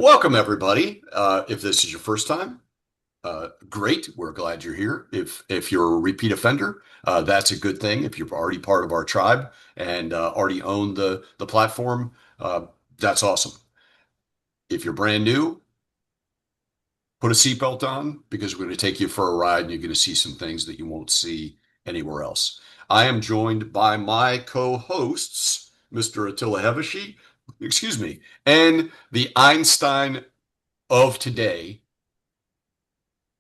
Welcome, everybody. If this is your first time, great. We're glad you're here. If you're a repeat offender, that's a good thing. If you're already part of our tribe and already own the platform, that's awesome. If you're brand new, put a seatbelt on because we're going to take you for a ride and you're going to see some things that you won't see anywhere else. I am joined by my co-hosts, Mr. Attilla Hevesy, excuse me, and the Einstein of today.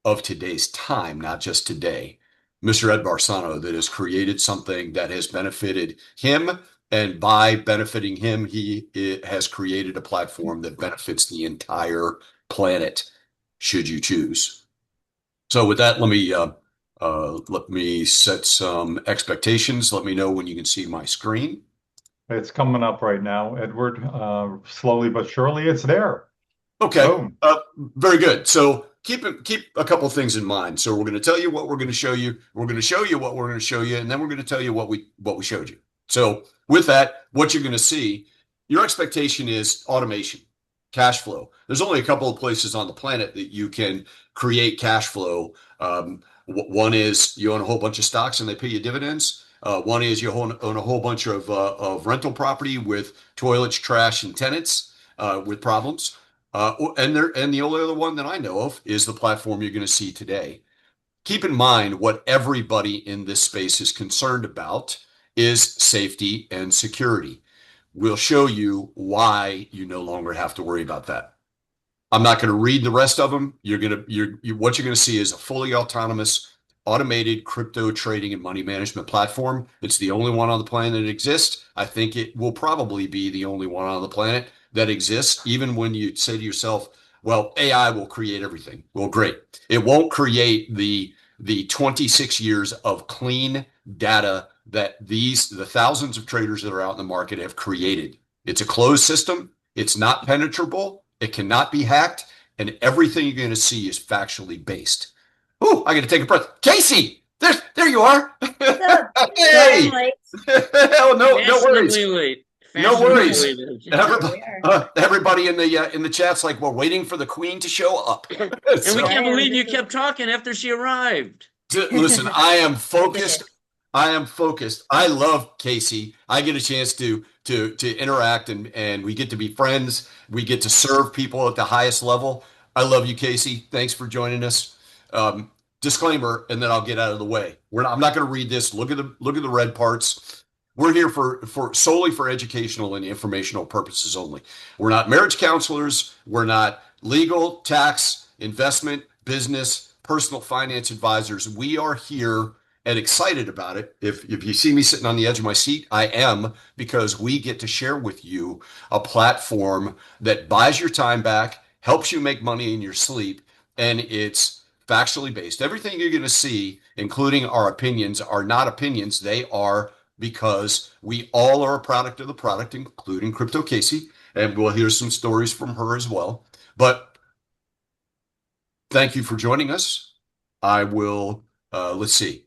Of today's time, not just today, Mr. Ed Barsano, that has created something that has benefited him. And by benefiting him, he has created a platform that benefits the entire planet, should you choose. So with that, let me set some expectations. Let me know when you can see my screen. It's coming up right now, Edward. Slowly but surely, it's there. Okay, Boom. very good. So keep a couple of things in mind. So we're going to tell you what we're going to show you. We're going to show you what we're going to show you, and then we're going to tell you what we showed you. So with that, what you're going to see, your expectation is automation, cash flow. There's only a couple of places on the planet that you can create cash flow. One is you own a whole bunch of stocks and they pay you dividends. One is you own a whole bunch of rental property with toilets, trash, and tenants with problems. And the only other one that I know of is the platform you're going to see today. Keep in mind what everybody in this space is concerned about is safety and security. We'll show you why you no longer have to worry about that. I'm not going to read the rest of them. What you're going to see is a fully autonomous, automated crypto trading and money management platform. It's the only one on the planet that exists. I think it will probably be the only one on the planet that exists, even when you say to yourself, well, AI will create everything. Well, great. It won't create the 26 years of clean data that the thousands of traders that are out in the market have created. It's a closed system. It's not penetrable. It cannot be hacked. And everything you're going to see is factually based. Oh, I got to take a breath. Casey, there you are. So, sorry I'm Hey. late. Oh, no Fashionably worries. late. No Fashionably worries. late. Here Everybody, we are. everybody in the chat's like, we're waiting for the queen to show up. And we So, can't Sorry, I'm believe you just kept talking after she arrived. listen, I am I did focused. it. I am focused. I love Casey. I get a chance to interact and we get to be friends. We get to serve people at the highest level. I love you, Casey. Thanks for joining us. Um, Disclaimer, and then I'll get out of the way. I'm not going to read this. Look at the red parts. We're here for solely for educational and informational purposes only. We're not marriage counselors. We're not legal, tax, investment, business, personal finance advisors. We are here and excited about it. If you see me sitting on the edge of my seat, I am, because we get to share with you a platform that buys your time back, helps you make money in your sleep, and it's factually based. Everything you're going to see, including our opinions, are not opinions. They are because we all are a product of the product, including Crypto Casey, and we'll hear some stories from her as well. But thank you for joining us. I will, let's see.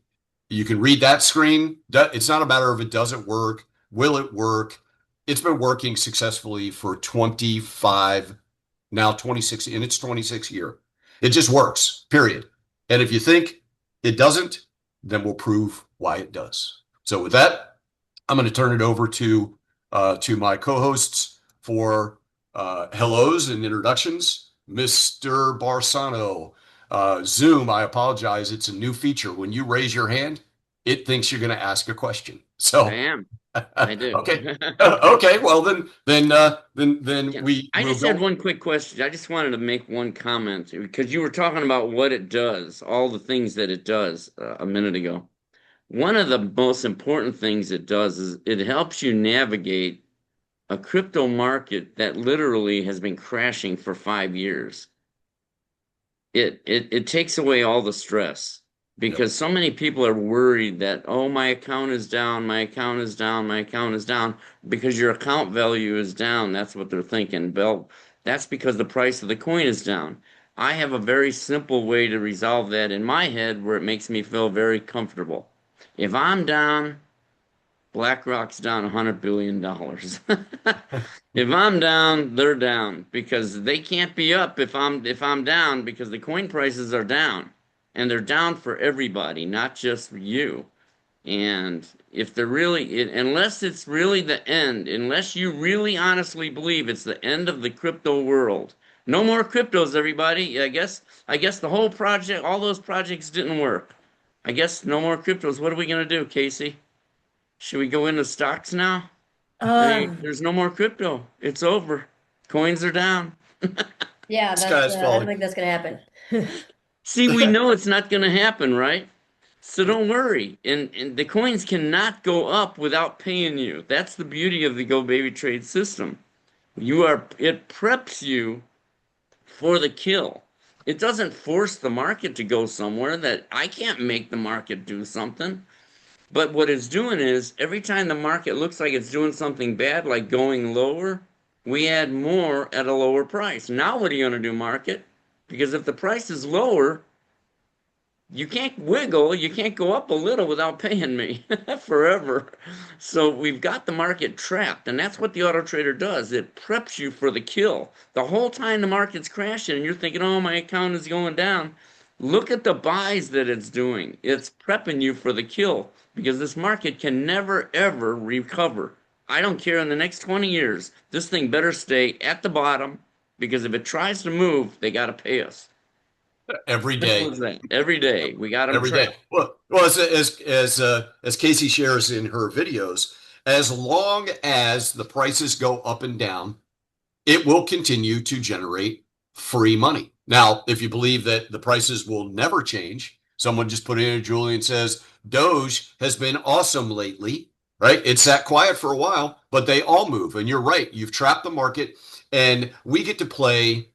You can read that screen. It's not a matter of it doesn't work. Will it work? It's been working successfully for 25, now 26, in its 26th year. It just works, period. And if you think it doesn't, then we'll prove why it does. So with that, I'm going to turn it over to my co-hosts for hellos and introductions. Mr. Barsano, Zoom, I apologize. It's a new feature. When you raise your hand, it thinks you're going to ask a question. I So, am. I do. okay, okay. Well, then I we'll just had go. one quick question. I just wanted to make one comment because you were talking about what it does, all the things that it does a minute ago. One of the most important things it does is it helps you navigate a crypto market that literally has been crashing for 5 years. It takes away all the stress Yep. because so many people are worried that, oh, my account is down, my account is down, my account is down, because your account value is down. That's what they're thinking. Well, that's because the price of the coin is down. I have a very simple way to resolve that in my head where it makes me feel very comfortable. If I'm down, BlackRock's down $100 billion. If I'm down, they're down because they can't be up if I'm down because the coin prices are down and they're down for everybody, not just for you. And if they're really, unless it's really the end, unless you really honestly believe it's the end of the crypto world, no more cryptos, everybody. I guess the whole project, all those projects didn't work. I guess no more cryptos. What are we gonna do, Casey? Should we go into stocks now? I mean, Um, there's no more crypto. It's over. Coins are down. yeah, Sky's I don't falling. think that's gonna happen. See, we know it's not going to happen, right? So don't worry. And the coins cannot go up without paying you. That's the beauty of the GoBabyTrade system. It preps you for the kill. It doesn't force the market to go somewhere that I can't make the market do something. But what it's doing is every time the market looks like it's doing something bad, like going lower, we add more at a lower price. Now what are you going to do, market? Because if the price is lower, you can't wiggle, you can't go up a little without paying me forever. So we've got the market trapped, and that's what the auto trader does. It preps you for the kill. The whole time the market's crashing and you're thinking, oh, my account is going down. Look at the buys that it's doing. It's prepping you for the kill because this market can never, ever recover. I don't care in the next 20 years. This thing better stay at the bottom because if it tries to move, they got to pay us. Every Simple day. as that. Every day. We got them Every day. trapped. Well, as Casey shares in her videos, as long as the prices go up and down, it will continue to generate free money. Now, if you believe that the prices will never change, someone just put in a Julie and says Doge has been awesome lately, right? It sat quiet for a while, but they all move. And you're right, you've trapped the market, and we get to play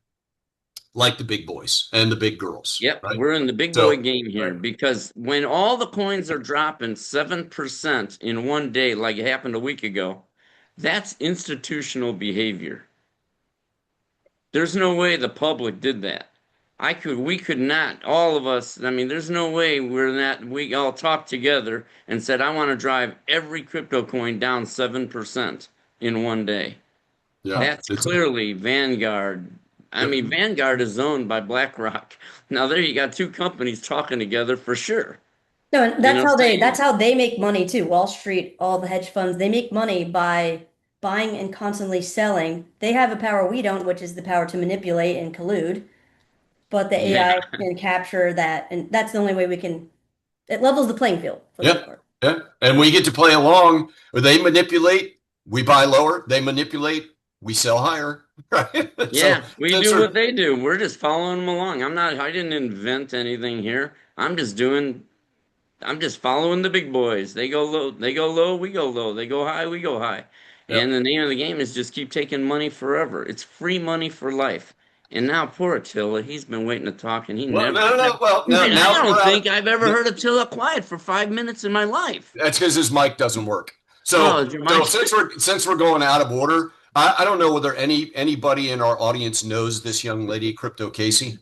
like the big boys and the big girls, Yep, right? we're in the big boy So, game here right. because when all the coins are dropping 7% in one day, like it happened a week ago, that's institutional behavior. There's no way the public did that. We could not, all of us, I mean, there's no way we all talked together and said, I want to drive every crypto coin down 7% in one day. Yeah, That's it's clearly Vanguard. I yep. mean, Vanguard is owned by BlackRock. Now there you got two companies talking together for sure. No, and You know, that's saying, how they make money too. Wall Street, all the hedge funds, they make money by buying and constantly selling. They have a power we don't, which is the power to manipulate and collude. But the yeah, AI can capture that, and that's the only way we can. It levels the playing field for the most Yep. part. Yeah. And we get to play along. They manipulate, we buy lower. They manipulate, we sell higher. Right. So yeah, we that's do sort what of, they do. We're just following them along. I didn't invent anything here. I'm just following the big boys. They go low, we go low. They go high, we go high. And yep. the name of the game is just keep taking money forever. It's free money for life. And now poor Attila, he's been waiting to talk and Well, no, no, no. Well, no, I now that we're don't out think I've ever of, heard Attila quiet for 5 minutes in my life. that's because his mic doesn't work. Oh, So, is your so mic? since we're going out of order, I don't know whether anybody in our audience knows this young lady, Crypto Casey.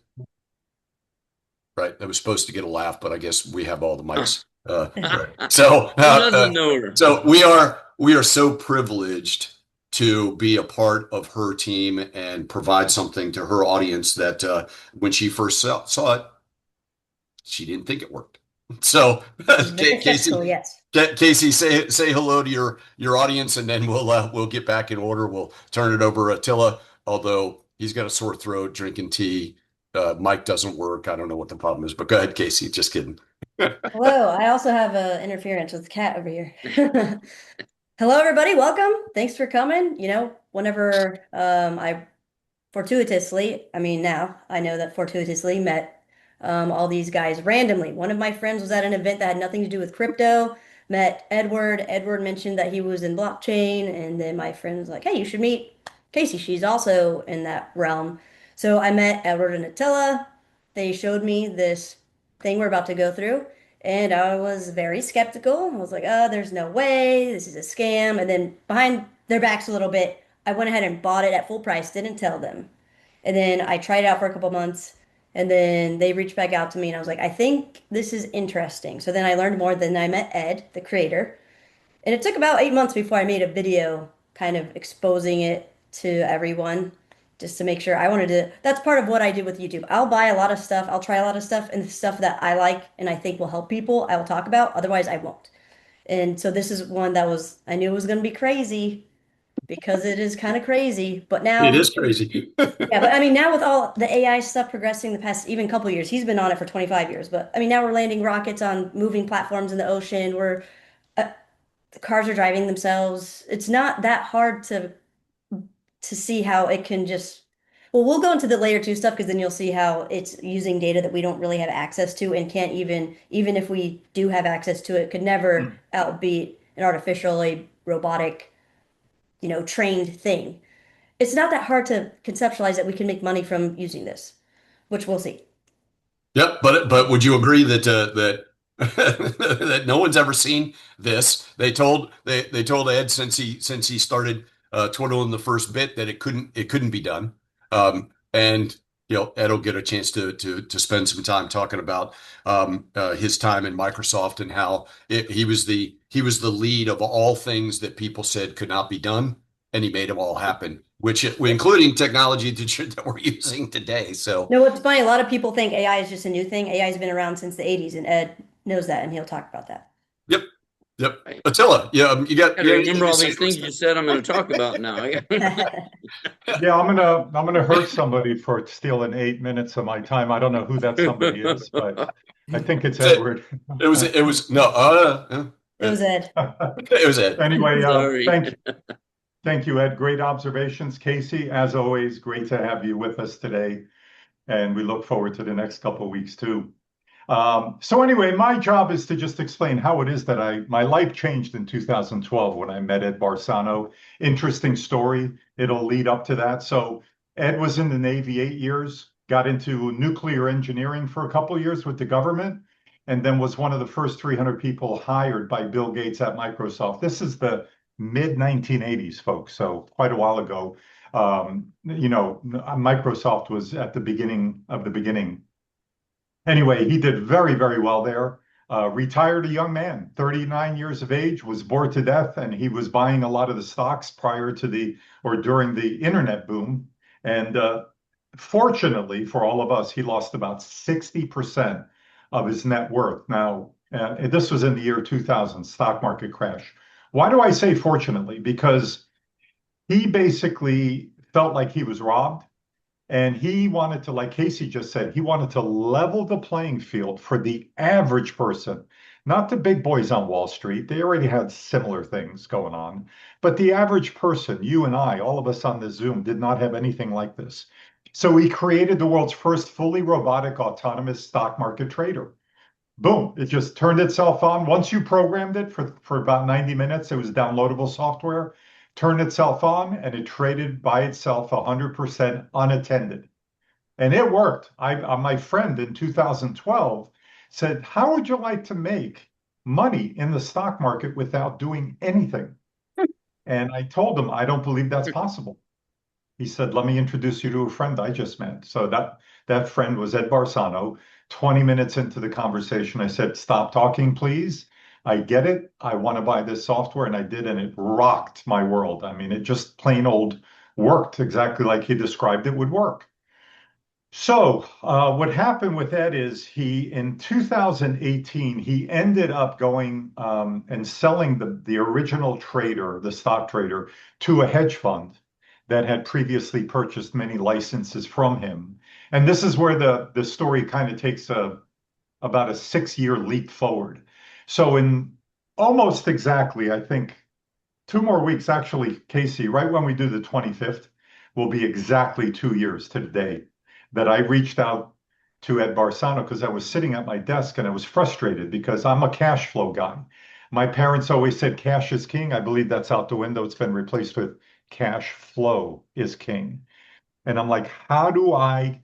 Right. That was supposed to get a laugh, but I guess we have all the mics. Right. So, Who doesn't know her? so we are so privileged to be a part of her team and provide something to her audience that when she first saw it, she didn't think it worked. So, Very skeptical, Casey, yes. Casey, say hello to your audience, and then we'll get back in order. We'll turn it over to Attila, although he's got a sore throat, drinking tea. Mic doesn't work. I don't know what the problem is, but go ahead, Casey. Just kidding. Hello, I also have interference with the cat over here. Hello, everybody. Welcome. Thanks for coming. Whenever I fortuitously, I mean, now I know that fortuitously met all these guys randomly. One of my friends was at an event that had nothing to do with crypto, met Edward. Edward mentioned that he was in blockchain, and then my friend was like, hey, you should meet Casey. She's also in that realm. So I met Edward and Attila. They showed me this thing we're about to go through, and I was very skeptical. I was like, oh, there's no way. This is a scam. And then behind their backs a little bit, I went ahead and bought it at full price, didn't tell them. And then I tried it out for a couple months, and then they reached back out to me, and I was like, I think this is interesting. So then I learned more. Then I met Ed, the creator, And it took about 8 months before I made a video kind of exposing it to everyone, just to make sure. I wanted to, that's part of what I do with YouTube. I'll buy a lot of stuff, I'll try a lot of stuff, and the stuff that I like and I think will help people, I will talk about. Otherwise, I won't. And so this is one that was, I knew it was going to be crazy because it is kind of crazy. But It now, is crazy. yeah, but I mean, now with all the AI stuff progressing the past even couple years, he's been on it for 25 years. But I mean, now we're landing rockets on moving platforms in the ocean. Uh, the cars are driving themselves. It's not that hard to see how it can just. Well, we'll go into the layer two stuff because then you'll see how it's using data that we don't really have access to and can't even if we do have access to it, could never outbeat an artificially robotic, trained thing. It's not that hard to conceptualize that we can make money from using this, which we'll see. Yep, but would you agree that that no one's ever seen this? They told Ed since he started twiddling the first bit that it couldn't be done. And Ed will get a chance to spend some time talking about his time in Microsoft and how he was the lead of all things that people said could not be done, and he made them all happen, which including technology that we're using today. So. No, what's funny, a lot of people think AI is just a new thing. AI has been around since the 80s, and Ed knows that, and he'll talk about that. Yep. Yep. Attila, yeah, you got. I remember all these things you said I'm going to talk about now. Yeah, I'm gonna hurt somebody for stealing 8 minutes of my time. I don't know who that somebody is, but I think it's Edward. It was no. It was Ed. It was Ed. Anyway, Sorry. thank you, Ed. Great observations, Casey. As always, great to have you with us today, and we look forward to the next couple of weeks too. So anyway, my job is to just explain how it is that my life changed in 2012 when I met Ed Barsano. Interesting story. It'll lead up to that. So Ed was in the Navy 8 years, got into nuclear engineering for a couple of years with the government, and then was one of the first 300 people hired by Bill Gates at Microsoft. This is the mid 1980s, folks. So quite a while ago. Microsoft was at the beginning of the beginning. Anyway, he did very, very well there. Retired a young man, 39 years of age, was bored to death, and he was buying a lot of the stocks prior to during the internet boom. And fortunately for all of us, he lost about 60% of his net worth. Now, this was in the year 2000, stock market crash. Why do I say fortunately? Because he basically felt like he was robbed. And he wanted to, like Casey just said, he wanted to level the playing field for the average person, not the big boys on Wall Street. They already had similar things going on. But the average person, you and I, all of us on the Zoom, did not have anything like this. So he created the world's first fully robotic autonomous stock market trader. Boom, it just turned itself on. Once you programmed it for about 90 minutes, it was downloadable software, turned itself on, and it traded by itself 100% unattended. And it worked. My friend in 2012 said, how would you like to make money in the stock market without doing anything? And I told him, I don't believe that's possible. He said, let me introduce you to a friend I just met. So that friend was Ed Barsano. 20 minutes into the conversation, I said, stop talking, please. I get it. I want to buy this software. And I did, and it rocked my world. I mean, it just plain old worked exactly like he described it would work. So what happened with Ed is in 2018, he ended up going and selling the original trader, the stock trader, to a hedge fund that had previously purchased many licenses from him. And this is where the story kind of takes about a 6-year leap forward. So in almost exactly, I think, 2 more weeks, actually, Casey, right when we do the 25th, will be exactly 2 years to the day that I reached out to Ed Barsano because I was sitting at my desk and I was frustrated because I'm a cash flow guy. My parents always said cash is king. I believe that's out the window. It's been replaced with cash flow is king. And I'm like, how do I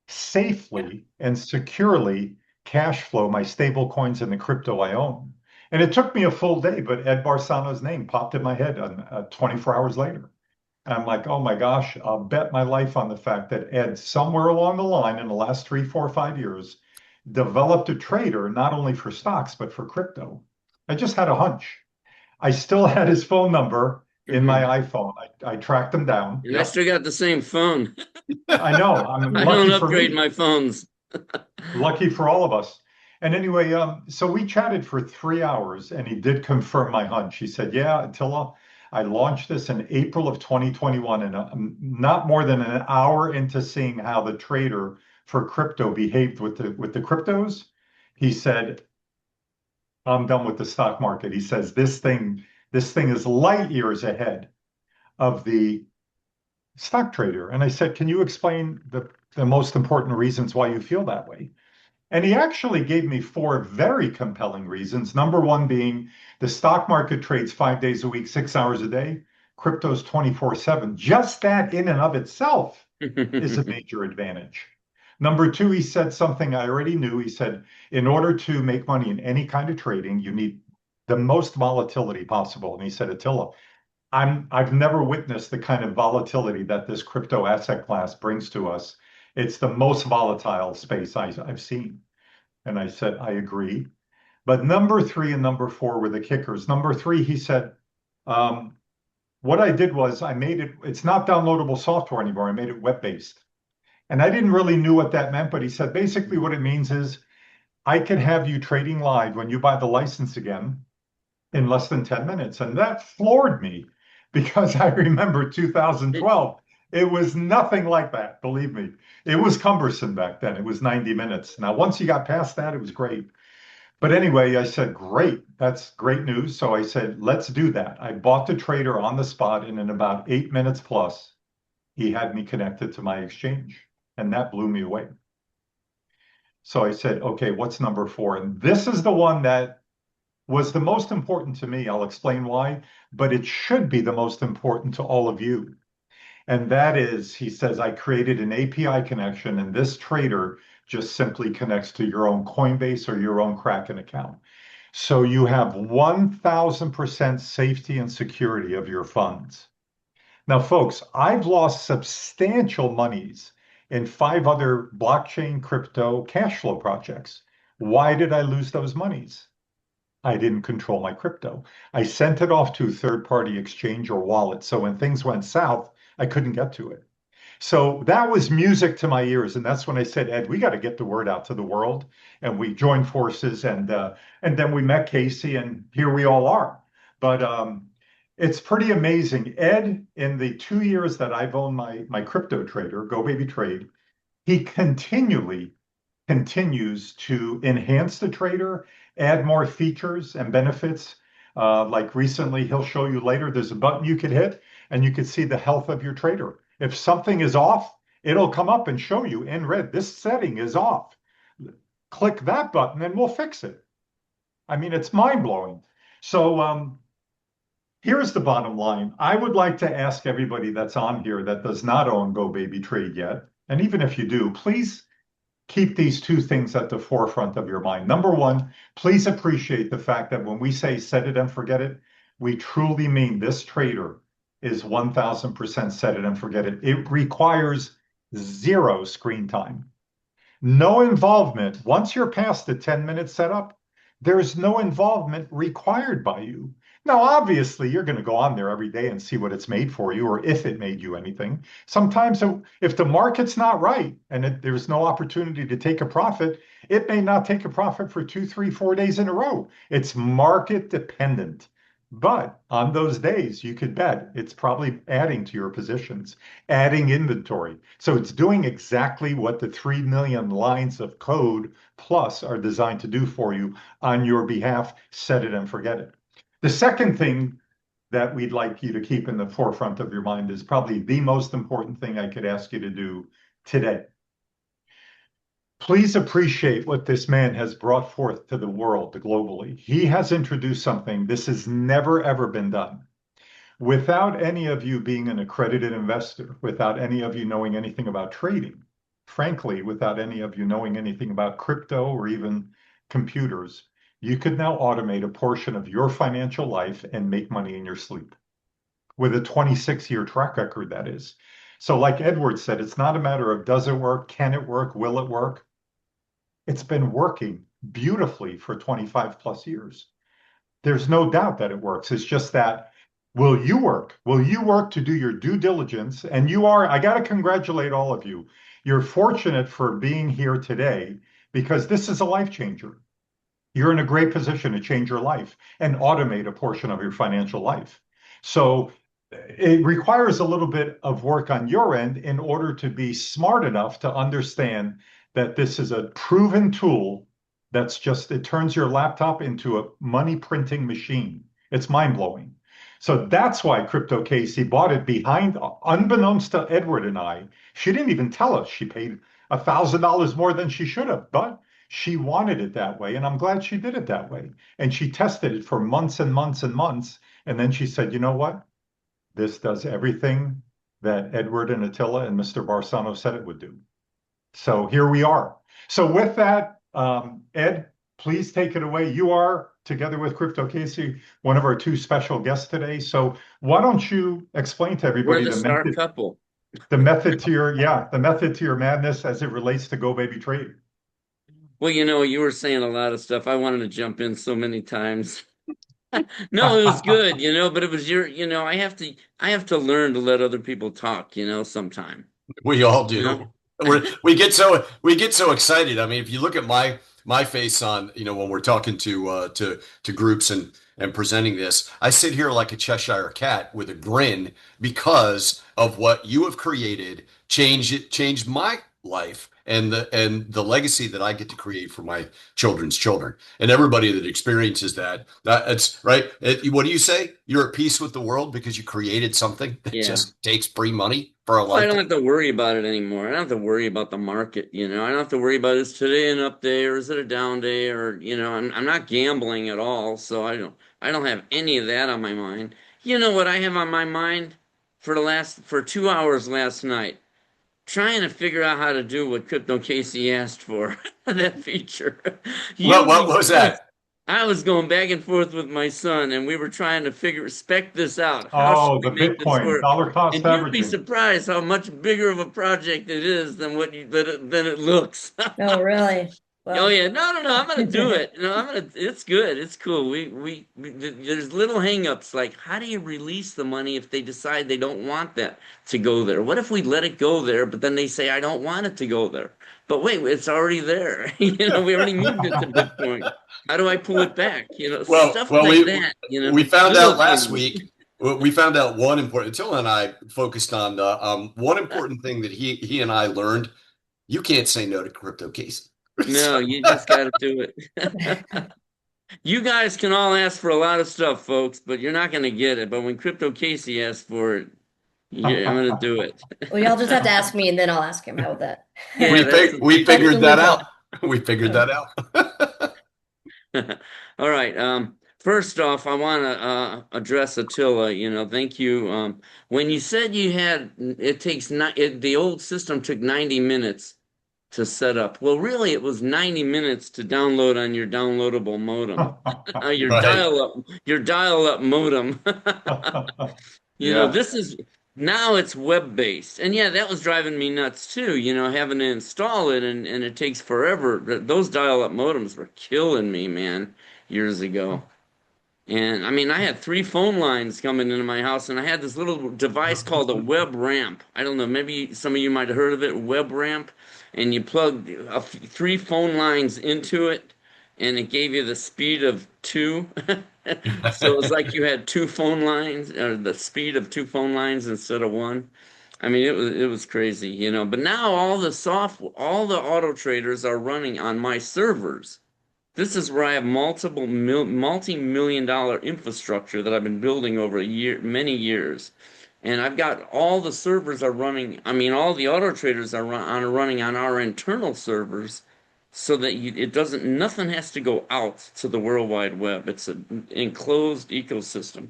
safely and securely cash flow my stable coins and the crypto I own? And it took me a full day, but Ed Barsano's name popped in my head 24 hours later. And I'm like, oh my gosh, I'll bet my life on the fact that Ed, somewhere along the line in the last 3, 4, 5 years, developed a trader not only for stocks, but for crypto. I just had a hunch. I still had his phone number in my Mhm. iPhone. I tracked him down. And I Yep. still got the same phone. I know. I'm I don't lucky for upgrade me. my phones. Lucky for all of us. And anyway, so we chatted for 3 hours and he did confirm my hunch. He said, yeah, Attila, I launched this in April of 2021 and not more than an hour into seeing how the trader for crypto behaved with the cryptos, he said, I'm done with the stock market. He says this thing is light years ahead of the stock trader. And I said, can you explain the most important reasons why you feel that way? And he actually gave me four very compelling reasons. Number one being the stock market trades 5 days a week, 6 hours a day. Crypto's 24/7. Just that in and of itself is a major advantage. Number two, he said something I already knew. He said, in order to make money in any kind of trading, you need the most volatility possible. And he said, Attila, I've never witnessed the kind of volatility that this crypto asset class brings to us. It's the most volatile space I've seen. And I said, I agree. But number three and number four were the kickers. Number three, he said, um, what I did was I made it, it's not downloadable software anymore. I made it web-based. And I didn't really knew what that meant, but he said basically what it means is I can have you trading live when you buy the license again in less than 10 minutes. And that floored me because I remember 2012. It was nothing like that, believe me. It was cumbersome back then. It was 90 minutes. Now, once you got past that, it was great. But anyway, I said, great, that's great news. So I said, let's do that. I bought the trader on the spot, and in about 8 minutes plus, he had me connected to my exchange. And that blew me away. So I said, okay, what's number four? And this is the one that was the most important to me. I'll explain why, but it should be the most important to all of you. And that is, he says, I created an API connection, and this trader just simply connects to your own Coinbase or your own Kraken account. So you have 1000% safety and security of your funds. Now, folks, I've lost substantial monies in 5 other blockchain crypto cash flow projects. Why did I lose those monies? I didn't control my crypto. I sent it off to a third-party exchange or wallet. So when things went south, I couldn't get to it. So that was music to my ears, and that's when I said, Ed, we got to get the word out to the world. And we joined forces, and then we met Casey, and here we all are. But it's pretty amazing. Ed, in the 2 years that I've owned my crypto trader, GoBabyTrade, he continues to enhance the trader, add more features and benefits. Like recently, he'll show you later, there's a button you could hit and you could see the health of your trader. If something is off, it'll come up and show you in red, this setting is off. Click that button and we'll fix it. I mean, it's mind blowing. So here's the bottom line. I would like to ask everybody that's on here that does not own GoBabyTrade yet, and even if you do, please keep these two things at the forefront of your mind. Number one, please appreciate the fact that when we say set it and forget it, we truly mean this trader is 1000% set it and forget it. It requires zero screen time, no involvement. Once you're past the 10-minute setup, there's no involvement required by you. Now, obviously, you're going to go on there every day and see what it's made for you, or if it made you anything. Sometimes, if the market's not right and there's no opportunity to take a profit, it may not take a profit for 2, 3, 4 days in a row. It's market dependent. But on those days, you could bet it's probably adding to your positions, adding inventory. So it's doing exactly what the 3 million lines of code plus are designed to do for you on your behalf. Set it and forget it. The second thing that we'd like you to keep in the forefront of your mind is probably the most important thing I could ask you to do today. Please appreciate what this man has brought forth to the world globally. He has introduced something this has never, ever been done. Without any of you being an accredited investor, without any of you knowing anything about trading, frankly, without any of you knowing anything about crypto or even computers, you could now automate a portion of your financial life and make money in your sleep with a 26-year track record, that is. So like Edward said, it's not a matter of does it work, can it work, will it work? It's been working beautifully for 25 plus years. There's no doubt that it works. It's just that, will you work? Will you work to do your due diligence? And you are, I got to congratulate all of you. You're fortunate for being here today because this is a life changer. You're in a great position to change your life and automate a portion of your financial life. So it requires a little bit of work on your end in order to be smart enough to understand that this is a proven tool that's just, it turns your laptop into a money printing machine. It's mind blowing. So that's why Crypto Casey bought it behind, unbeknownst to Edward and I. She didn't even tell us she paid $1,000 more than she should have, but she wanted it that way. And I'm glad she did it that way. And she tested it for months and months and months. And then she said, you know what? This does everything that Edward and Attilla and Mr. Barsano said it would do. So here we are. So with that, Ed, please take it away. You are, together with Crypto Casey, one of our two special guests today. So why don't you explain to everybody We're the star couple. The method to your madness as it relates to GoBabyTrade. Well, you were saying a lot of stuff. I wanted to jump in so many times. No, it was good, but it was I have to learn to let other people talk, sometime. We all do. We get so excited. I mean, if you look at my face on, when we're talking to groups and presenting this, I sit here like a Cheshire cat with a grin because of what you have created, changed my life and the legacy that I get to create for my children's children and everybody that experiences that. That's right. What do you say? You're at peace with the world because you created something that just takes free money for a life. I don't have to worry about it anymore. I don't have to worry about the market. I don't have to worry about is today an up day or is it a down day or I'm not gambling at all, so I don't have any of that on my mind. You know what I have on my mind for 2 hours last night? Trying to figure out how to do what Crypto Casey asked for, that feature. What was that? I was going back and forth with my son, and we were trying to spec this out. Oh, the Bitcoin dollar cost averaging. And you'd be surprised how much bigger of a project it is than than it looks. Oh, really? Well, oh yeah, no, I'm gonna do it. It's good, it's cool. There's little hangups like how do you release the money if they decide they don't want that to go there? What if we let it go there, but then they say I don't want it to go there? But wait, it's already there. We already moved it to Bitcoin. How do I pull it back? Stuff like that. We found out last week. We found out one important. Attila and I focused on one important thing that he and I learned. You can't say no to Crypto Casey. No, you just got to do it. You guys can all ask for a lot of stuff, folks, but you're not going to get it. But when Crypto Casey asks for it, I'm going to do it. Well, y'all just have to ask me, and then I'll ask him. How about that? Yeah, we figured that out. We figured that out. All right. First off, I want to address Attila. Thank you. When you said the old system took 90 minutes to set up. Well, really, it was 90 minutes to download on your downloadable modem, your dial-up modem. This is now it's web-based, and that was driving me nuts too. Having to install it and it takes forever. Those dial-up modems were killing me, man, years ago. And I mean, I had 3 phone lines coming into my house, and I had this little device called a web ramp. I don't know, maybe some of you might have heard of it, web ramp. And you plugged 3 phone lines into it, and it gave you the speed of 2. So it was like you had 2 phone lines, or the speed of 2 phone lines instead of 1. I mean, it was crazy, But now all the auto traders are running on my servers. This is where I have multi-million-dollar infrastructure that I've been building over many years. And I've got all the servers are running. I mean, all the auto traders are running on our internal servers, so that nothing has to go out to the World Wide Web. It's an enclosed ecosystem.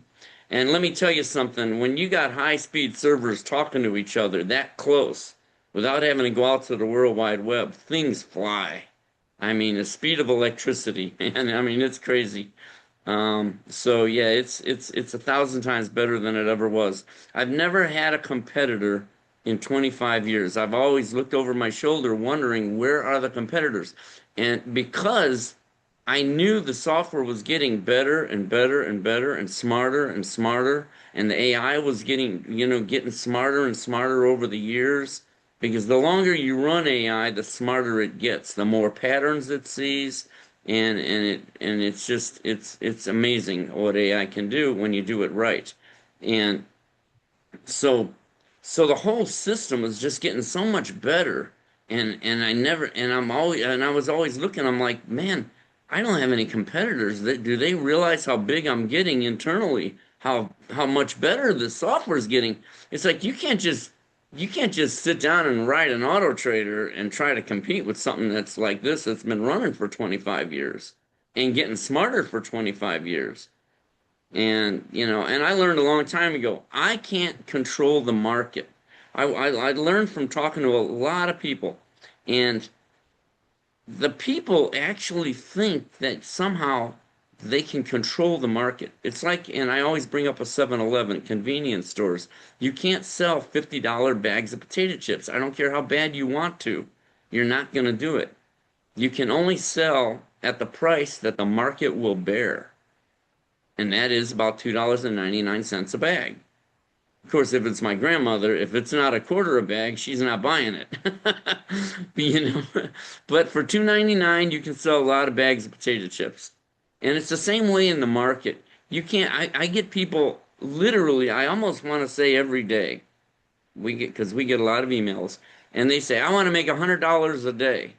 And let me tell you something: when you got high-speed servers talking to each other that close, without having to go out to the World Wide Web, things fly. I mean, the speed of electricity, man. I mean, it's crazy. So yeah, it's 1,000 times better than it ever was. I've never had a competitor in 25 years. I've always looked over my shoulder wondering where are the competitors. And because I knew the software was getting better and better and better and smarter, and the AI was getting, getting smarter and smarter over the years. Because the longer you run AI, the smarter it gets, the more patterns it sees, and it's just it's amazing what AI can do when you do it right. And so so the whole system is just getting so much better, and I never and I'm always and I was always looking, I'm like, man, I don't have any competitors. Do they realize how big I'm getting internally, how much better the software is getting? It's like you can't just sit down and write an auto trader and try to compete with something that's like this, that's been running for 25 years and getting smarter for 25 years. And I learned a long time ago, I can't control the market. I learned from talking to a lot of people, and the people actually think that somehow they can control the market. It's like, and I always bring up a 7-Eleven, convenience stores. You can't sell $50 bags of potato chips. I don't care how bad you want to. You're not going to do it. You can only sell at the price that the market will bear, and that is about $2.99 a bag. Of course, if it's my grandmother, if it's not a quarter a bag, she's not buying it. you know, but for $2.99, you can sell a lot of bags of potato chips, and it's the same way in the market. You can't. I get people literally. I almost want to say every day because we get a lot of emails, and they say, "I want to make $100 a day."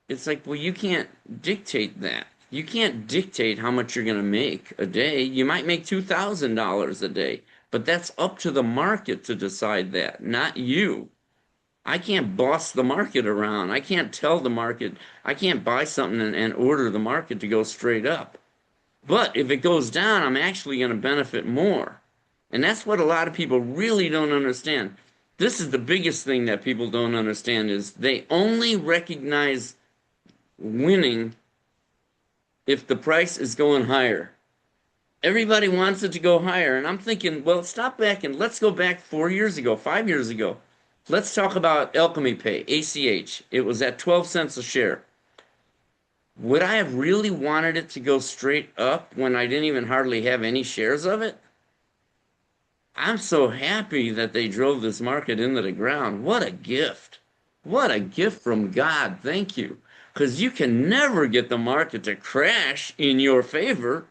It's like, well, you can't dictate that. You can't dictate how much you're going to make a day. You might make $2,000 a day, but that's up to the market to decide that, not you. I can't boss the market around. I can't tell the market. I can't buy something and order the market to go straight up. But if it goes down, I'm actually going to benefit more. And that's what a lot of people really don't understand. This is the biggest thing that people don't understand is they only recognize winning if the price is going higher. Everybody wants it to go higher, and I'm thinking, well, stop back and let's go back 4 years ago, 5 years ago. Let's talk about Alchemy Pay, ACH. It was at 12 cents a share. Would I have really wanted it to go straight up when I didn't even hardly have any shares of it? I'm so happy that they drove this market into the ground. What a gift. What a gift from God. Thank you. Because you can never get the market to crash in your favor.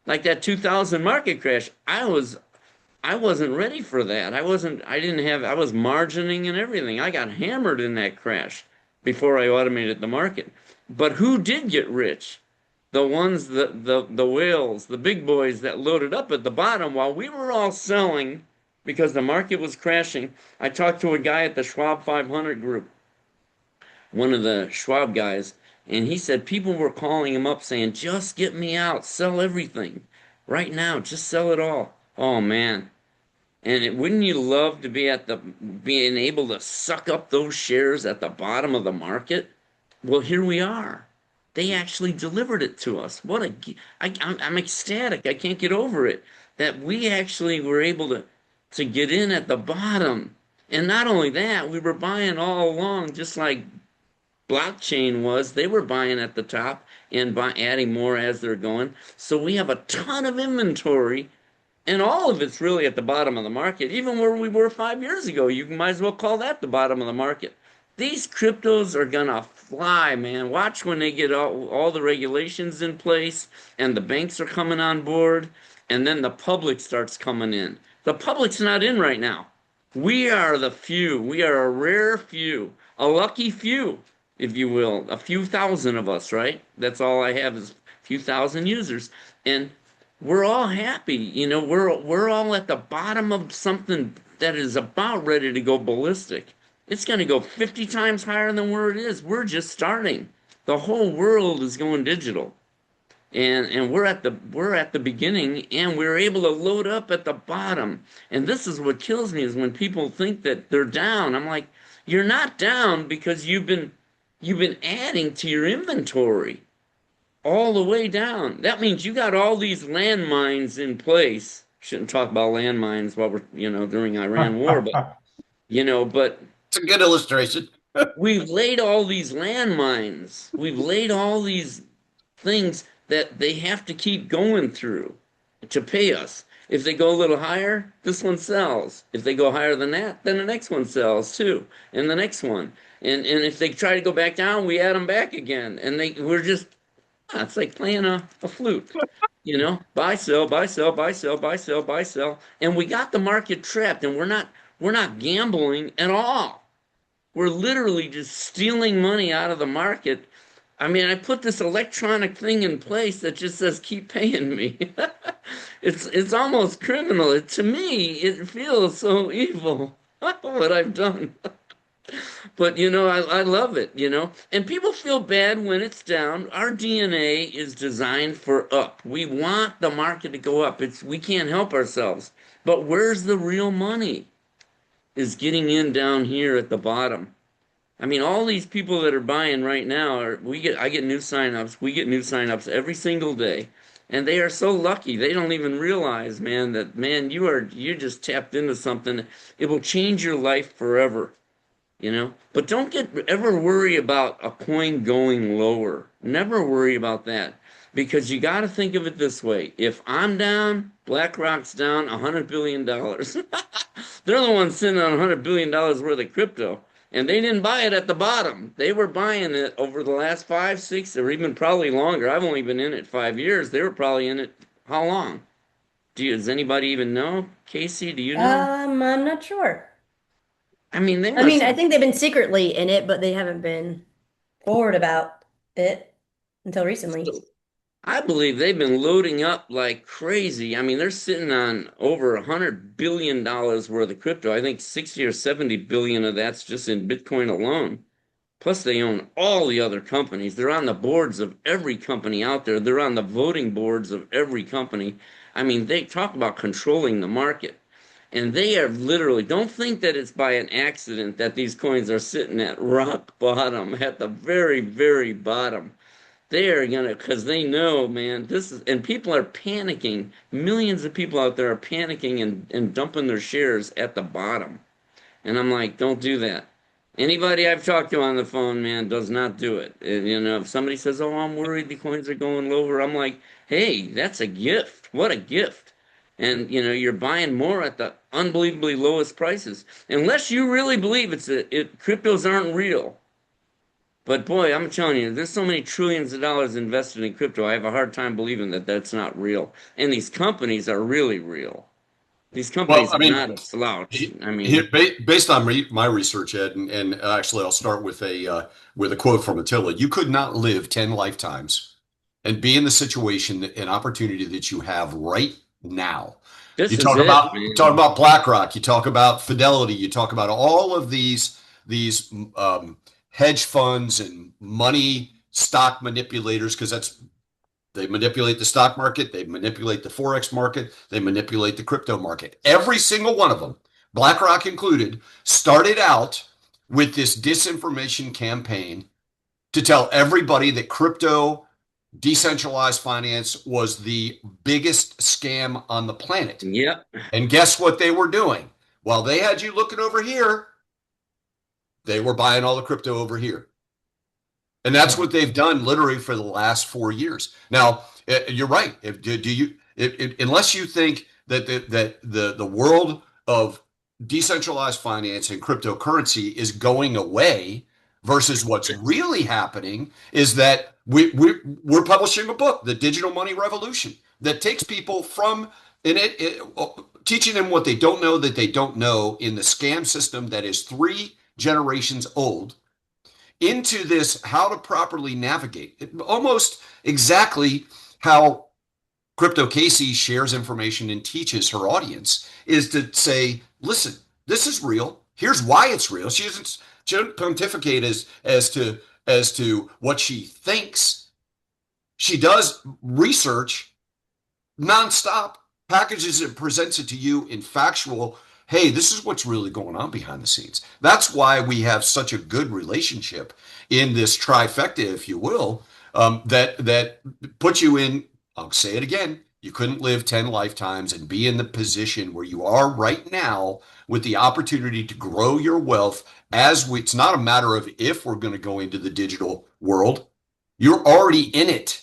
Like that 2000 market crash, I wasn't ready for that. I was margining and everything. I got hammered in that crash before I automated the market. But who did get rich? The ones, the whales, the big boys that loaded up at the bottom while we were all selling because the market was crashing. I talked to a guy at the Schwab 500 group, one of the Schwab guys, and he said people were calling him up saying, just get me out, sell everything. Right now, just sell it all. Oh man. And wouldn't you love to be being able to suck up those shares at the bottom of the market? Well, here we are. They actually delivered it to us. I'm ecstatic. I can't get over it that we actually were able to get in at the bottom. And not only that, we were buying all along, just like blockchain was. They were buying at the top and adding more as they're going. So we have a ton of inventory, and all of it's really at the bottom of the market. Even where we were 5 years ago, you might as well call that the bottom of the market. These cryptos are gonna fly, man. Watch when they get all the regulations in place and the banks are coming on board, and then the public starts coming in. The public's not in right now. We are the few. We are a rare few, a lucky few, if you will, a few thousand of us, right? That's all I have is a few thousand users. And we're all happy. We're all at the bottom of something that is about ready to go ballistic. It's going to go 50 times higher than where it is. We're just starting. The whole world is going digital. And we're at the beginning, and we're able to load up at the bottom. And this is what kills me is when people think that they're down. I'm like, you're not down because you've been adding to your inventory all the way down. That means you got all these landmines in place. Shouldn't talk about landmines while we're, during Iran war, but It's a good illustration. we've laid all these landmines. We've laid all these things that they have to keep going through to pay us. If they go a little higher, this one sells. If they go higher than that, then the next one sells too, and the next one. And if they try to go back down, we add them back again. And we're just, it's like playing a flute, buy, sell, buy, sell, buy, sell, buy, sell, buy, sell. And we got the market trapped, and we're not gambling at all. We're literally just stealing money out of the market. I mean, I put this electronic thing in place that just says keep paying me. It's almost criminal. To me, it feels so evil what I've done. But I love it, and people feel bad when it's down. Our DNA is designed for up. We want the market to go up. We can't help ourselves. But where's the real money? Is getting in down here at the bottom. I mean, all these people that are buying right now I get new signups. We get new signups every single day. And they are so lucky. They don't even realize, man, you just tapped into something. It will change your life forever. But don't ever worry about a coin going lower. Never worry about that, because you got to think of it this way. If I'm down, BlackRock's down $100 billion. They're the ones sitting on $100 billion worth of crypto, and they didn't buy it at the bottom. They were buying it over the last 5, 6, or even probably longer. I've only been in it 5 years. They were probably in it how long? Does anybody even know? Casey, do you know? I'm not sure. I mean, I think they've been secretly in it, but they haven't been forward about it until recently. I believe they've been loading up like crazy. I mean, they're sitting on over $100 billion worth of crypto. I think 60 or 70 billion of that's just in Bitcoin alone. Plus, they own all the other companies. They're on the boards of every company out there. They're on the voting boards of every company. I mean, they talk about controlling the market. And they are literally, don't think that it's by an accident that these coins are sitting at rock bottom, at the very, very bottom. They are because they know, man, and people are panicking. Millions of people out there are panicking and dumping their shares at the bottom. And I'm like, don't do that. Anybody I've talked to on the phone, man, does not do it. If somebody says, oh, I'm worried the coins are going lower, I'm like, hey, that's a gift. What a gift. And you're buying more at the unbelievably lowest prices, unless you really believe cryptos aren't real. But boy, I'm telling you, there's so many trillions of dollars invested in crypto. I have a hard time believing that that's not real. And these companies are really real. These companies are not a slouch. I mean, based on my research, Ed, and actually, I'll start with a quote from Attilla. You could not live 10 lifetimes and be in the situation and opportunity that you have right now. You talk about BlackRock, you talk about Fidelity, you talk about all of these hedge funds and money stock manipulators, because they manipulate the stock market, they manipulate the forex market, they manipulate the crypto market. Every single one of them, BlackRock included, started out with this disinformation campaign to tell everybody that crypto, decentralized finance was the biggest scam on the planet. Yep. And guess what they were doing? While they had you looking over here, they were buying all the crypto over here. And that's what they've done literally for the last 4 years. Now, you're right. Unless you think that the world of decentralized finance and cryptocurrency is going away, versus what's really happening is that we're publishing a book, The Digital Money Revolution, that takes people from teaching them what they don't know that they don't know in the scam system that is 3 generations old, into this how to properly navigate it, almost exactly how Crypto Casey shares information and teaches her audience, is to say, listen, this is real. Here's why it's real. She doesn't pontificate as to what she thinks. She does research nonstop, packages it, presents it to you in factual, hey, this is what's really going on behind the scenes. That's why we have such a good relationship in this trifecta, if you will, that puts you in, I'll say it again, you couldn't live 10 lifetimes and be in the position where you are right now with the opportunity to grow your wealth. It's not a matter of if we're going to go into the digital world. You're already in it.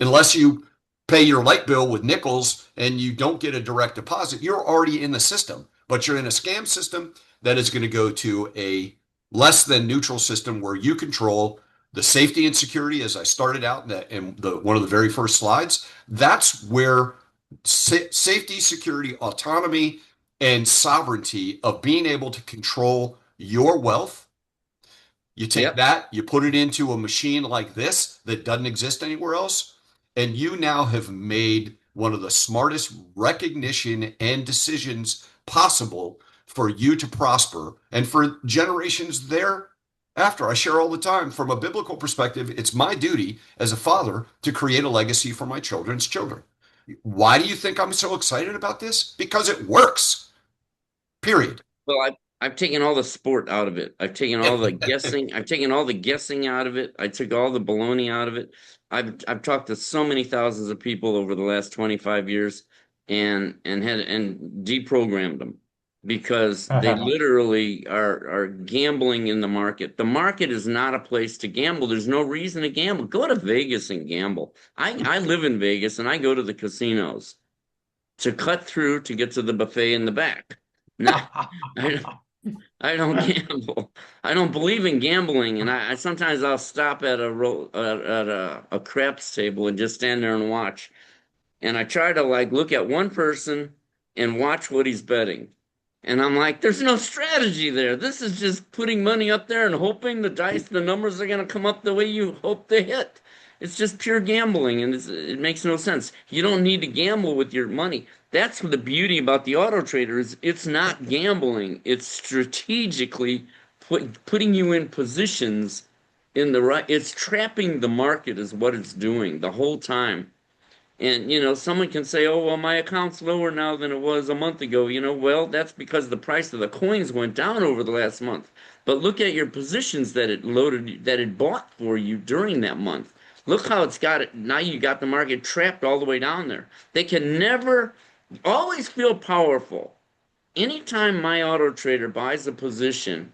Unless you pay your light bill with nickels and you don't get a direct deposit, you're already in the system. But you're in a scam system that is going to go to a less than neutral system where you control the safety and security, as I started out in one of the very first slides. That's where safety, security, autonomy, and sovereignty of being able to control your wealth. You take Yep. that, you put it into a machine like this that doesn't exist anywhere else, and you now have made one of the smartest recognition and decisions possible for you to prosper and for generations thereafter. I share all the time from a biblical perspective, it's my duty as a father to create a legacy for my children's children. Why do you think I'm so excited about this? Because it works. Period. Well, I've taken all the sport out of it. I've taken all the guessing. I've taken all the guessing out of it. I took all the baloney out of it. I've talked to so many thousands of people over the last 25 years and deprogrammed them because they literally are gambling in the market. The market is not a place to gamble. There's no reason to gamble. Go to Vegas and gamble. I live in Vegas and I go to the casinos to cut through to get to the buffet in the back. No, I don't gamble. I don't believe in gambling, and I sometimes I'll stop at a craps table and just stand there and watch. And I try to like look at one person and watch what he's betting. And I'm like, there's no strategy there. This is just putting money up there and hoping the numbers are going to come up the way you hope they hit. It's just pure gambling, and it makes no sense. You don't need to gamble with your money. That's the beauty about the auto trader is it's not gambling. It's strategically putting you in positions in the right. It's trapping the market is what it's doing the whole time. And, someone can say, oh, well, my account's lower now than it was a month ago. Well, that's because the price of the coins went down over the last month. But look at your positions that it bought for you during that month. Look how it's got it. Now you got the market trapped all the way down there. They can never, always feel powerful. Anytime my auto trader buys a position,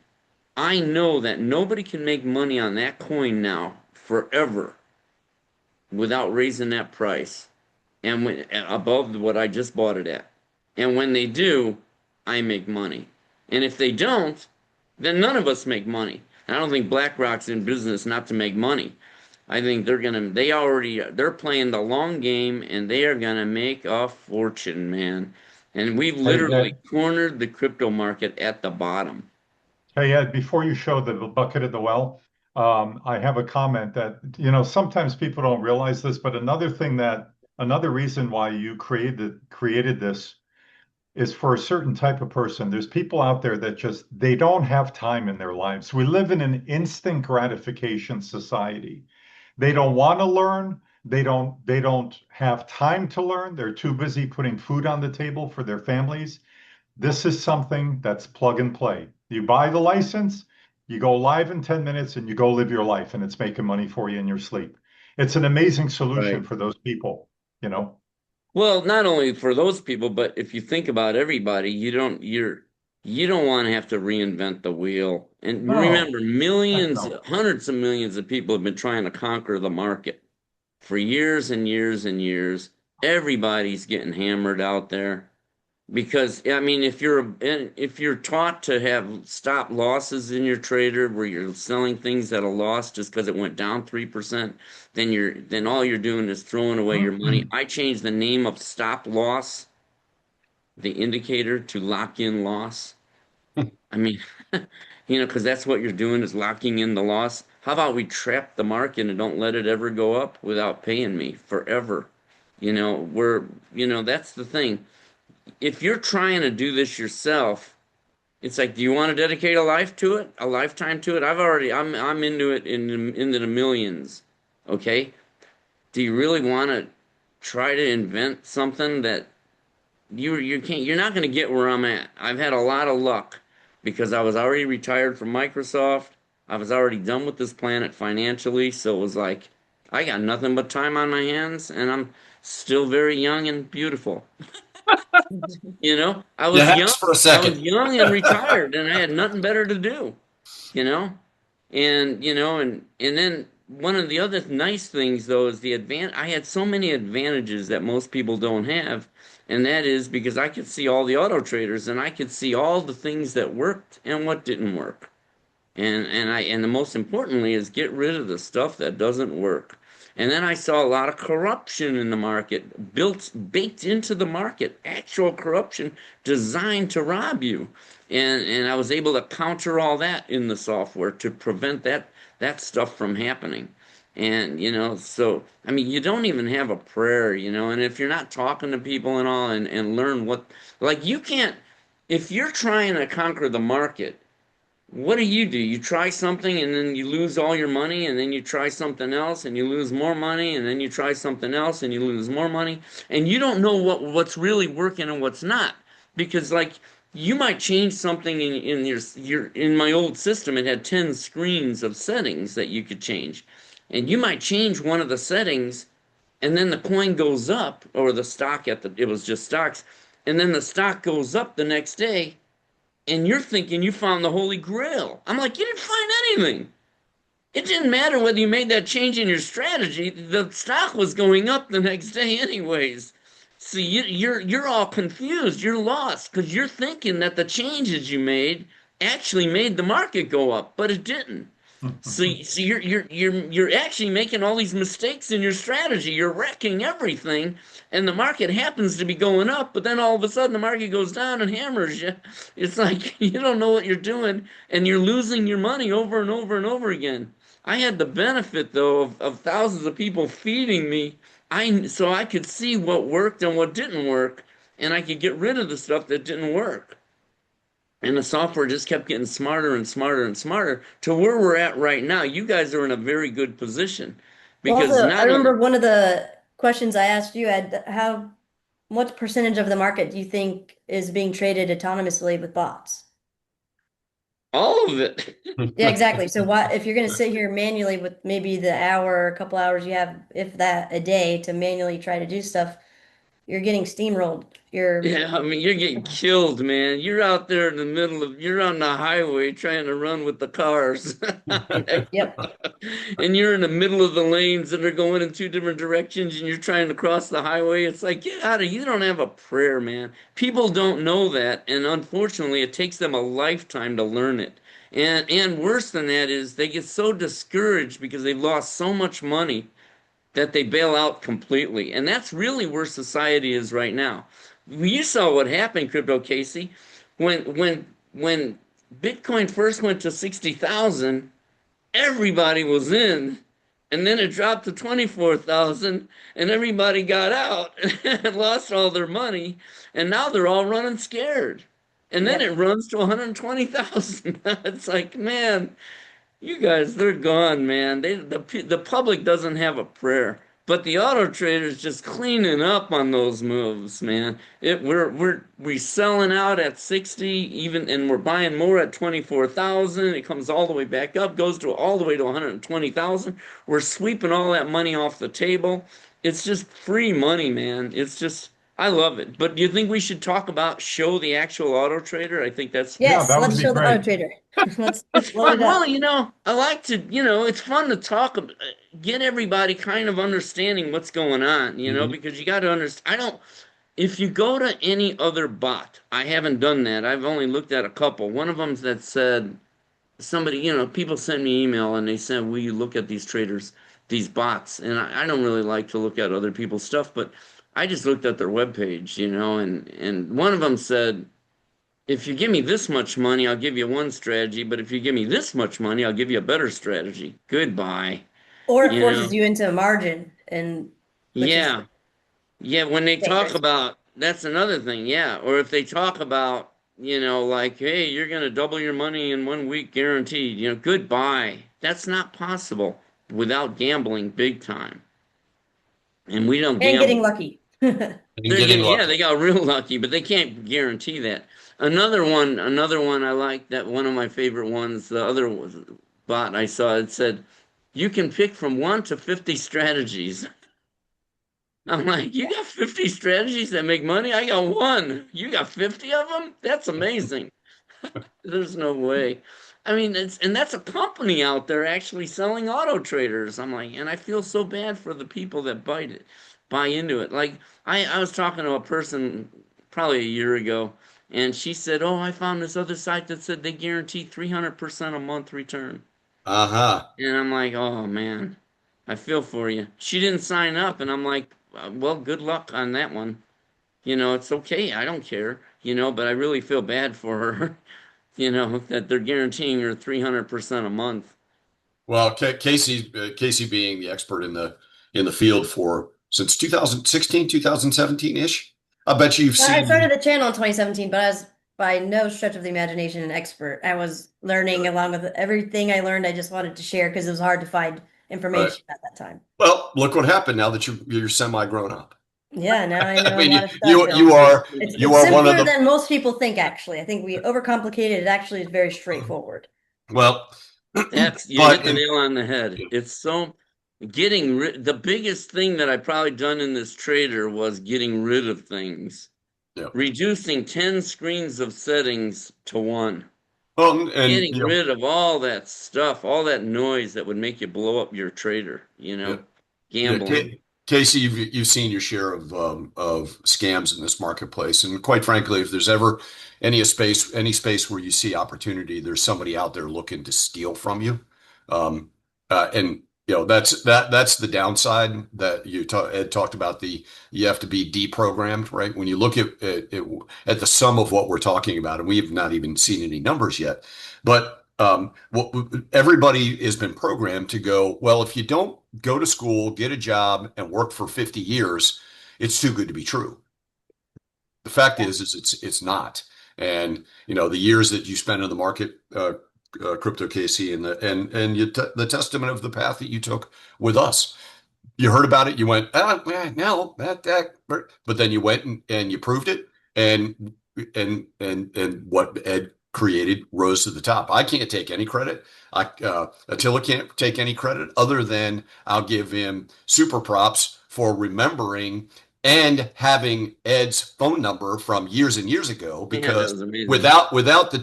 I know that nobody can make money on that coin now forever without raising that price and above what I just bought it at. And when they do, I make money. And if they don't, then none of us make money. And I don't think BlackRock's in business not to make money. I think they're playing the long game and they are gonna make a fortune, man. And we've literally cornered the crypto market at the bottom. Hey, Ed, before you show the bucket of the well, I have a comment that, sometimes people don't realize this, but another reason why you created this is for a certain type of person. There's people out there that they don't have time in their lives. We live in an instant gratification society. They don't want to learn. They don't have time to learn. They're too busy putting food on the table for their families. This is something that's plug and play. You buy the license, you go live in 10 minutes, and you go live your life, and it's making money for you in your sleep. It's an amazing solution Right. for those people. Well, not only for those people, but if you think about everybody, you don't want to have to reinvent the wheel. And No, remember, heck millions, no. hundreds of millions of people have been trying to conquer the market for years and years and years. Everybody's getting hammered out there. Because I mean, if you're taught to have stop losses in your trader, where you're selling things at a loss just because it went down 3%, then all you're doing is throwing away your money. I changed the name of stop loss, the indicator, to lock in loss. I mean, because that's what you're doing is locking in the loss. How about we trap the market and don't let it ever go up without paying me forever? That's the thing if you're trying to do this yourself, it's like, do you want to dedicate a lifetime to it? I'm into it into the millions. Okay. Do you really want to try to invent something that you're not going to get where I'm at? I've had a lot of luck because I was already retired from Microsoft. I was already done with this planet financially. So it was like, I got nothing but time on my hands and I'm still very young and beautiful. I You was young. asked for a I was second. young and retired, and I had nothing better to do. You know, and and then one of the other nice things though is I had so many advantages that most people don't have, and that is because I could see all the auto traders and I could see all the things that worked and what didn't work. And the most importantly is get rid of the stuff that doesn't work. And then I saw a lot of corruption in the market, baked into the market, actual corruption designed to rob you. And I was able to counter all that in the software to prevent that stuff from happening. And so I mean, you don't even have a prayer, and if you're not talking to people and all and learn what, like, you can't, if you're trying to conquer the market, what do? You try something and then you lose all your money, and then you try something else and you lose more money, and then you try something else and you lose more money, and you don't know what's really working and what's not, because like you might change something in your in my old system, it had 10 screens of settings that you could change, and you might change one of the settings, and then the coin goes up, or the stock it was just stocks, and then the stock goes up the next day, and you're thinking you found the Holy Grail. I'm like, you didn't find anything. It didn't matter whether you made that change in your strategy. The stock was going up the next day anyways. See, you're all confused. You're lost because you're thinking that the changes you made actually made the market go up, but it didn't. So you're actually making all these mistakes in your strategy. You're wrecking everything, and the market happens to be going up, but then all of a sudden the market goes down and hammers you. It's like you don't know what you're doing, and you're losing your money over and over and over again. I had the benefit though of thousands of people feeding me. So I could see what worked and what didn't work, and I could get rid of the stuff that didn't work. And the software just kept getting smarter and smarter and smarter to where we're at right now. You guys are in a very good position Well, because also, I not only, remember one of the questions I asked you, Ed, what percentage of the market do you think is being traded autonomously with bots? all of it. Yeah, exactly. So why, if you're going to sit here manually with maybe the hour, a couple hours you have, if that, a day to manually try to do stuff, you're getting steamrolled. Yeah, I mean, you're getting killed, man. You're out there in the you're on the highway trying to run with the cars. Yep. And you're in the middle of the lanes that are going in two different directions and you're trying to cross the highway. It's like, get out of, you don't have a prayer, man. People don't know that. And unfortunately, it takes them a lifetime to learn it. And worse than that is they get so discouraged because they've lost so much money that they bail out completely. And that's really where society is right now. You saw what happened, Crypto Casey, when Bitcoin first went to 60,000, everybody was in, and then it dropped to 24,000 and everybody got out and lost all their money, and now they're all running scared. And then Yep. it runs to 120,000. It's like, man, you guys, they're gone, man. The public doesn't have a prayer, but the auto traders just cleaning up on those moves, man. We're selling out at 60, even, and we're buying more at 24,000. It comes all the way back up, goes to all the way to 120,000. We're sweeping all that money off the table. It's just free money, man. It's just, I love it. But do you think we should talk about show the actual auto trader? I think that's Yeah, Yes, that would let's be show the auto great. trader. Let's it's load fun. it up. Well, I like to, it's fun to talk, get everybody kind of understanding what's going on, Mhm. because you got to understand. If you go to any other bot, I haven't done that. I've only looked at a couple. One of them that said, somebody, people send me email and they said, will you look at these traders, these bots? And I don't really like to look at other people's stuff, but I just looked at their webpage, and one of them said, if you give me this much money, I'll give you one strategy, but if you give me this much money, I'll give you a better strategy. Goodbye. Or it You forces know? you into a margin, and which is Yeah. Yeah, when they talk dangerous. about, that's another thing, yeah. Or if they talk about, like, hey, you're gonna double your money in 1 week guaranteed, goodbye. That's not possible without gambling big time. And we don't And getting gamble. lucky. And getting Yeah, lucky. they got real lucky, but they can't guarantee that. Another one I like, that one of my favorite ones, the other bot I saw, it said, you can pick from 1 to 50 strategies. I'm like, you got 50 strategies that make money? I got one. You got 50 of them? That's amazing. There's no way. I mean, and that's a company out there actually selling auto traders. I'm like, and I feel so bad for the people that buy into it. Like I was talking to a person probably a year ago, and she said, "Oh, I found this other site that said they guarantee 300% a month return." Uh-huh. And I'm like, "Oh man, I feel for you." She didn't sign up, and I'm like, "Well, good luck on that one." It's okay. I don't care, but I really feel bad for her, that they're guaranteeing her 300% a month. Well, Casey being the expert in the field for since 2016, 2017-ish. I bet you've I seen. started the channel in 2017, but I was by no stretch of the imagination an expert. I was learning along with everything I learned. I just wanted to share because it was hard to find Right. information at that time. Well, look what happened now that you're semi grown up. Yeah, now I I know a mean, lot of stuff, and you it's are one of simpler the than most people think, actually. I think we overcomplicate it. It actually is very straightforward. well, You hit but the nail on the head. It's so the biggest thing that I probably done in this trader was getting rid of things, yeah. reducing 10 screens of settings to one, Well, and getting rid of all that stuff, all that noise that would make you blow up your trader, yeah, yeah. gambling. Casey, you've seen your share of scams in this marketplace, and quite frankly, if there's ever any space where you see opportunity, there's somebody out there looking to steal from you. Um, and that's the downside that Ed talked about. You have to be deprogrammed, right? When you look at the sum of what we're talking about, and we have not even seen any numbers yet, but what everybody has been programmed to go, well, if you don't go to school, get a job, and work for 50 years, it's too good to be true. The fact is it's not. And the years that you spend in the market, crypto Casey, and the testament of the path that you took with us. You heard about it, you went, no, but then you went and you proved it, and what Ed created rose to the top. I can't take any credit. Attila can't take any credit other than I'll give him super props for remembering and having Ed's phone number from years and years ago, Yeah, that because was amazing. without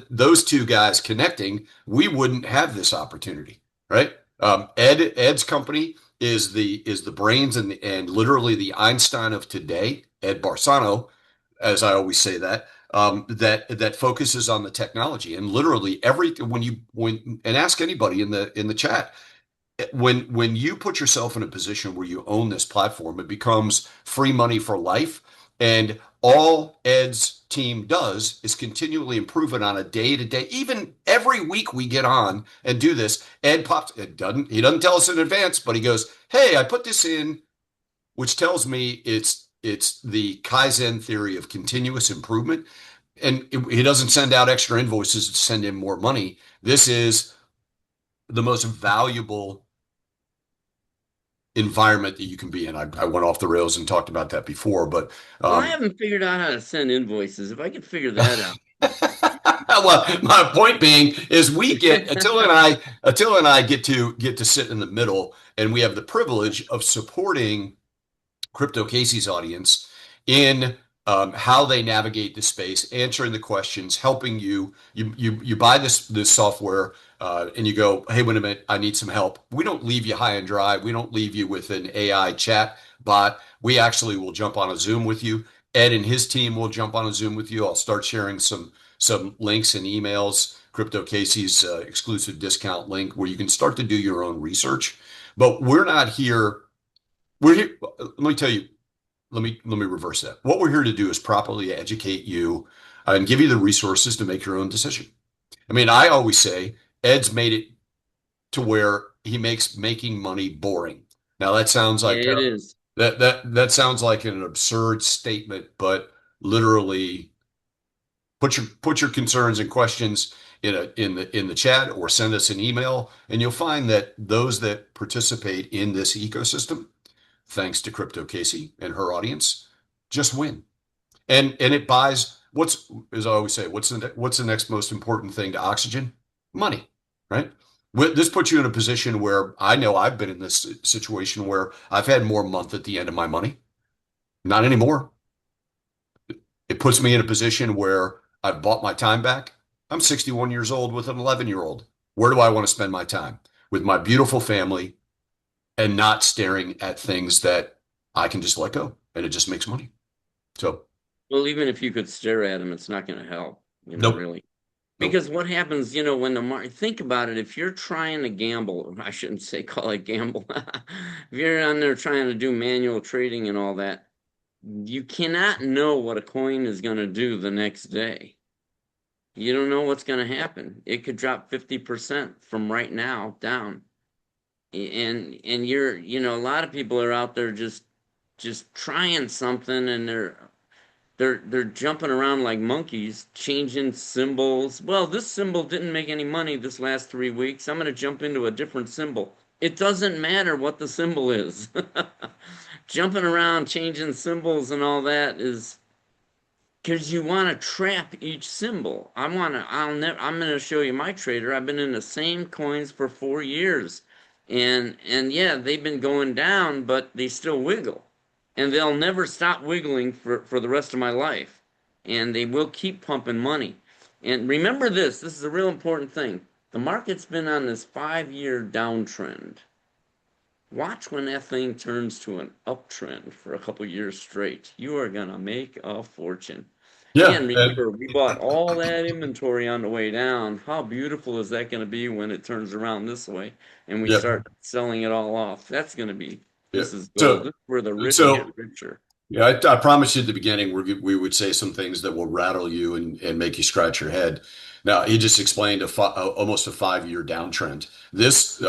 those two guys connecting, we wouldn't have this opportunity, right? Ed's company is the brains and literally the Einstein of today, Ed Barsano, as I always say that focuses on the technology, and literally every when and ask anybody in the chat, when you put yourself in a position where you own this platform, it becomes free money for life. And all Ed's team does is continually improve it on a day to day. Even every week we get on and do this, Ed pops. He doesn't tell us in advance, but he goes, "Hey, I put this in," which tells me it's the Kaizen theory of continuous improvement. And he doesn't send out extra invoices to send in more money. This is the most valuable environment that you can be in. I went off the rails and talked about that before, but Well, I haven't figured out how to send invoices. If I could figure that out. well, my point being is we get Attila and I get to sit in the middle, and we have the privilege of supporting Crypto Casey's audience in how they navigate the space, answering the questions, helping you. You buy this software, and you go, "Hey, wait a minute, I need some help." We don't leave you high and dry. We don't leave you with an AI chat bot. We actually will jump on a Zoom with you. Ed and his team will jump on a Zoom with you. I'll start sharing some links and emails. Crypto Casey's exclusive discount link where you can start to do your own research. But we're not here. We're here. Let me tell you. Let me reverse that. What we're here to do is properly educate you and give you the resources to make your own decision. I mean, I always say Ed's made it to where he makes making money boring. Now that sounds Yeah, like it is. that sounds like an absurd statement, but literally put your concerns and questions in the chat or send us an email, and you'll find that those that participate in this ecosystem, thanks to Crypto Casey and her audience, just win. And it buys as I always say, what's the next most important thing to oxygen? Money, right? This puts you in a position where I know I've been in this situation where I've had more month at the end of my money. Not anymore. It puts me in a position where I've bought my time back. I'm 61 years old with an 11-year-old. Where do I want to spend my time? With my beautiful family and not staring at things that I can just let go and it just makes money. So, Well, even if you could stare at them, it's not going to help, nope, really. nope. Because what happens, when the market, think about it, if you're trying to gamble, I shouldn't say call it gamble, if you're on there trying to do manual trading and all that, you cannot know what a coin is going to do the next day. You don't know what's going to happen. It could drop 50% from right now down. And a lot of people are out there just trying something, and they're jumping around like monkeys, changing symbols. Well, this symbol didn't make any money this last 3 weeks. I'm going to jump into a different symbol. It doesn't matter what the symbol is. Jumping around, changing symbols and all that is because you want to trap each symbol. I'm going to show you my trader. I've been in the same coins for 4 years. And yeah, they've been going down, but they still wiggle. And they'll never stop wiggling for the rest of my life. And they will keep pumping money. And remember this is a real important thing. The market's been on this 5-year downtrend. Watch when that thing turns to an uptrend for a couple years straight. You are going to make a fortune. Yeah. And remember, we bought all that inventory on the way down. How beautiful is that going to be when it turns around this way and we start selling it all off? That's going to be, this is gold. This is where the rich get richer. Yeah, I promised you at the beginning we would say some things that will rattle you and make you scratch your head. Now, he just explained almost a 5-year downtrend. This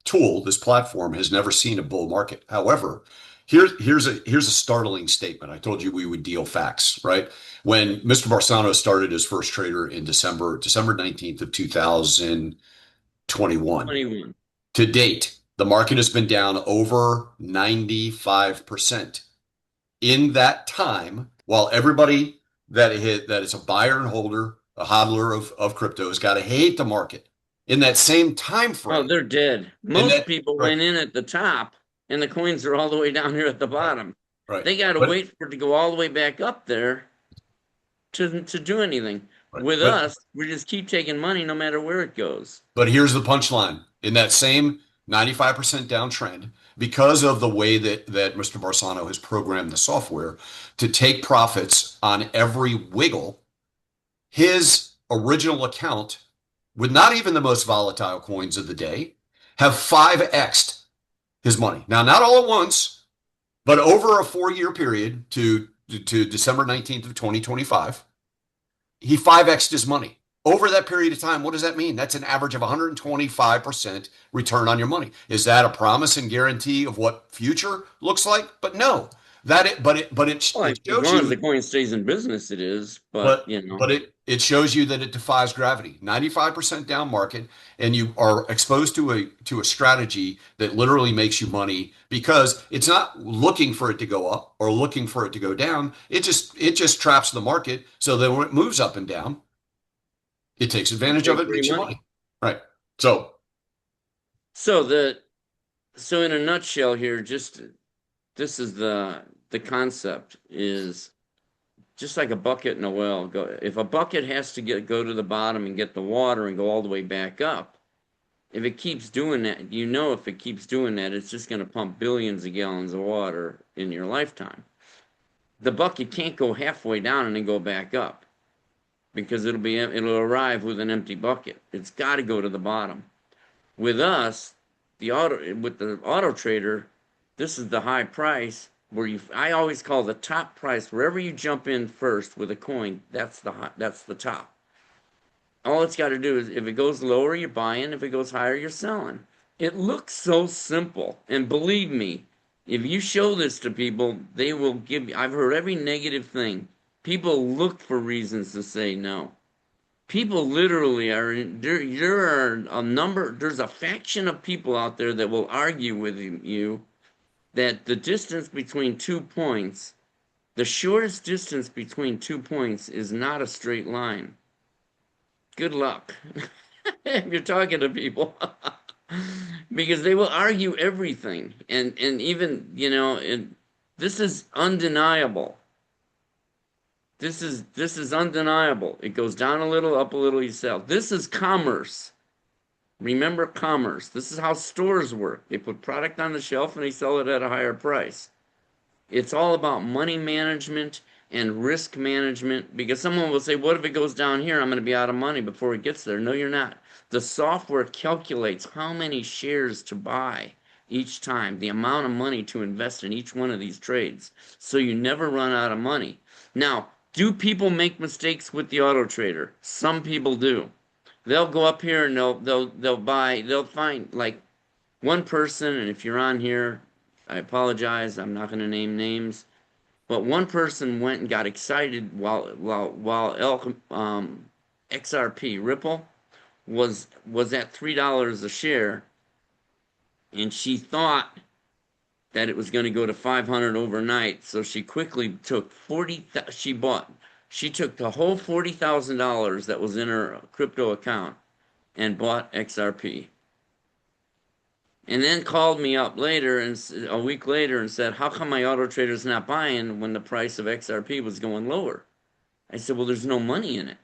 tool, this platform has never seen a bull market. However, here's a startling statement. I told you we would deal facts, right? When Mr. Barsano started as first trader in December 19th of 2021. 21. To date, the market has been down over 95%. In that time, while everybody that is a buyer and holder, a hodler of crypto has got to hate the market. In that same time frame, oh, they're dead. Most people went in at the top, and the coins are all the way down here at the bottom. Right. They got to wait for it to go all the way back up there to do anything. Right. With us, we just keep taking money no matter where it goes. But here's the punchline. In that same 95% downtrend, because of the way that Mr. Barsano has programmed the software to take profits on every wiggle, his original account, with not even the most volatile coins of the day, have 5x'd his money. Now, not all at once, but over a 4-year period to December 19th of 2025, he 5x'd his money. Over that period of time, what does that mean? That's an average of 125% return on your money. Is that a promise and guarantee of what future looks like? But no. It shows as long as the coin stays in business, it is. But it shows you that it defies gravity. 95% down market, and you are exposed to a strategy that literally makes you money because it's not looking for it to go up or looking for it to go down. It just traps the market so that when it moves up and down, it takes advantage of it, makes you money. Right. So in a nutshell here, this is the concept is just like a bucket in a well. If a bucket has to go to the bottom and get the water and go all the way back up, if it keeps doing that, if it keeps doing that, it's just going to pump billions of gallons of water in your lifetime. The bucket can't go halfway down and then go back up because it'll arrive with an empty bucket. It's got to go to the bottom. With us, with the auto trader, this is the high price where I always call the top price wherever you jump in first with a coin. That's the top. All it's got to do is if it goes lower, you're buying. If it goes higher, you're selling. It looks so simple, and believe me, if you show this to people, they will give you. I've heard every negative thing. People look for reasons to say no. People literally there are a number. There's a faction of people out there that will argue with you that the distance between 2 points, the shortest distance between 2 points is not a straight line. Good luck if you're talking to people because they will argue everything. And even, this is undeniable. This is undeniable. It goes down a little, up a little, you sell. This is commerce. Remember commerce. This is how stores work. They put product on the shelf and they sell it at a higher price. It's all about money management and risk management, because someone will say, what if it goes down here? I'm going to be out of money before it gets there. No, you're not. The software calculates how many shares to buy each time, the amount of money to invest in each one of these trades, so you never run out of money. Now, do people make mistakes with the Autotrader? Some people do. They'll go up here and they'll find like one person, and if you're on here, I apologize, I'm not going to name names, but one person went and got excited while XRP Ripple was at $3 a share, and she thought that it was going to go to 500 overnight, so she quickly took she took the whole $40,000 that was in her crypto account and bought XRP. And then called me up later, and a week later, and said, how come my Autotrader's not buying when the price of XRP was going lower? I said, well, there's no money in it.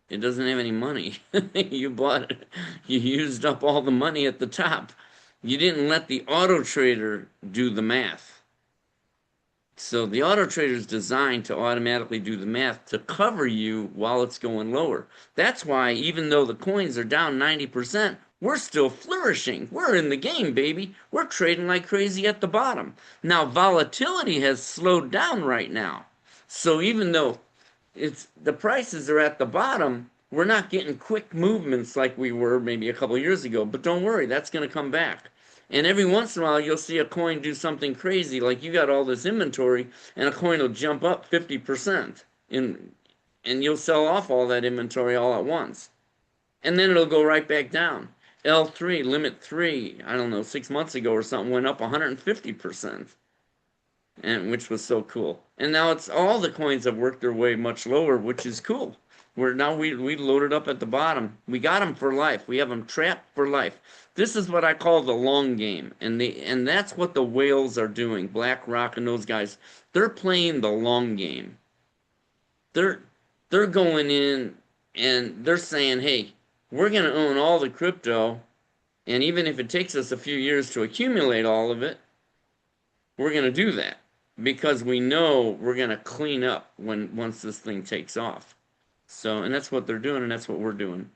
It doesn't have any money. You bought it. You used up all the money at the top. You didn't let the Autotrader do the math. So the Autotrader is designed to automatically do the math to cover you while it's going lower. That's why even though the coins are down 90%, we're still flourishing. We're in the game, baby. We're trading like crazy at the bottom. Now, volatility has slowed down right now. So even though the prices are at the bottom, we're not getting quick movements like we were maybe a couple years ago. But don't worry, that's going to come back. And every once in a while, you'll see a coin do something crazy, like you got all this inventory, and a coin will jump up 50%, and you'll sell off all that inventory all at once. And then it'll go right back down. L3, limit 3, I don't know, 6 months ago or something, went up 150%, and which was so cool. And now it's all the coins have worked their way much lower, which is cool. We loaded up at the bottom. We got them for life. We have them trapped for life. This is what I call the long game, and that's what the whales are doing. BlackRock and those guys, they're playing the long game. They're going in and they're saying, hey, we're going to own all the crypto, and even if it takes us a few years to accumulate all of it, we're going to do that because we know we're going to clean up once this thing takes off. So, and that's what they're doing, and that's what we're doing.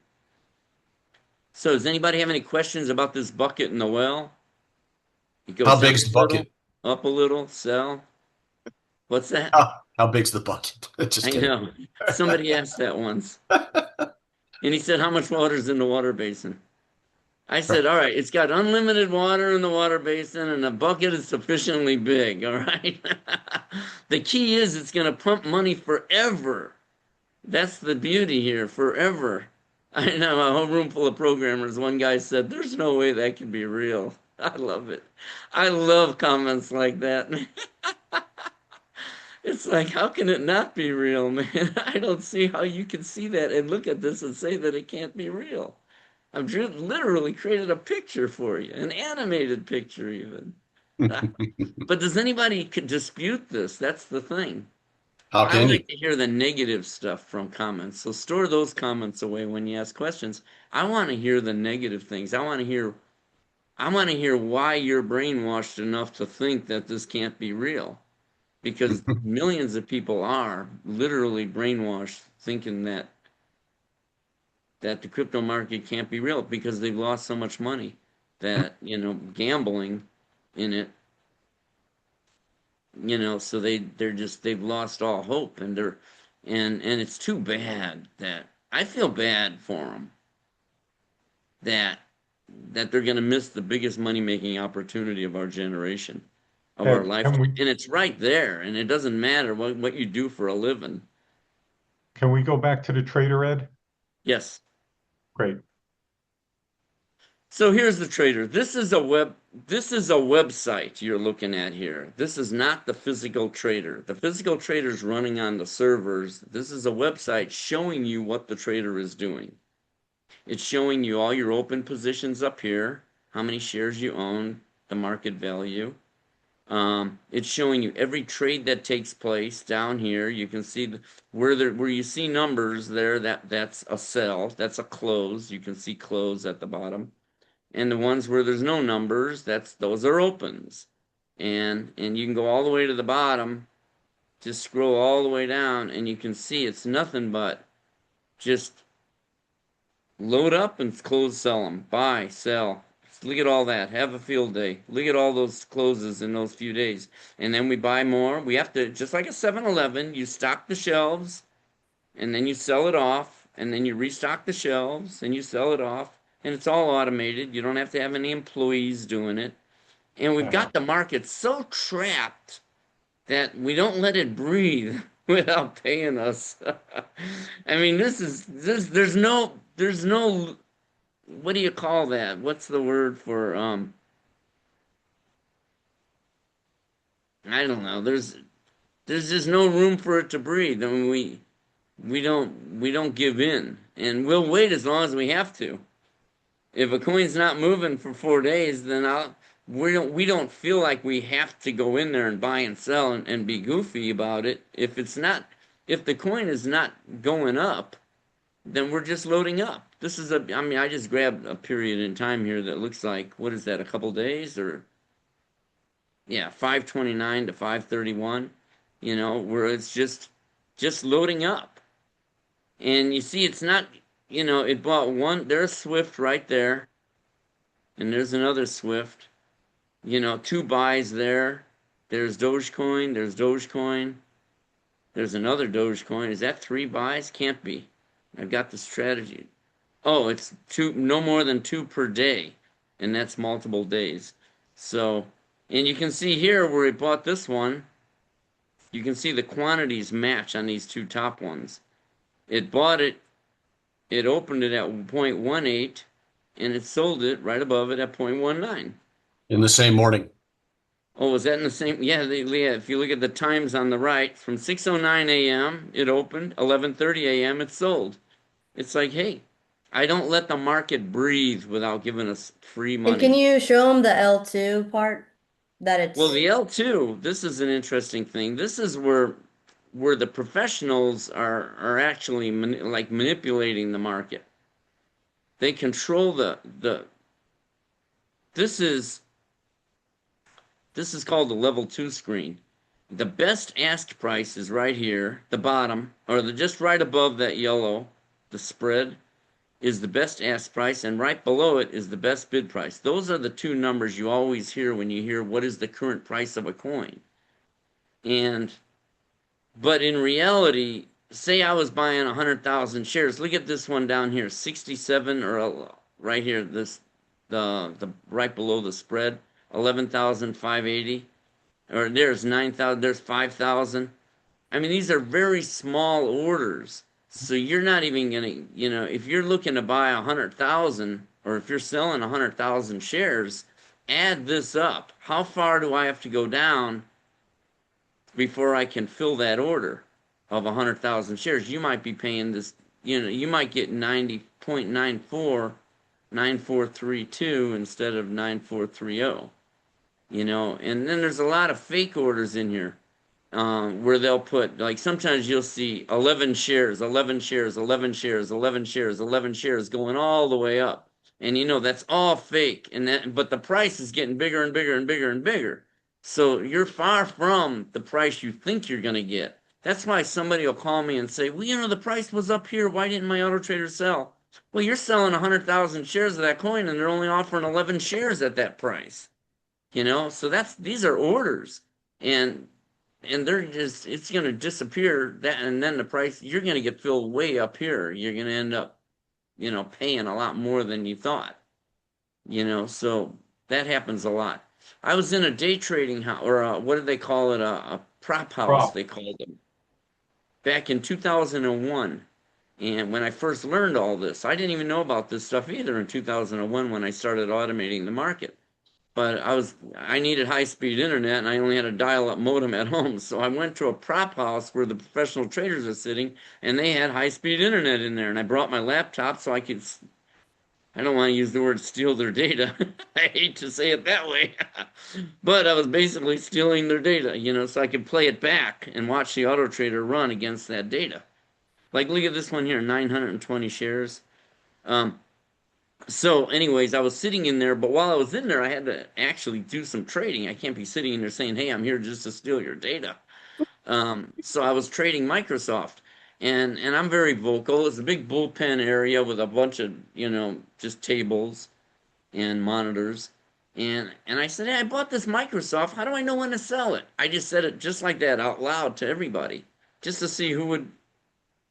So does anybody have any questions about this bucket in the well? How big's the bucket? Up a little, sell. What's that? How big's the bucket? Just I kidding. know. Somebody asked that once. And he said, how much water's in the water basin? I said, all right, it's got unlimited water in the water basin, and the bucket is sufficiently big, all right? The key is it's going to pump money forever. That's the beauty here, forever. I know, a whole room full of programmers. One guy said, there's no way that can be real. I love it. I love comments like that. It's like, how can it not be real, man? I don't see how you can see that and look at this and say that it can't be real. I've literally created a picture for you, an animated picture even. But does anybody dispute this? That's the thing. How can I like you? to hear the negative stuff from comments. So store those comments away when you ask questions. I want to hear the negative things. I want to hear why you're brainwashed enough to think that this can't be real. Because millions of people are literally brainwashed thinking that the crypto market can't be real because they've lost so much money that, gambling in it, so they've lost all hope, and it's too bad that I feel bad for them that they're going to miss the biggest money-making opportunity of our generation, of our lifetime. And it's right there, and it doesn't matter what you do for a living. Can we go back to the trader, Ed? Yes. Great. So here's the trader. This is a website you're looking at here. This is not the physical trader. The physical trader is running on the servers. This is a website showing you what the trader is doing. It's showing you all your open positions up here, how many shares you own, the market value. It's showing you every trade that takes place down here. You can see where you see numbers there, that's a sell, that's a close. You can see close at the bottom. And the ones where there's no numbers, those are opens. And you can go all the way to the bottom, just scroll all the way down, and you can see it's nothing but just load up and close, sell them, buy, sell. Look at all that. Have a field day. Look at all those closes in those few days. And then we buy more. We have to, just like a 7-Eleven, you stock the shelves, and then you sell it off, and then you restock the shelves, and you sell it off, and it's all automated. You don't have to have any employees doing it. And we've got the market so trapped that we don't let it breathe without paying us. I mean, there's no, what do you call that? What's the word for, I don't know. There's just no room for it to breathe. I mean, we don't give in, and we'll wait as long as we have to. If a coin's not moving for 4 days, then we don't feel like we have to go in there and buy and sell and be goofy about it. If the coin is not going up, then we're just loading up. I mean, I just grabbed a period in time here that looks like, what is that, a couple days, or, yeah, 529 to 531, where it's just loading up. And you see, it's not, it bought one, there's Swift right there, and there's another Swift, 2 buys there. There's Dogecoin, there's another Dogecoin. Is that 3 buys? Can't be. I've got the strategy. Oh, it's no more than 2 per day, and that's multiple days. So, and you can see here where it bought this one, you can see the quantities match on these 2 top ones. It bought it, it opened it at 0.18, and it sold it right above it at 0.19. In the same morning. Oh, was that in the same? Yeah, if you look at the times on the right, from 6:09 a.m. it opened, 11:30 a.m. it sold. It's like, hey, I don't let the market breathe without giving us free money. And can you show them the L2 part? Well, the L2, this is an interesting thing. This is where the professionals are actually manipulating the market. They control this is called the level 2 screen. The best ask price is right here, the bottom, or just right above that yellow, the spread is the best ask price, and right below it is the best bid price. Those are the 2 numbers you always hear when you hear what is the current price of a coin. But in reality, say I was buying 100,000 shares. Look at this one down here, 67, or right here, the right below the spread, 11,580, or there's 9,000, there's 5,000. I mean, these are very small orders. So you're not even going to, if you're looking to buy 100,000, or if you're selling 100,000 shares, add this up. How far do I have to go down before I can fill that order of 100,000 shares? You might be paying this, you might get 90.94, 9432 instead of 9430, and then there's a lot of fake orders in here. Where they'll put, like, sometimes you'll see 11 shares, 11 shares, 11 shares, 11 shares, 11 shares going all the way up. And that's all fake. But the price is getting bigger and bigger and bigger and bigger. So you're far from the price you think you're going to get. That's why somebody will call me and say, well, the price was up here. Why didn't my Autotrader sell? Well, you're selling 100,000 shares of that coin, and they're only offering 11 shares at that price. So these are orders. And they're it's going to disappear, and then the price, you're going to get filled way up here. You're going to end up, paying a lot more than you thought, so that happens a lot. I was in a day trading house, or what did they call it? A prop house, they called them, back in 2001. And when I first learned all this, I didn't even know about this stuff either in 2001 when I started automating the market. But I needed high-speed internet, and I only had a dial-up modem at home. So I went to a prop house where the professional traders are sitting, and they had high-speed internet in there. And I brought my laptop so I I don't want to use the word steal their data. I hate to say it that way. But I was basically stealing their data, so I could play it back and watch the auto trader run against that data. Like, look at this one here, 920 shares. So anyways, I was sitting in there, but while I was in there, I had to actually do some trading. I can't be sitting in there saying, hey, I'm here just to steal your data. So I was trading Microsoft, and I'm very vocal. It's a big bullpen area with a bunch of, just tables and monitors. And I said, hey, I bought this Microsoft. How do I know when to sell it? I just said it just like that out loud to everybody, just to see who would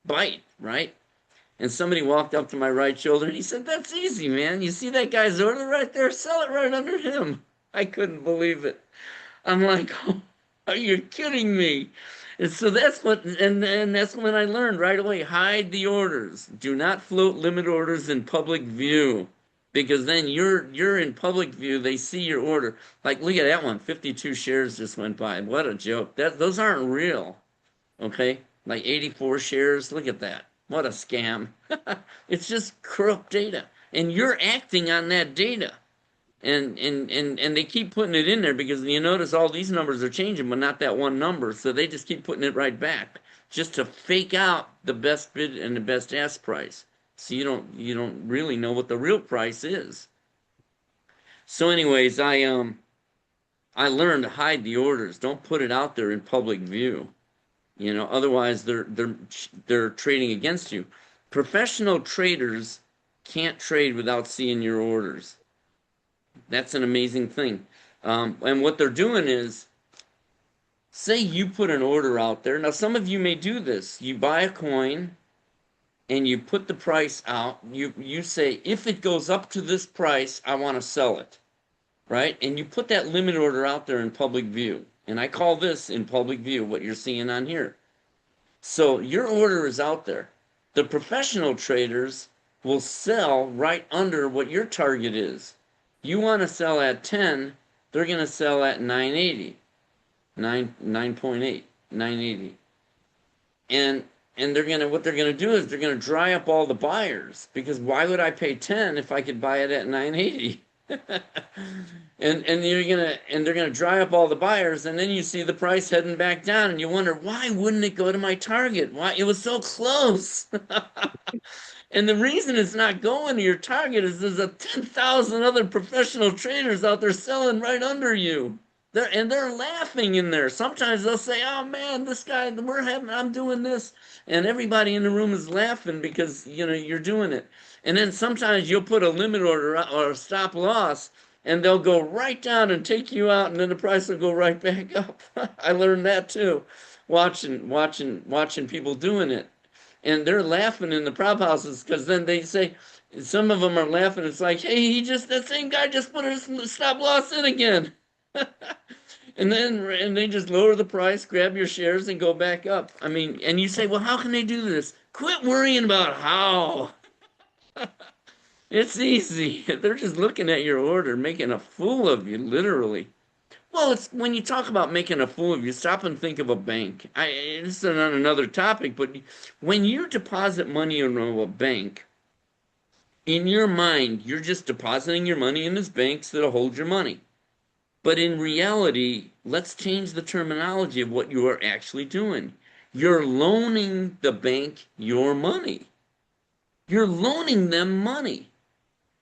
bite, right? And somebody walked up to my right shoulder and he said, that's easy, man. You see that guy's order right there? Sell it right under him. I couldn't believe it. I'm like, oh, are you kidding me? And so that's and that's when I learned right away, hide the orders. Do not float limit orders in public view, because then you're in public view. They see your order. Like, look at that one, 52 shares just went by. What a joke. Those aren't real. Okay? Like 84 shares. Look at that. What a scam. It's just corrupt data. And you're acting on that data. And they keep putting it in there because you notice all these numbers are changing, but not that one number. So they just keep putting it right back just to fake out the best bid and the best ask price. So you don't really know what the real price is. So anyways, I learned to hide the orders. Don't put it out there in public view. Otherwise they're trading against you. Professional traders can't trade without seeing your orders. That's an amazing thing. And what they're doing is, say you put an order out there. Now, some of you may do this. You buy a coin and you put the price out. You say, if it goes up to this price, I want to sell it, right? And you put that limit order out there in public view. And I call this in public view, what you're seeing on here. So your order is out there. The professional traders will sell right under what your target is. You want to sell at 10, they're going to sell at 980, 9.8, 980. And what they're going to do is they're going to dry up all the buyers, because why would I pay 10 if I could buy it at 980? and they're gonna dry up all the buyers, and then you see the price heading back down, and you wonder, why wouldn't it go to my target? Why? It was so close. And the reason it's not going to your target is there's 10,000 other professional traders out there selling right under you. They're laughing in there. Sometimes they'll say, oh man, this guy, I'm doing this. And everybody in the room is laughing because, you're doing it. And then sometimes you'll put a limit order or a stop loss, and they'll go right down and take you out, and then the price will go right back up. I learned that too, watching people doing it. And they're laughing in the prop houses, because then they say, some of them are laughing. It's like, hey, that same guy just put a stop loss in again. And they just lower the price, grab your shares, and go back up. I mean, and you say, well, how can they do this? Quit worrying about how. It's easy. They're just looking at your order, making a fool of you, literally. Well, it's when you talk about making a fool of you, stop and think of a bank. This is on another topic, but when you deposit money into a bank, in your mind, you're just depositing your money in this bank so it'll hold your money. But in reality, let's change the terminology of what you are actually doing. You're loaning the bank your money. You're loaning them money.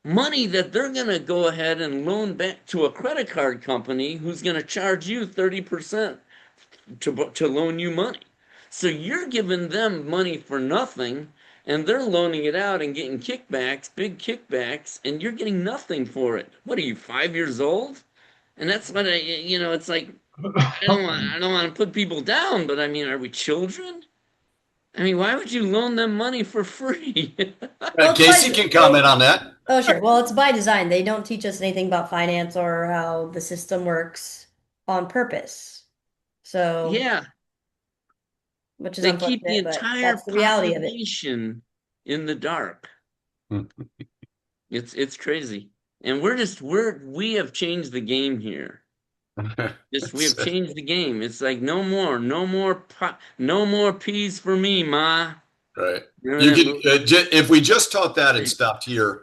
Money that they're going to go ahead and loan back to a credit card company who's going to charge you 30% to loan you money. So you're giving them money for nothing, and they're loaning it out and getting kickbacks, big kickbacks, and you're getting nothing for it. What are you, 5 years old? And that's what it's like, I don't want to put people down, but I mean, are we children? I mean, why would you loan them money for free? Well, Casey can comment on that. Oh, sure. Well, it's by design. They don't teach us anything about finance or how the system works on purpose. So Yeah, which is they keep the unfortunate, but entire that's the reality of it. population in the dark. It's crazy, and we have changed the game here. We have changed the game. It's like no more peas for me, ma. Right. You can if we just taught that and stopped here,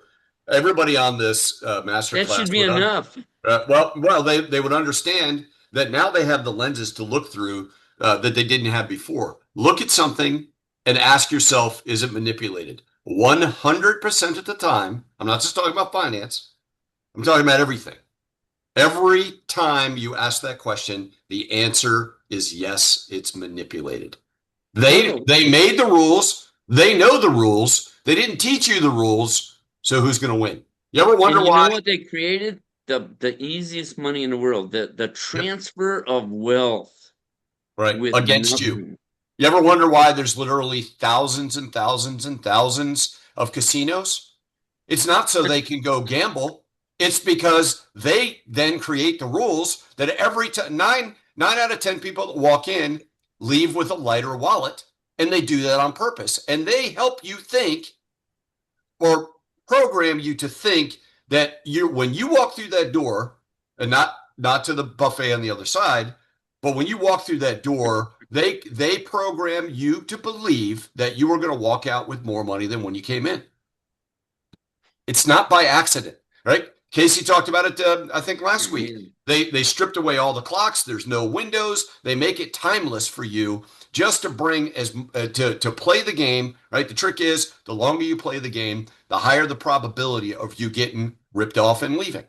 everybody on this That masterclass should be would enough. they would understand that now they have the lenses to look through that they didn't have before. Look at something and ask yourself, is it manipulated? 100% of the time, I'm not just talking about finance, I'm talking about everything. Every time you ask that question, the answer is yes, it's manipulated. They made the rules. They know the rules. They didn't teach you the rules. So who's going to win? You ever wonder And you why? know what they created? The easiest money in the world. The transfer of wealth Right, with against you. nothing. You ever wonder why there's literally thousands and thousands and thousands of casinos? It's not so they can go gamble. It's because they then create the rules that every time nine out of 10 people that walk in leave with a lighter wallet, and they do that on purpose. And they help you think or program you to think that when you walk through that door, and not to the buffet on the other side, but when you walk through that door, they program you to believe that you are going to walk out with more money than when you came in. It's not by accident, right? Casey talked about it, I think, last week. They stripped away all the clocks. There's no windows. They make it timeless for you just to bring to play the game, right? The trick is the longer you play the game, the higher the probability of you getting ripped off and leaving.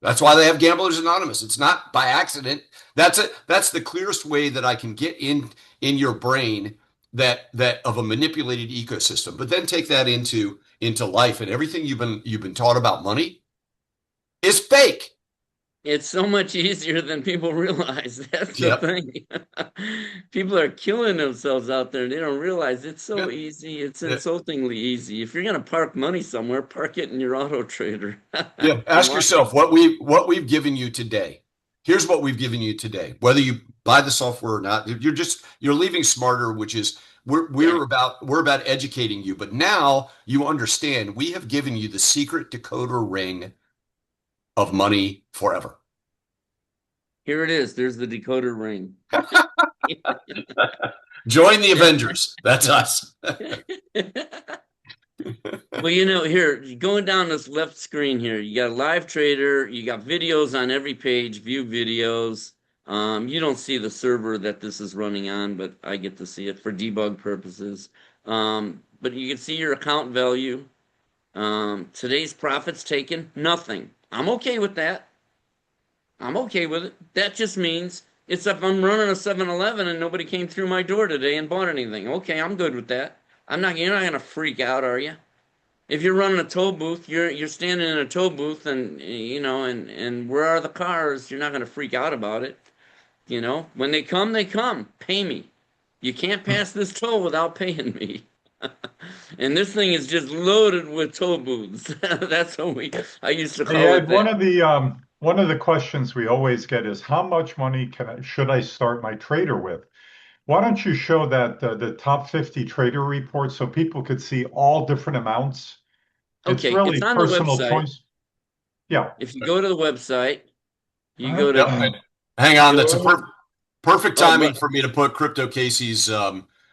That's why they have Gamblers Anonymous. It's not by accident. That's it. That's the clearest way that I can get in your brain that of a manipulated ecosystem. But then take that into life, and everything you've been taught about money is fake. It's so much easier than people realize. That's the thing. People are killing themselves out there. They don't realize it's so easy. It's insultingly easy. If you're going to park money somewhere, park it in your Autotrader. Ask yourself what we've given you today. Here's what we've given you today. Whether you buy the software or not, you're leaving smarter, which is we're about educating you. But now you understand we have given you the secret decoder ring of money forever. Here it is. There's the decoder ring. Join the Avengers. That's us. Well, here, going down this left screen here, you got a live trader, you got videos on every page, view videos. You don't see the server that this is running on, but I get to see it for debug purposes. But you can see your account value. Today's profits taken, nothing. I'm okay with that. I'm okay with it. That just means it's if I'm running a 7-Eleven and nobody came through my door today and bought anything. Okay, I'm good with that. You're not going to freak out, are you? If you're running a toll booth, you're standing in a toll booth and and where are the cars? You're not going to freak out about it. When they come, they come. Pay me. You can't pass this toll without paying me. And this thing is just loaded with toll booths. That's what I used to call it. One of the questions we always get is how much money should I start my trader with? Why don't you show that the top 50 trader report so people could see all different amounts? Okay, it's really it's on personal the website. choice. Yeah. If you go to the website, you go to. Hang on, that's a perfect timing for me to put Crypto Casey's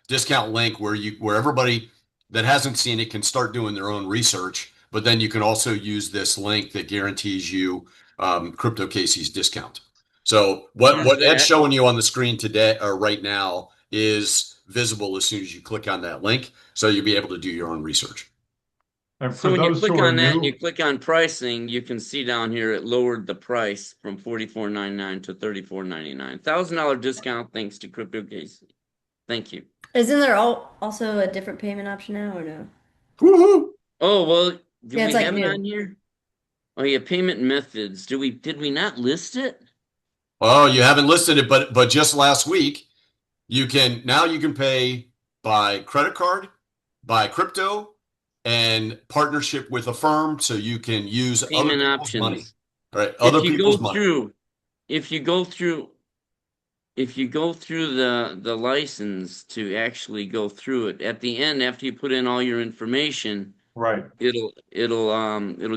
discount link where everybody that hasn't seen it can start doing their own research. But then you can also use this link that guarantees you Crypto Casey's discount. So what Ed's showing you on the screen today or right now is visible as soon as you click on that link. So you'll be able to do your own research. So when you click on that and you click on pricing, you can see down here it lowered the price from $44.99 to $34.99. $1,000 discount thanks to Crypto Casey. Thank you. Isn't there also a different payment option now or no? Woohoo! Oh, well, do we have it on here? Oh yeah, payment methods. Did we not list it? Oh, you haven't listed it, but just last week you can pay by credit card, by crypto, and partnership with a firm, so you can use payment other options. Money. Right, other people's money. If you go through the license to actually go through it, at the end after you put in all your information, right, it'll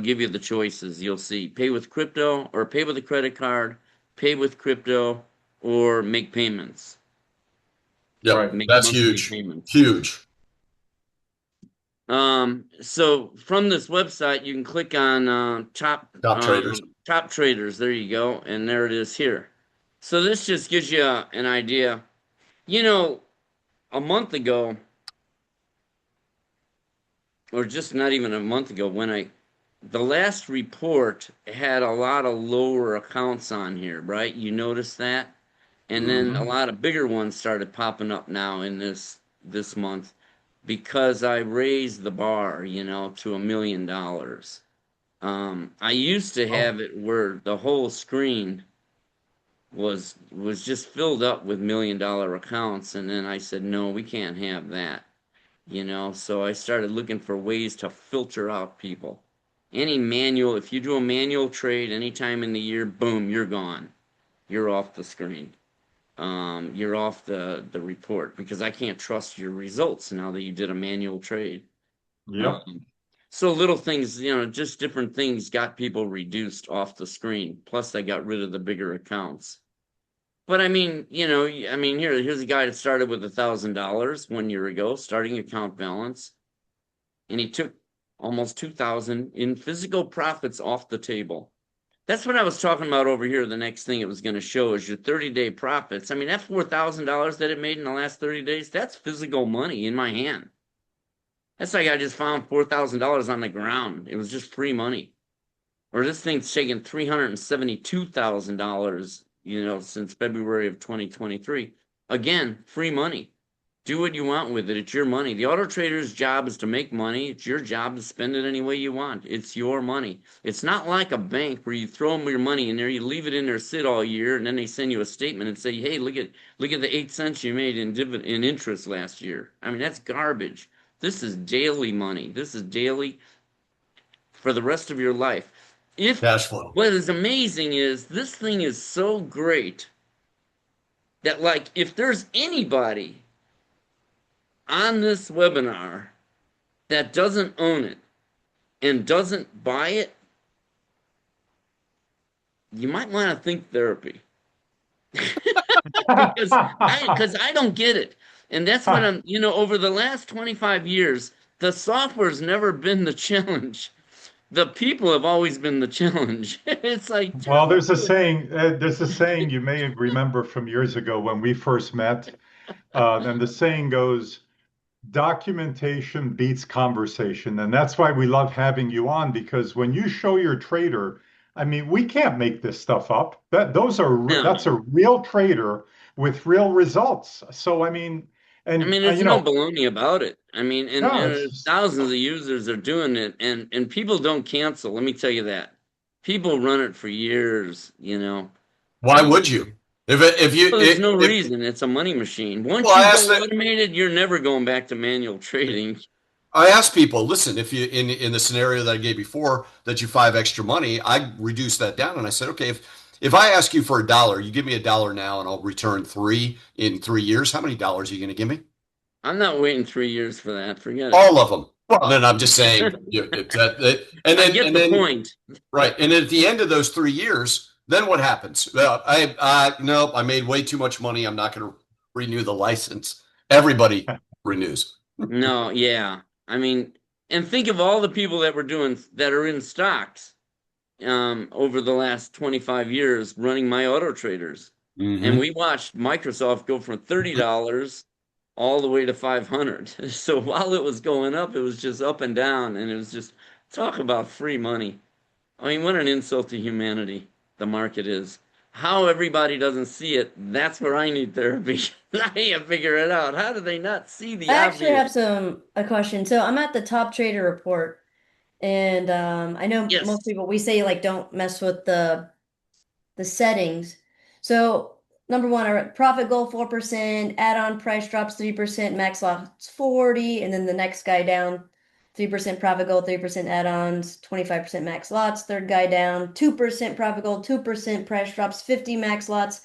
give you the choices. You'll see pay with crypto or pay with a credit card, pay with crypto, or make payments. Yeah, right. That's huge. Payments. Huge. So from this website, you can click on Top traders. top traders. There you go, and there it is here. So this just gives you an idea. You know, a month ago, or just not even a month ago, the last report had a lot of lower accounts on here, right? You noticed that? And then a lot of bigger ones started popping up now in this month because I raised the bar, to $1 million. I used to have it where the whole screen was just filled up with $1 million accounts, and then I said, no, we can't have that. So I started looking for ways to filter out people. If you do a manual trade anytime in the year, boom, you're gone. You're off the screen. You're off the report because I can't trust your results now that you did a manual trade. Yep. So little things, just different things got people reduced off the screen. Plus, they got rid of the bigger accounts. But I mean, here's a guy that started with $1,000 1 year ago, starting account balance, and he took almost 2,000 in physical profits off the table. That's what I was talking about over here. The next thing it was going to show is your 30-day profits. I mean, that $4,000 that it made in the last 30 days, that's physical money in my hand. That's like I just found $4,000 on the ground. It was just free money. Or this thing's taken $372,000, since February of 2023. Again, free money. Do what you want with it. It's your money. The auto trader's job is to make money. It's your job to spend it any way you want. It's your money. It's not like a bank where you throw them your money in there, you leave it in there, sit all year, and then they send you a statement and say, "Hey, look at the 8 cents you made in interest last year." I mean, that's garbage. This is daily money. This is daily for the rest of your life. Cash flow. What is amazing is this thing is so great that, like, if there's anybody on this webinar that doesn't own it and doesn't buy it, you might want to think therapy. because I don't get it. And that's what over the last 25 years, the software's never been the challenge. The people have always been the challenge. It's like, well, there's a saying. There's a saying you may remember from years ago when we first met, and the saying goes, "Documentation beats conversation," and that's why we love having you on because when you show your trader, I mean, we can't make this stuff up. That's a real trader with real results. So I mean, there's no baloney about it. I mean, and it's thousands of users are doing it, and people don't cancel. Let me tell you that. People run it for years, Why would you? There's no reason. It's a money machine. Once you go automated, you're never going back to manual trading. I ask people, listen, if you in the scenario that I gave before that you 5 extra money, I reduced that down and I said, okay, if I ask you for $1, you give me $1 now and I'll return 3 in 3 years, how many dollars are you going to give me? I'm not waiting 3 years for that. Forget it. All of them. Well, then I'm just saying, and then I get the point. Right. And then at the end of those 3 years, then what happens? Well, I made way too much money. I'm not going to renew the license. Everybody renews. No, yeah. I mean, and think of all the people that are in stocks over the last 25 years running my auto traders. And we watched Microsoft go from $30 all the way to 500. So while it was going up, it was just up and down, and it was just talk about free money. I mean, what an insult to humanity the market is. How everybody doesn't see it, that's where I need therapy. I can't figure it out. How do they not see the I obvious? actually have a question. So I'm at the top trader report, and I know most people, we say like don't mess with the settings. So number one, our profit goal 4%, add-on price drops 3%, max loss 40, and then the next guy down 3% profit goal, 3% add-ons, 25% max lots. Third guy down 2% profit goal, 2% price drops, 50 max lots.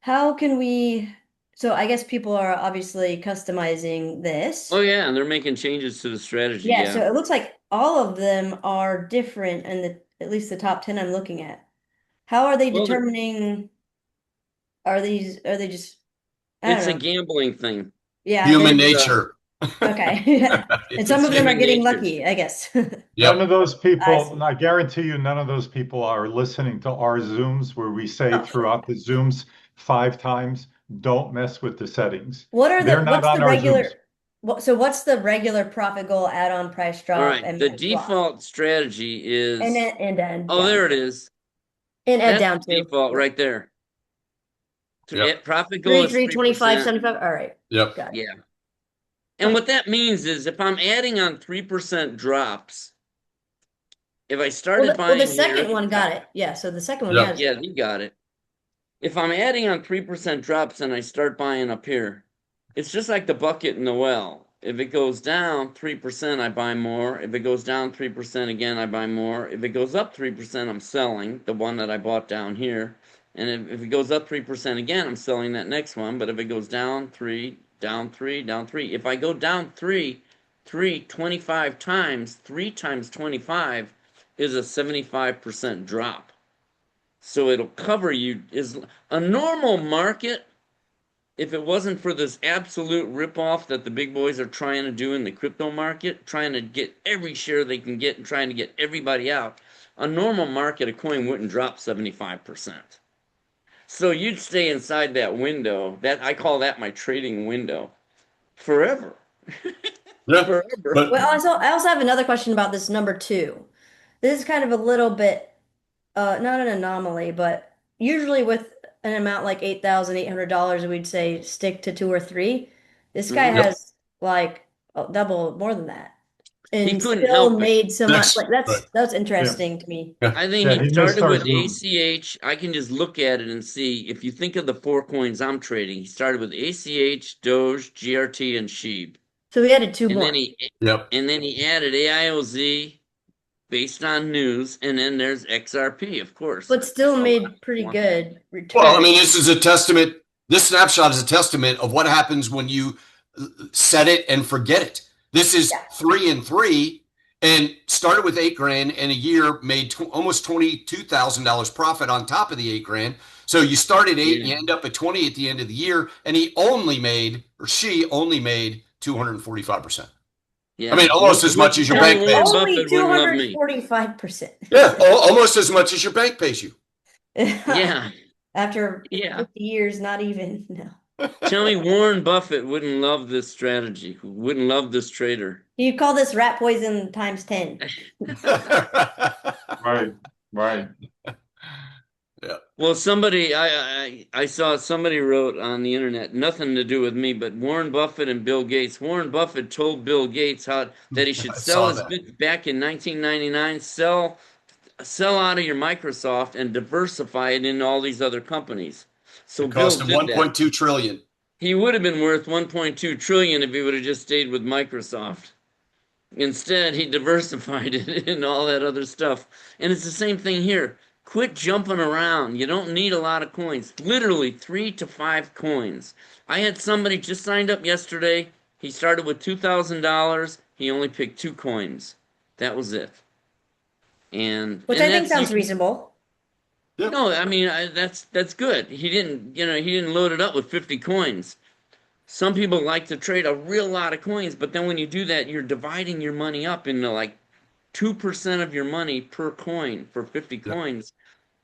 How can we? So I guess people are obviously customizing this. Oh yeah, and they're making changes to the strategy. Yeah, so it looks like all of them are different, and at least the top 10 I'm looking at. How are they determining? Are they just? It's a gambling thing. Yeah, Human nature. Okay. And some of them are human getting nature. lucky, I guess. None of Yep. those I people, see. I guarantee you, none of those people are listening to our Zooms where we say Oh, sure. throughout the Zooms 5 times, don't mess with the settings. They're not What's the on our Zooms. regular, what's the regular profit goal add-on price All drop right. and The then swap? default strategy And is, end oh, down. there it is. And add That's down the too. default Yep. right there. Yep. Profit goal Three, is 25, 3%. 75. All right. Yep. Got it. Yeah. And what that means is if I'm adding on 3% drops, if I started Well, the buying second here, one got it. Yeah. So the second one Yep. has yeah, it. you got it. If I'm adding on 3% drops and I start buying up here, it's just like the bucket in the well. If it goes down 3%, I buy more. If it goes down 3% again, I buy more. If it goes up 3%, I'm selling the one that I bought down here. And if it goes up 3% again, I'm selling that next one. But if it goes down 3, down 3, down 3. If I go down 25 times, 3 times 25 is a 75% drop. So it'll cover you. Is a normal market, if it wasn't for this absolute ripoff that the big boys are trying to do in the crypto market, trying to get every share they can get and trying to get everybody out, a normal market, a coin wouldn't drop 75%. So you'd stay inside that window. That I call that my trading window forever. Yeah. Forever. But Well, I also have another question about this number two. This is kind of a little bit not an anomaly, but usually with an amount like $8,800, we'd say stick to two or three. This guy Mhm. yep. has like double more than that He and couldn't still help it. made so much. Like Right. that's Yeah, interesting to me. Yeah. I think yeah, he he missed started our with Zoom. ACH. I can just look at it and see if you think of the four coins I'm trading. He started with ACH, Doge, GRT, and Sheeb, So he added two and then more, he Yep. added AIOZ based on news, and then there's XRP, of course. but still A lot of made pretty people want that. good Well, I mean, return. this is a testament. This snapshot is a testament of what happens when you set it and forget it. This is Yeah. 3 and 3, and started with 8 grand, and a year made almost $22,000 profit on top of the 8 grand. So you start at 8, Yeah, you end up at 20 at the end of the year, and he only made, or she only made 245%. I yeah. mean, almost as much as your Only bank Warren pays. Only Buffett wouldn't love me. 245%. Yeah, almost as much as your bank pays you. Yeah, After yeah. 50 years, not even. No. Tell me Warren Buffett wouldn't love this strategy, wouldn't love this trader. You call this rat poison times 10. Right, right. Yeah. Well, I saw somebody wrote on the internet, nothing to do with me, but Warren Buffett and Bill Gates. Warren Buffett told Bill Gates how that he should I sell saw his that. bits back in 1999, sell out of your Microsoft and diversify it into all these other companies. So It Bill cost him did that. 1.2 trillion. He would have been worth 1.2 trillion if he would have just stayed with Microsoft. Instead, he diversified it in all that other stuff. And it's the same thing here. Quit jumping around. You don't need a lot of coins. Literally 3 to 5 coins. I had somebody just signed up yesterday. He started with $2,000. He only picked 2 coins. That was it. Which And I think that's you sounds can reasonable. Yep. no, I mean that's good. He didn't load it up with 50 coins. Some people like to trade a real lot of coins, but then when you do that, you're dividing your money up into like 2% of your money per coin for 50 Yep. coins.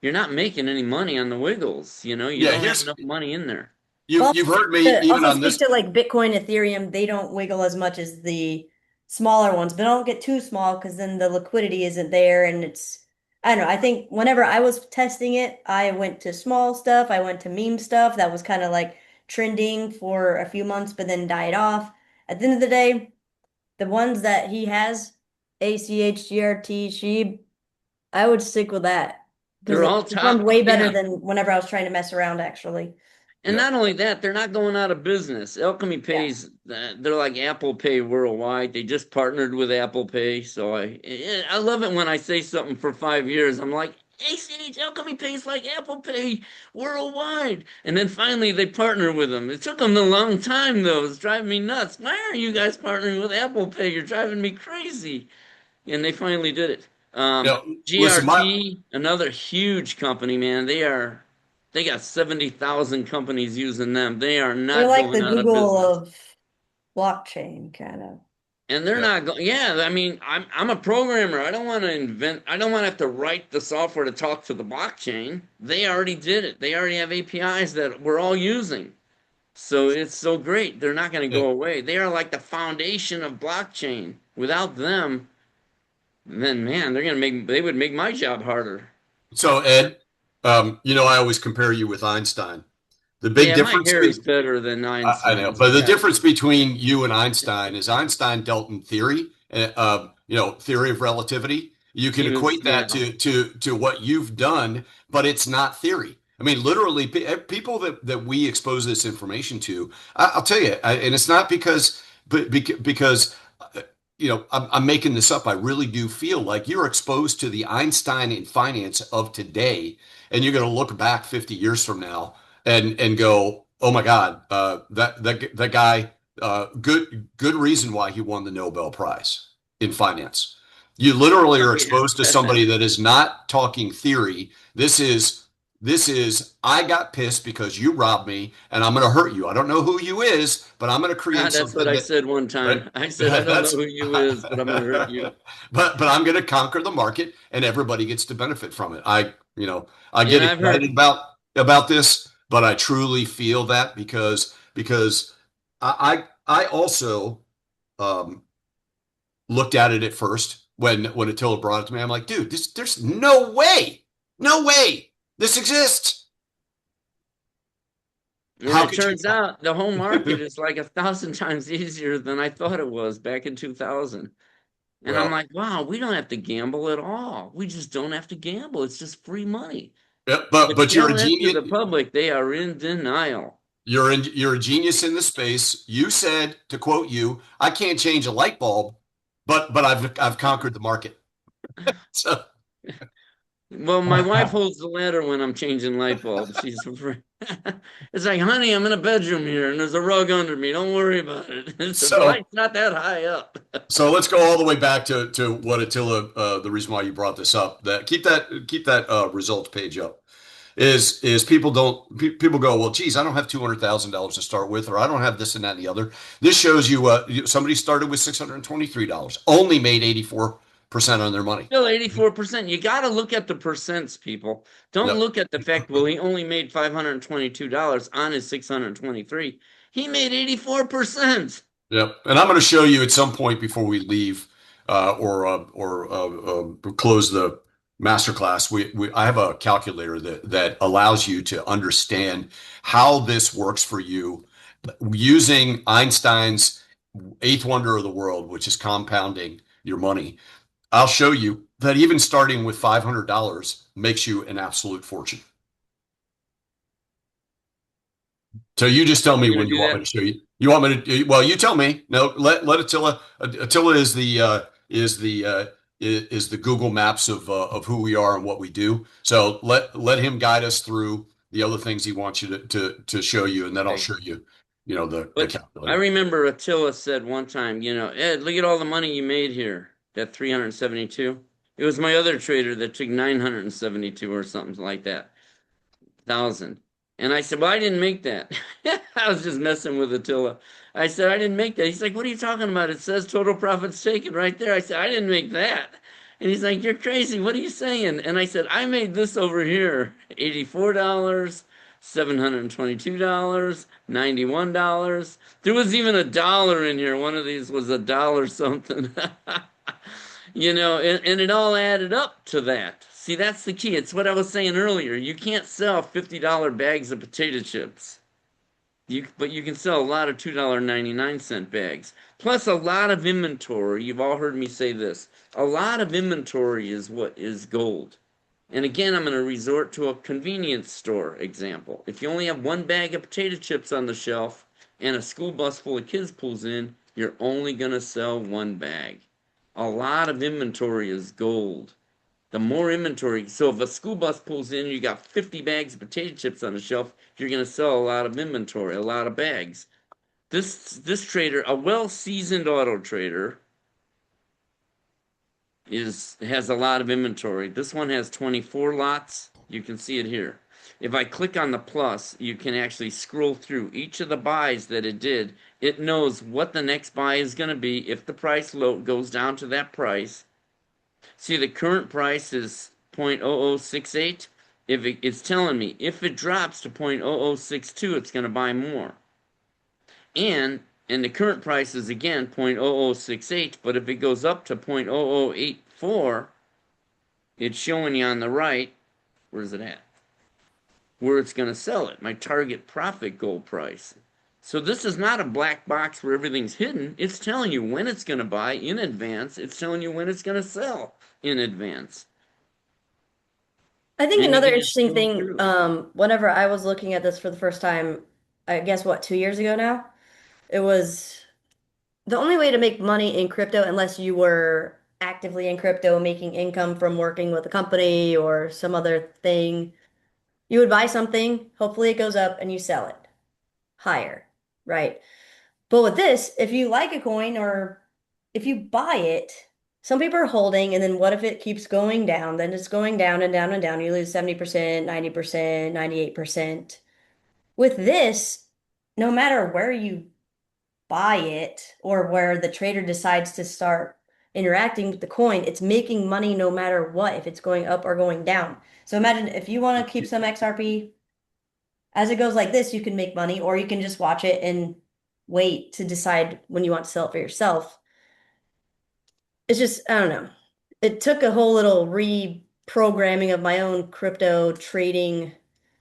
You're not making any money on the wiggles. You Yeah. don't have enough money in there. You've heard me To even also on speak this. to like Bitcoin, Ethereum, they don't wiggle as much as the smaller ones, but don't get too small because then the liquidity isn't there and I don't know. I think whenever I was testing it, I went to small stuff, I went to meme stuff that was kind of like trending for a few months, but then died off. At the end of the day, the ones that he has, ACH, GRT, Sheeb, I would stick with that because They're it all performed top. way better Yeah. than whenever I was trying to mess around, actually. And Yeah. not only that, they're not going out of business. Alchemy Yeah. Pays, they're like Apple Pay worldwide. They just partnered with Apple Pay. So I love it when I say something for 5 years. I'm like, ACH, Alchemy Pays like Apple Pay worldwide. And then finally they partner with them. It took them a long time though. It's driving me nuts. Why aren't you guys partnering with Apple Pay? You're driving me crazy. And they finally did it. Yeah. Listen, GRT, another huge company, man. They got 70,000 companies using them. They are They're not like the going out of Google business. of blockchain kind of. And they're Yeah. not going, yeah, I mean, I'm a programmer. I don't want to have to write the software to talk to the blockchain. They already did it. They already have APIs that we're all using. So it's so great. They're not going to Yeah. go away. They are like the foundation of blockchain. Without them, then man, they would make my job harder. So Ed, I always compare you with Einstein. The big Yeah, my difference, hair is better than I know, Einstein's. but I the got difference between you and Einstein is Einstein dealt in theory, theory of relativity. You can he was equate yeah. that to what you've done, but it's not theory. I mean, literally, people that we expose this information to, I'll tell you, and it's not because I'm making this up. I really do feel like you're exposed to the Einstein in finance of today, and you're going to look back 50 years from now and go, oh my God, that guy, good reason why he won the Nobel Prize in finance. You literally are Oh, yeah. exposed to somebody that is not talking theory. This is I got pissed because you robbed me and I'm going to hurt you. I don't know who you is, but I'm going to create That's what something I that said one right. time. I said, I don't know That's who you is, but I'm going to hurt you. but I'm going to conquer the market and everybody gets to benefit from it. I And get I've excited heard, about this, but I truly feel that because I also looked at it at first when Attila brought it to me. I'm like, dude, there's no way this exists. and How it could you? turns out the whole market is like 1,000 times easier than I thought it was back in 2000. And I'm Well, like, wow, we don't have to gamble at all. We just don't have to gamble. It's just free money. yeah, But but you're a tell that to genius. the public, they are in denial. You're a genius in the space. You said, to quote you, I can't change a light bulb, but I've conquered the market. So Well, my wife holds the ladder when I'm changing light bulbs. She's afraid. It's like, honey, I'm in a bedroom here and there's a rug under me. Don't worry about it. The so light's not that high up. so let's go all the way back to what Attila. The reason why you brought this up. That keep that results page up. Is people go, well, geez, I don't have $200,000 to start with, or I don't have this and that and the other. This shows you somebody started with $623, only made 84% on their money. Still 84%. You got to look at the percents, people. Don't Yep. look at the fact, well, he only made $522 on his 623. He made 84%. Yep. And I'm going to show you at some point before we leave close the masterclass. I have a calculator that allows you to understand how this works for you using Einstein's eighth wonder of the world, which is compounding your money. I'll show you that even starting with $500 makes you an absolute fortune. So you just tell Are me you going when to you do want me that? to show you. You want me to? Well, you tell me. No, let Attila. Attila is the Google Maps of who we are and what we do. So let him guide us through the other things he wants you to show you, and then I'll Okay. show you. The But I calculator. remember Attila said one time, Ed, look at all the money you made here. That 372. It was my other trader that took 972 or something like that. Thousand. And I said, well, I didn't make that. I was just messing with Attila. I said, I didn't make that. He's like, what are you talking about? It says total profits taken right there. I said, I didn't make that. And he's like, you're crazy. What are you saying? And I said, I made this over here, $84, $722, $91. There was even a dollar in here. One of these was a dollar something. And it all added up to that. See, that's the key. It's what I was saying earlier. You can't sell $50 bags of potato chips. But you can sell a lot of $2.99 bags. Plus a lot of inventory. You've all heard me say this. A lot of inventory is what is gold. And again, I'm going to resort to a convenience store example. If you only have one bag of potato chips on the shelf and a school bus full of kids pulls in, you're only going to sell one bag. A lot of inventory is gold. The more inventory, so if a school bus pulls in, you got 50 bags of potato chips on the shelf, you're going to sell a lot of inventory, a lot of bags. This trader, a well-seasoned auto trader, has a lot of inventory. This one has 24 lots. You can see it here. If I click on the plus, you can actually scroll through each of the buys that it did. It knows what the next buy is going to be if the price goes down to that price. See, the current price is 0.0068. If it's telling me if it drops to 0.0062, it's going to buy more. And the current price is again 0.0068, but if it goes up to 0.0084, it's showing you on the right, where's it at? Where it's going to sell it, my target profit goal price. So this is not a black box where everything's hidden. It's telling you when it's going to buy in advance. It's telling you when it's going to sell in advance. I think And you another can just interesting scroll thing, through. whenever I was looking at this for the first time, I guess what, 2 years ago now, it was the only way to make money in crypto, unless you were actively in crypto, making income from working with a company or some other thing. You would buy something, hopefully it goes up, and you sell it higher, right? But with this, if you like a coin or if you buy it, some people are holding, and then what if it keeps going down? Then it's going down and down and down. You lose 70%, 90%, 98%. With this, no matter where you buy it or where the trader decides to start interacting with the coin, it's making money no matter what, if it's going up or going down. So imagine if you want to keep some XRP, as it goes like this, you can make money, or you can just watch it and wait to decide when you want to sell it for yourself. It's just, I don't know. It took a whole little reprogramming of my own crypto trading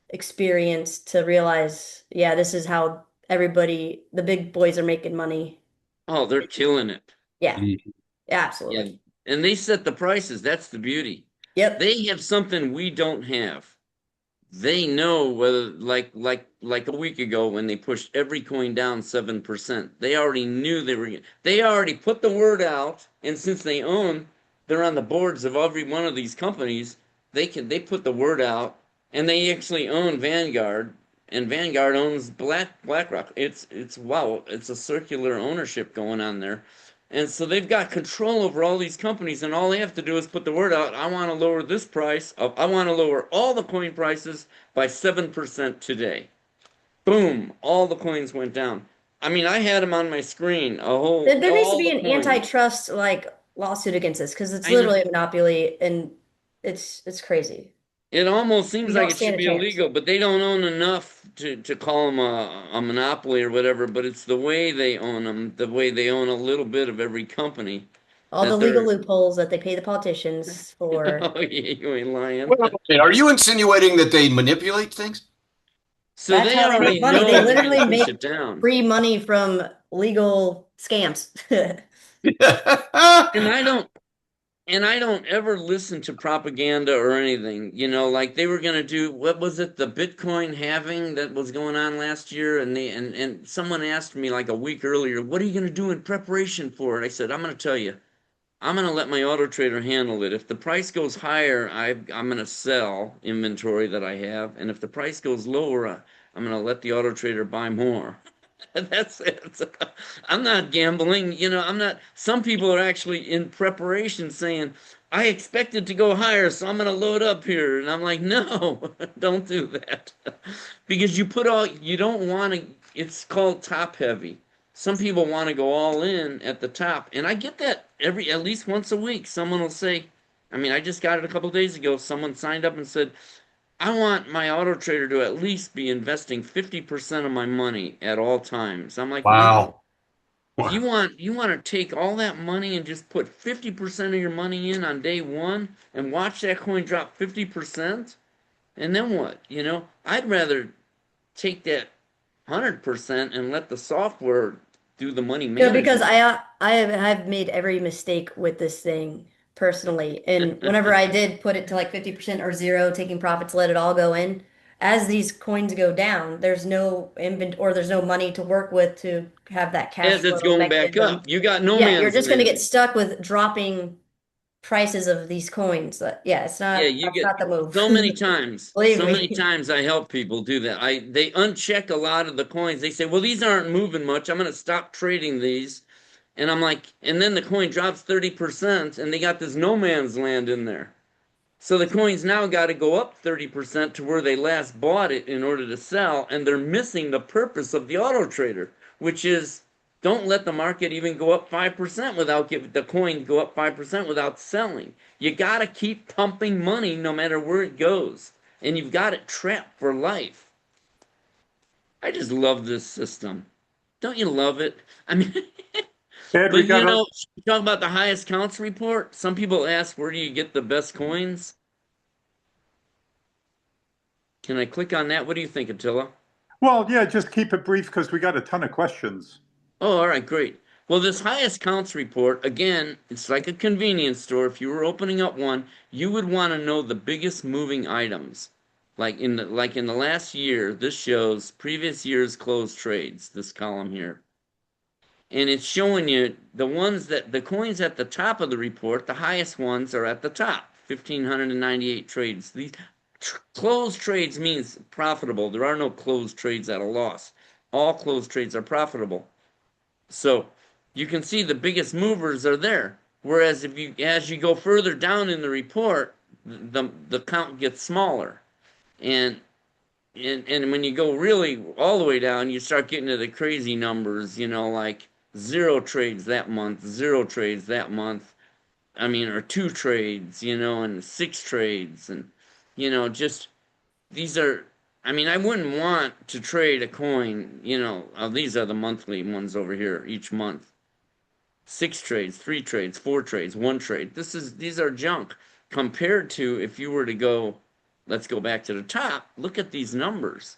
experience to realize, yeah, this is how everybody, the big boys are making money. Oh, they're killing it. Yeah, Mhm. yeah, Yeah. absolutely. And they set the prices. That's the beauty. Yep. They have something we don't have. They know whether like a week ago when they pushed every coin down 7%. They already knew they already put the word out, and since they're on the boards of every one of these companies, they put the word out, and they actually own Vanguard, and Vanguard owns BlackRock. It's wow, it's a circular ownership going on there. And so they've got control over all these companies, and all they have to do is put the word out. I want to lower this price. I want to lower all the coin prices by 7% today. Boom, all the coins went down. I mean, I had them on my screen, There needs to all be the an coins. antitrust like lawsuit against this because it's I know. literally a monopoly and it's crazy. It almost You seems like don't it should stand a be chance. illegal, but they don't own enough to call them a monopoly or whatever. But it's the way they own them, the way they own a little bit of every company All the that legal they're. loopholes that they pay the politicians for. Oh, yeah, you ain't lying. Well, are you insinuating that they manipulate things? So That's they how they make already money. They know they're going literally to push make it down. free money from legal scams. And I don't and I don't ever listen to propaganda or anything. Like they were going to do, what was it, the Bitcoin halving that was going on last year, and someone asked me like a week earlier, what are you going to do in preparation for it? I said, I'm going to tell you. I'm going to let my auto trader handle it. If the price goes higher, I'm going to sell inventory that I have, and if the price goes lower, I'm going to let the auto trader buy more. That's it. I'm not gambling. I'm not. Some people are actually in preparation saying, I expect it to go higher, so I'm going to load up here. And I'm like, no, don't do that. Because you don't want to, it's called top heavy. Some people want to go all in at the top. And I get that at least once a week. Someone will say, I mean, I just got it a couple days ago. Someone signed up and said, I want my auto trader to at least be investing 50% of my money at all times. I'm like, no. Wow. You want to take all that money and just put 50% of your money in on day one and watch that coin drop 50%? And then what? I'd rather take that 100% and let the software do the money Because management. I've made every mistake with this thing personally. And whenever I did put it to like 50% or zero, taking profits, let it all go in, as these coins go down, there's no or there's no money to work with to have that cash As it's flow going back mechanism. up, you got no Yeah, you're man's just going to get land. stuck with dropping prices of these coins. Yeah, Yeah, you that's get not the move. so many times. Believe So many me. times I help people do that. They uncheck a lot of the coins. They say, "Well, these aren't moving much. I'm going to stop trading these." And I'm like, and then the coin drops 30% and they got this no man's land in there. So the coins now got to go up 30% to where they last bought it in order to sell, and they're missing the purpose of the auto trader, which is don't let the market even go up 5% without the coin go up 5% without selling. You got to keep pumping money no matter where it goes, and you've got it trapped for life. I just love this system. Don't you love it? I mean, Ed, but you know, talk about the highest counts report. Some people ask, where do you get the best coins? Can I click on that? What do you think, Attila? well, yeah, just keep it brief because we got a ton of questions. Oh, all right, great. Well, this highest counts report, again, it's like a convenience store. If you were opening up one, you would want to know the biggest moving items. Like in the last year, this shows previous year's closed trades, this column here. And it's showing you the coins at the top of the report, the highest ones are at the top, 1,598 trades. These closed trades means profitable. There are no closed trades at a loss. All closed trades are profitable. So you can see the biggest movers are there. Whereas as you go further down in the report, the count gets smaller. And when you go really all the way down, you start getting to the crazy numbers, like 0 trades that month, 0 trades that month. I mean, or 2 trades, and 6 trades, and just these are. I mean, I wouldn't want to trade a coin. These are the monthly ones over here each month. 6 trades, 3 trades, 4 trades, 1 trade. These are junk compared to if you were to go. Let's go back to the top. Look at these numbers.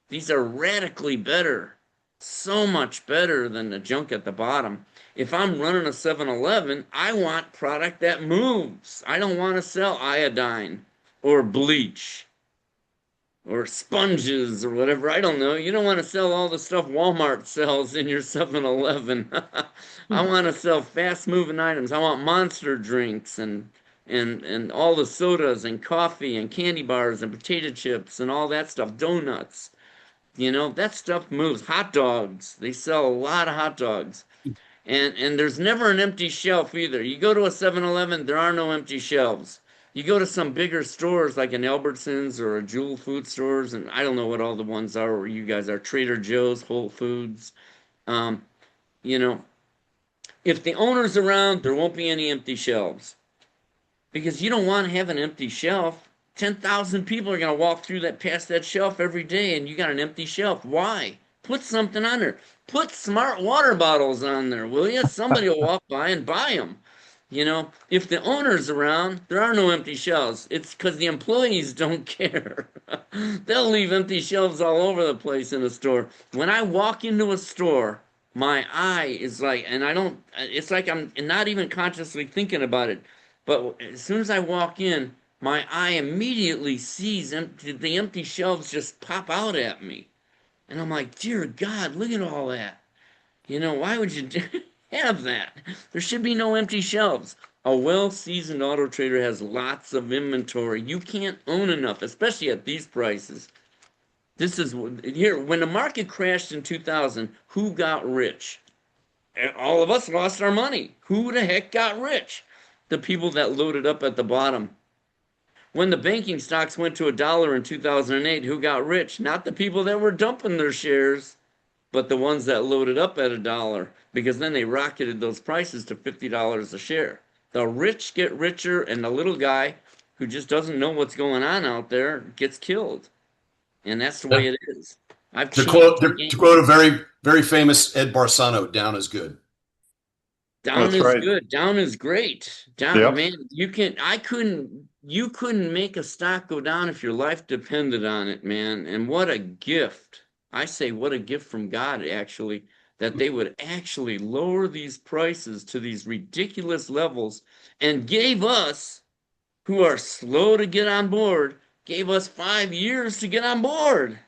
These are radically better. So much better than the junk at the bottom. If I'm running a 7-Eleven, I want product that moves. I don't want to sell iodine or bleach or sponges or whatever. I don't know. You don't want to sell all the stuff Walmart sells in your 7-Eleven. I want to sell fast-moving items. I want Monster drinks and all the sodas and coffee and candy bars and potato chips and all that stuff, donuts. That stuff moves. Hot dogs. They sell a lot of hot dogs. And there's never an empty shelf either. You go to a 7-Eleven, there are no empty shelves. You go to some bigger stores like an Albertsons or a Jewel Food stores, and I don't know what all the ones are where you guys are, Trader Joe's, Whole Foods. If the owner's around, there won't be any empty shelves. Because you don't want to have an empty shelf. 10,000 people are going to walk past that shelf every day, and you got an empty shelf. Why? Put something on there. Put smart water bottles on there, will you? Somebody will walk by and buy them. If the owner's around, there are no empty shelves. It's because the employees don't care. They'll leave empty shelves all over the place in a store. When I walk into a store, my eye is like, it's like I'm not even consciously thinking about it. But as soon as I walk in, my eye immediately sees the empty shelves just pop out at me. And I'm like, dear God, look at all that. Why would you have that? There should be no empty shelves. A well-seasoned auto trader has lots of inventory. You can't own enough, especially at these prices. This is here. When the market crashed in 2000, who got rich? All of us lost our money. Who the heck got rich? The people that loaded up at the bottom. When the banking stocks went to $1 in 2008, who got rich? Not the people that were dumping their shares, but the ones that loaded up at $1, because then they rocketed those prices to $50 a share. The rich get richer, and the little guy who just doesn't know what's going on out there gets killed. And that's the way it is. To quote a very, very famous Ed Barsano, down is good. Down is good. Down is great. Down, man, you couldn't make a stock go down if your life depended on it, man. And what a gift. I say what a gift from God, actually, that they would actually lower these prices to these ridiculous levels and gave us, who are slow to get on board, gave us 5 years to get on board.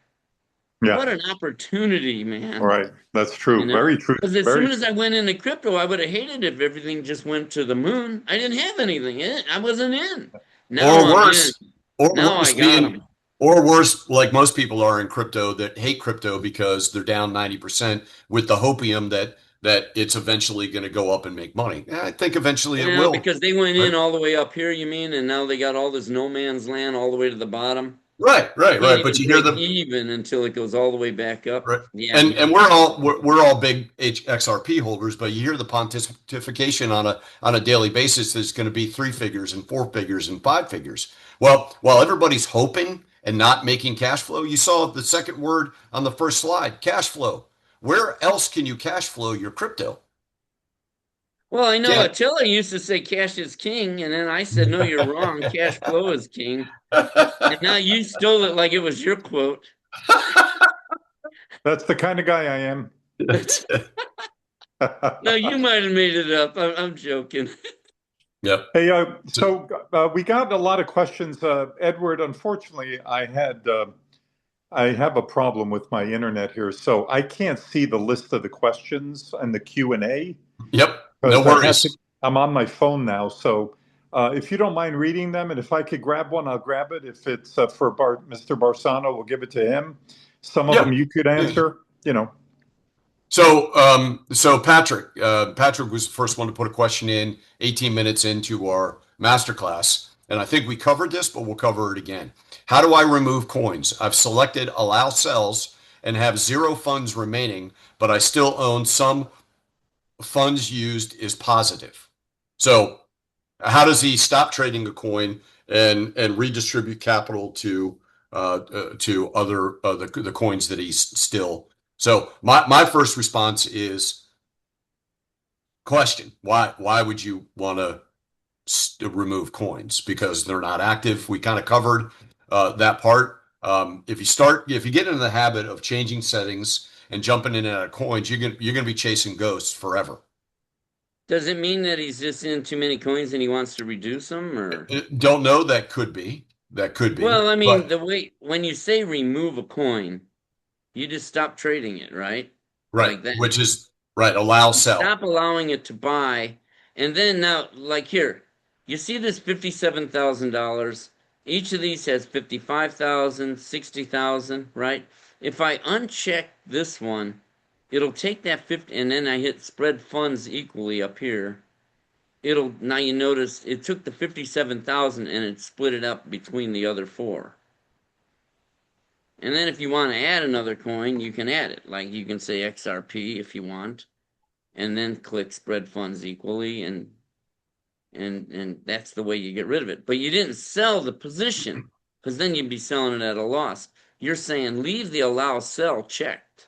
Yeah. What an opportunity, man. Right. That's true. Very true. Because as soon as I went into crypto, I would have hated if everything just went to the moon. I didn't have anything in it. I wasn't in. Now or worse. Or now worse, I got them. Or worse, like most people are in crypto that hate crypto because they're down 90% with the hopium that that it's eventually going to go up and make money. I think eventually it Yeah, will. because they went Right? in all the way up here, you mean, and now they got all this no man's land all the way to the bottom. Right, right, Can't right. But even you hear break them, even until it goes all the way back up. right? Yeah, And we're all big XRP holders, but you hear the pontification on a daily basis that's going to be 3 figures and 4 figures and 5 figures. Well, while everybody's hoping and not making cash flow, you saw the second word on the first slide, cash flow. Where else can you cash flow your crypto? Well, I know Can't. Attila used to say cash is king, and then I said, no, you're wrong. Cash flow is king. And now you stole it like it was your quote. That's the kind of guy I am. No, you might have made it up. I'm joking. Yep. Hey, so we got a lot of questions. Edward, unfortunately, I have a problem with my internet here, so I can't see the list of the questions and the Q&A. Yep. No worries. I'm on my phone now, so if you don't mind reading them, and if I could grab one, I'll grab it. If it's for Mr. Barsano, we'll give it to him. Some of them you could answer, you know. So Patrick was the first one to put a question in 18 minutes into our masterclass. And I think we covered this, but we'll cover it again. How do I remove coins? I've selected allow sells and have 0 funds remaining, but I still own some funds used is positive. So how does he stop trading a coin and redistribute capital to other the coins that he's still? So my first response is question. Why would you want to remove coins? Because they're not active. We kind of covered that part. If you get into the habit of changing settings and jumping in and out of coins, you're gonna be chasing ghosts forever. Does it mean that he's just in too many coins and he wants to reduce them, or? Don't know. That could be. Well, I mean, But the way when you say remove a coin, you just stop trading it, right? right, Like that. which is right. Allow sell. Stop allowing it to buy. And then now, like here, you see this $57,000. Each of these has 55,000, 60,000, right? If I uncheck this one, it'll take that 50, and then I hit spread funds equally up here. Now you notice it took the 57,000 and it split it up between the other 4. And then if you want to add another coin, you can add it. Like you can say XRP if you want, and then click spread funds equally, and that's the way you get rid of it. But you didn't sell the position, because then you'd be selling it at a loss. You're saying leave the allow sell checked,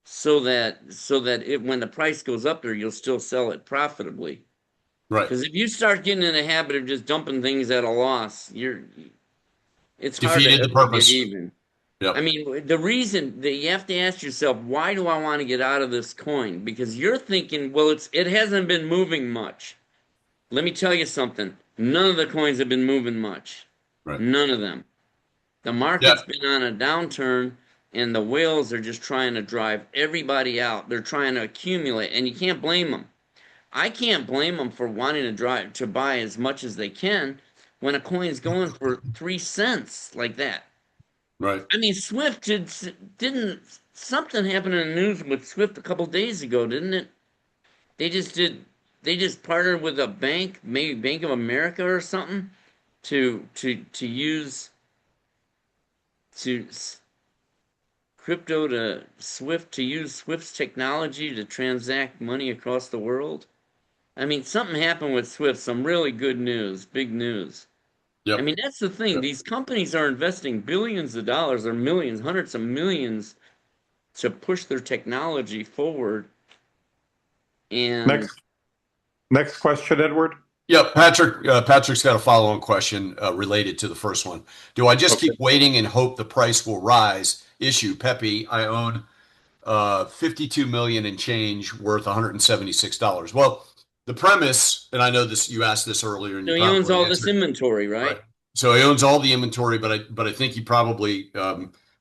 so that when the price goes up there, you'll still sell it profitably. Right. Because if you start getting in the habit of just dumping things at a loss, it's Defeated hard the to ever purpose. get even. Yep. I mean, the reason that you have to ask yourself, why do I want to get out of this coin? Because you're thinking, well, it hasn't been moving much. Let me tell you something. None of the coins have been moving much. Right. None of them. The market's been on a downturn, and the whales are just trying to drive everybody out. They're trying to accumulate, and you can't blame them. I can't blame them for wanting to buy as much as they can when a coin's going for 3 cents like that. Right. I mean, Swift didn't something happened in the news with Swift a couple days ago, didn't it? They just partnered with a bank, maybe Bank of America or something, to use crypto to use Swift's technology to transact money across the world. I mean, something happened with Swift, some really good news, big news. Yep. I mean, that's the thing. These companies are investing billions of dollars or millions, hundreds of millions to push their technology forward. And next question, Edward. Yeah, Patrick's got a follow-on question related to the first one. Do I just keep waiting and hope the price will rise? Issue, Pepe, I own 52 million and change worth $176. Well, the premise, and I know this, you asked this earlier, and so he owns all this inventory, right? So he owns all the inventory, but I think he probably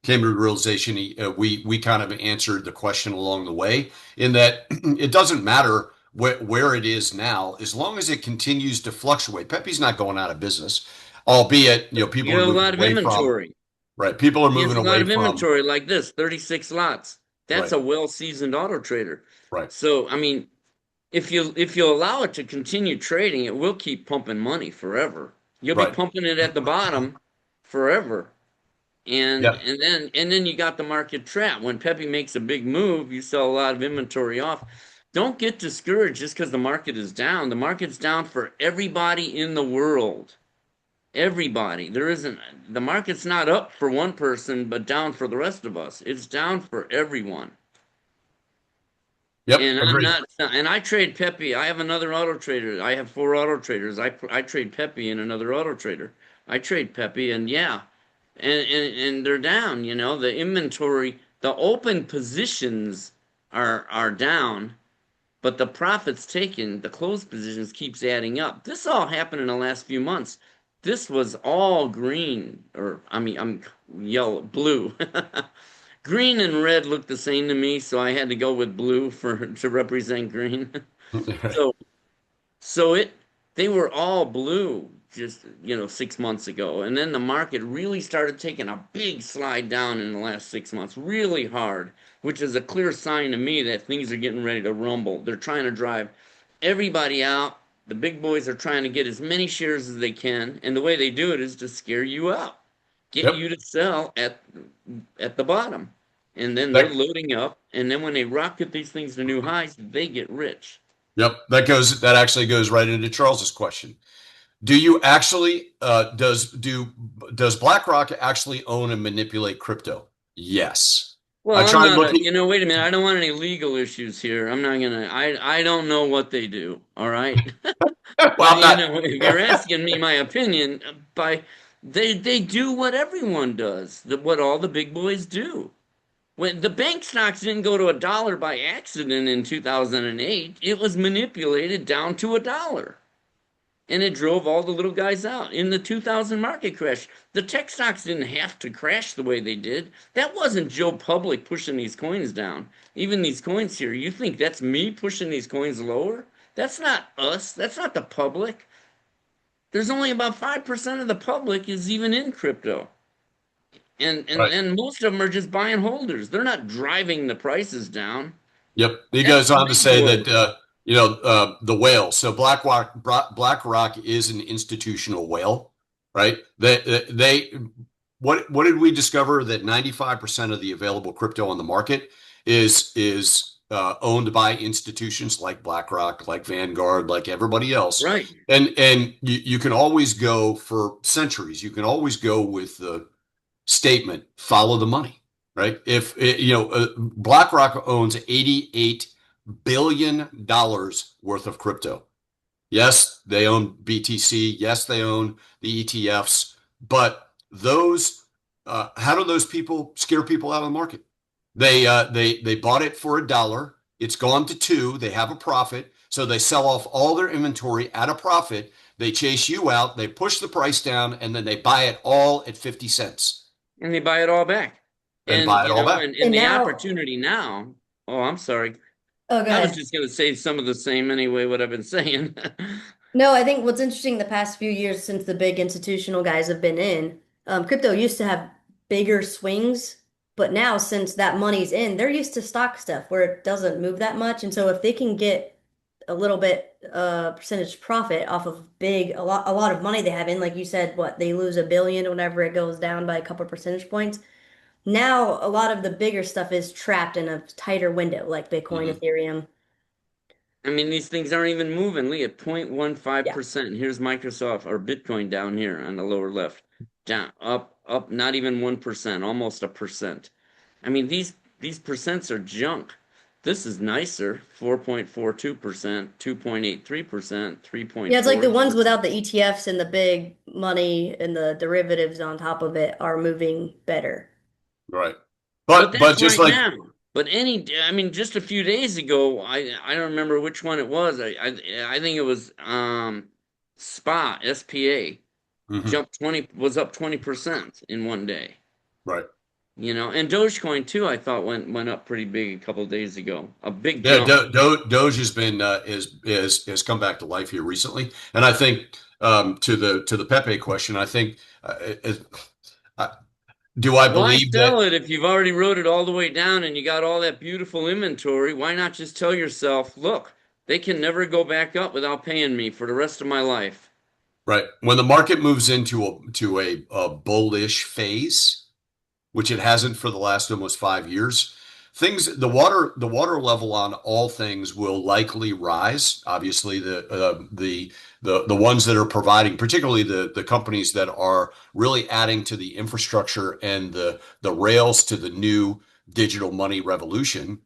came to the realization we kind of answered the question along the way, in that it doesn't matter where it is now, as long as it continues to fluctuate. Pepe's not going out of business, albeit people are moving a lot of away inventory. From, right. People are moving away a lot of from inventory like this, 36 lots. That's right. a well-seasoned auto trader. Right. So, I mean, if you allow it to continue trading, it will keep pumping money forever. You'll be Right. pumping it at the bottom forever. And Yeah. and then you got the market trap. When Pepe makes a big move, you sell a lot of inventory off. Don't get discouraged just because the market is down. The market's down for everybody in the world. Everybody. There isn't the market's not up for one person, but down for the rest of us. It's down for everyone. Yep. And I'm Agreed. not, and I trade Pepe. I have another auto trader. I have 4 auto traders. I trade Pepe and another auto trader. I trade Pepe, and yeah, and they're down. You know, the inventory, the open positions are down, but the profits taken, the closed positions keeps adding up. This all happened in the last few months. This was all green, or I mean, I'm yellow, blue. Green and red look the same to me, so I had to go with blue to represent green. So so they were all blue just 6 months ago, and then the market really started taking a big slide down in the last 6 months, really hard, which is a clear sign to me that things are getting ready to rumble. They're trying to drive everybody out. The big boys are trying to get as many shares as they can, and the way they do it is to scare you out, get Yep. you to sell at the bottom. And then they're That, loading up, and then when they rocket these things to new highs, they get rich. yep. That actually goes right into Charles's question. Do you actually does BlackRock actually own and manipulate crypto? Yes. I Well, I'm tried not looking. wait a minute. I don't want any legal issues here. I'm not gonna, I don't know what they do. All right. Well, But I'm not. if you're asking me my opinion, they do what everyone does, what all the big boys do. When the bank stocks didn't go to $1 by accident in 2008, it was manipulated down to $1. And it drove all the little guys out. In the 2000 market crash, the tech stocks didn't have to crash the way they did. That wasn't Joe Public pushing these coins down. Even these coins here, you think that's me pushing these coins lower? That's not us. That's not the public. There's only about 5% of the public is even in crypto. And, and, Right. and most of them are just buying holders. They're not driving the prices down. Yep. He That's goes the on to big say boys. that the whale. So BlackRock is an institutional whale, right? What did we discover? That 95% of the available crypto on the market is owned by institutions like BlackRock, like Vanguard, like everybody else. Right. And you can always go for centuries. You can always go with the statement, follow the money, right? If BlackRock owns $88 billion worth of crypto. Yes, they own BTC. Yes, they own the ETFs. But those, how do those people scare people out of the market? They bought it for $1. It's gone to $2. They have a profit, so they sell off all their inventory at a profit. They chase you out. They push the price down, and then they buy it all at 50 cents And they buy it all back. and And buy it all back. and And the now, opportunity now, oh, I'm sorry. oh, go I was ahead. just gonna say some of the same anyway, what I've been saying. No, I think what's interesting the past few years since the big institutional guys have been in, crypto used to have bigger swings, but now since that money's in, they're used to stock stuff where it doesn't move that much. And so if they can get a little bit percentage profit off of a lot of money they have in, like you said, what they lose 1 billion whenever it goes down by a couple percentage points. Now a lot of the bigger stuff is trapped in a tighter window, like Bitcoin, Mhm. Ethereum. I mean, these things aren't even moving, Lee, at Yeah. 0.15%. Here's Microsoft or Bitcoin down here on the lower left. Down, up, not even 1%, almost a percent. I mean, these percents are junk. This is nicer, 4.42%, 2.83%, Yeah, it's like the ones 3.4%. without the ETFs and the big money and the derivatives on top of it are moving better. Right. But But that's just right like now. But I mean, just a few days ago, I don't remember which one it was. I think it was SPA Mhm. jumped 20 was up 20% in one day. Right. And Dogecoin too, I thought went up pretty big a couple of days ago. A big Yeah, jump. Doge has been has come back to life here recently, and I think to the Pepe question, I think uh, Do I Why believe sell that? it if you've already wrote it all the way down and you got all that beautiful inventory? Why not just tell yourself, look, they can never go back up without paying me for the rest of my life? Right. When the market moves into a bullish phase, which it hasn't for the last almost 5 years, the water level on all things will likely rise. Obviously, the ones that are providing, particularly the companies that are really adding to the infrastructure and the rails to the new digital money revolution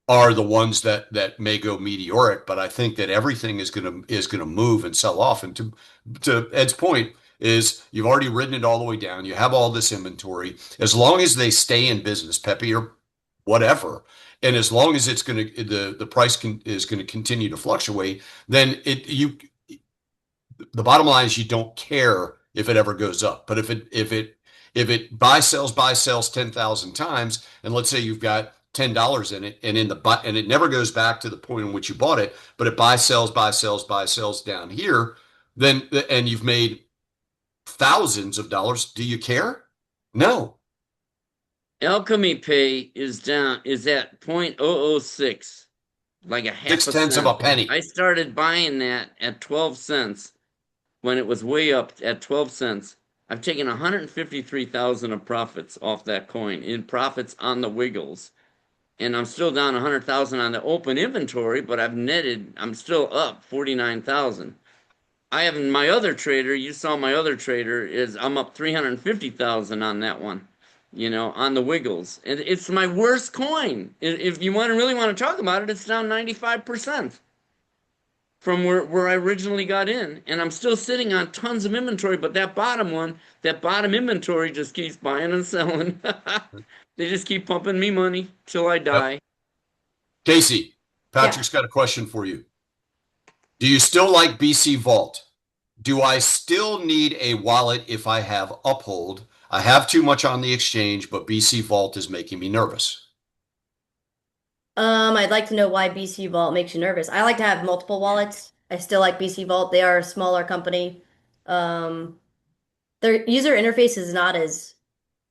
are the ones that may go meteoric, but I think that everything is gonna move and sell off. And to Ed's point is you've already written it all the way down. You have all this inventory. As long as they stay in business, Pepe or whatever, and as long as it's gonna the price is gonna continue to fluctuate, then the bottom line is you don't care if it ever goes up. But if it buy sells 10,000 times, and let's say you've got $10 in it, and it never goes back to the point in which you bought it, but it buy sells down here, then and you've made thousands of dollars. Do you care? No. Alchemy Pay is at 0.006, like a half Six a tenths of cent. a penny. I started buying that at 12 cents when it was way up at 12 cents. I've taken 153,000 of profits off that coin in profits on the wiggles. And I'm still down 100,000 on the open inventory, but I'm still up 49,000. I have my other trader, you saw my other trader I'm up 350,000 on that one, on the wiggles. And it's my worst coin. If you really want to talk about it, it's down 95% from where I originally got in. And I'm still sitting on tons of inventory, but that bottom inventory just keeps buying and selling. They just keep pumping me money till I Yep. die. Casey, Yeah. Patrick's got a question for you. Do you still like BC Vault? Do I still need a wallet if I have Uphold? I have too much on the exchange, but BC Vault is making me nervous. I'd like to know why BC Vault makes you nervous. I like to have multiple wallets. I still like BC Vault. They are a smaller company. Um, their user interface is not as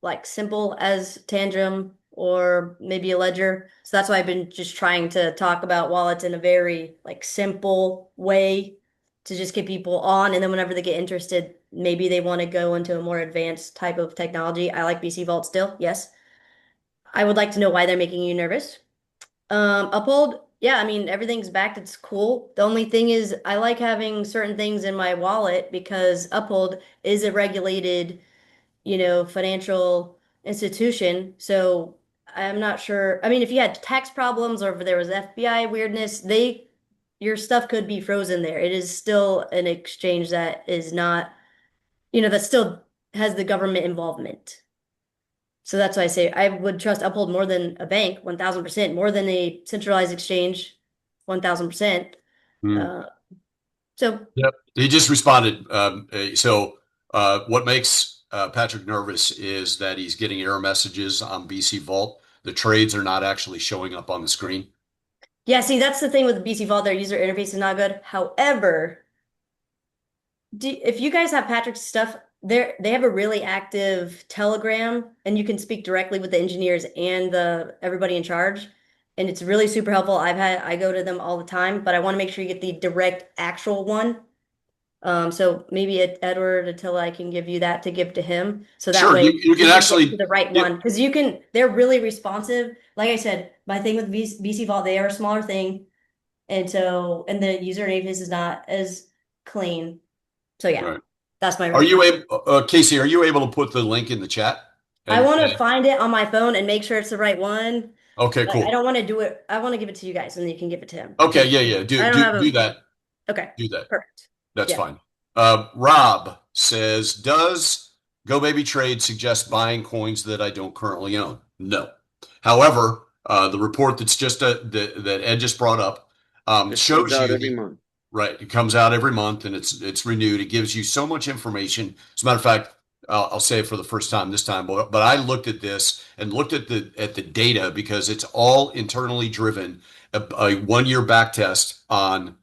like simple as Tangent or maybe a Ledger. So that's why I've been just trying to talk about wallets in a very like simple way to just get people on. And then whenever they get interested, maybe they want to go into a more advanced type of technology. I like BC Vault still, yes. I would like to know why they're making you nervous. Uphold, yeah, I mean, everything's backed. It's cool. The only thing is I like having certain things in my wallet because Uphold is a regulated, financial institution. So I'm not sure. I mean, if you had tax problems or if there was FBI weirdness, your stuff could be frozen there. It is still an exchange that is not, that still has the government involvement. So that's why I say I would trust Uphold more than a bank, 1,000%, more than a centralized exchange, 1,000%. Uh, so Yep. He just responded. What makes Patrick nervous is that he's getting error messages on BC Vault. The trades are not actually showing up on the screen. yeah, see, that's the thing with BC Vault. Their user interface is not good. However, if you guys have Patrick's stuff, they have a really active Telegram, and you can speak directly with the engineers and the everybody in charge, and it's really super helpful. I go to them all the time, but I want to make sure you get the direct actual one. So maybe Edward, until I can give you that to give to him, so that Sure, way you can get actually. to the right one, because they're really responsive. Like I said, my thing with BC Vault, they are a smaller thing, and the user interface is not as clean. So yeah, Right. that's my Are you recommendation. able, Casey? Are you able to put the link in the chat? I And, want to and find it on my phone and make sure it's the right one, okay, but I cool. don't want to do it. I want to give it to you guys, and then you can give it to him. Okay, yeah. I Do don't do have do that. okay, Do that. perfect. That's Yeah. fine. Rob says, does GoBabyTrade suggest buying coins that I don't currently own? No. However, the report that Ed just brought up This comes shows out you every month. right. It comes out every month and it's renewed. It gives you so much information. As a matter of fact, I'll say it for the first time this time, but I looked at this and looked at the data because it's all internally driven. A 1 year back test on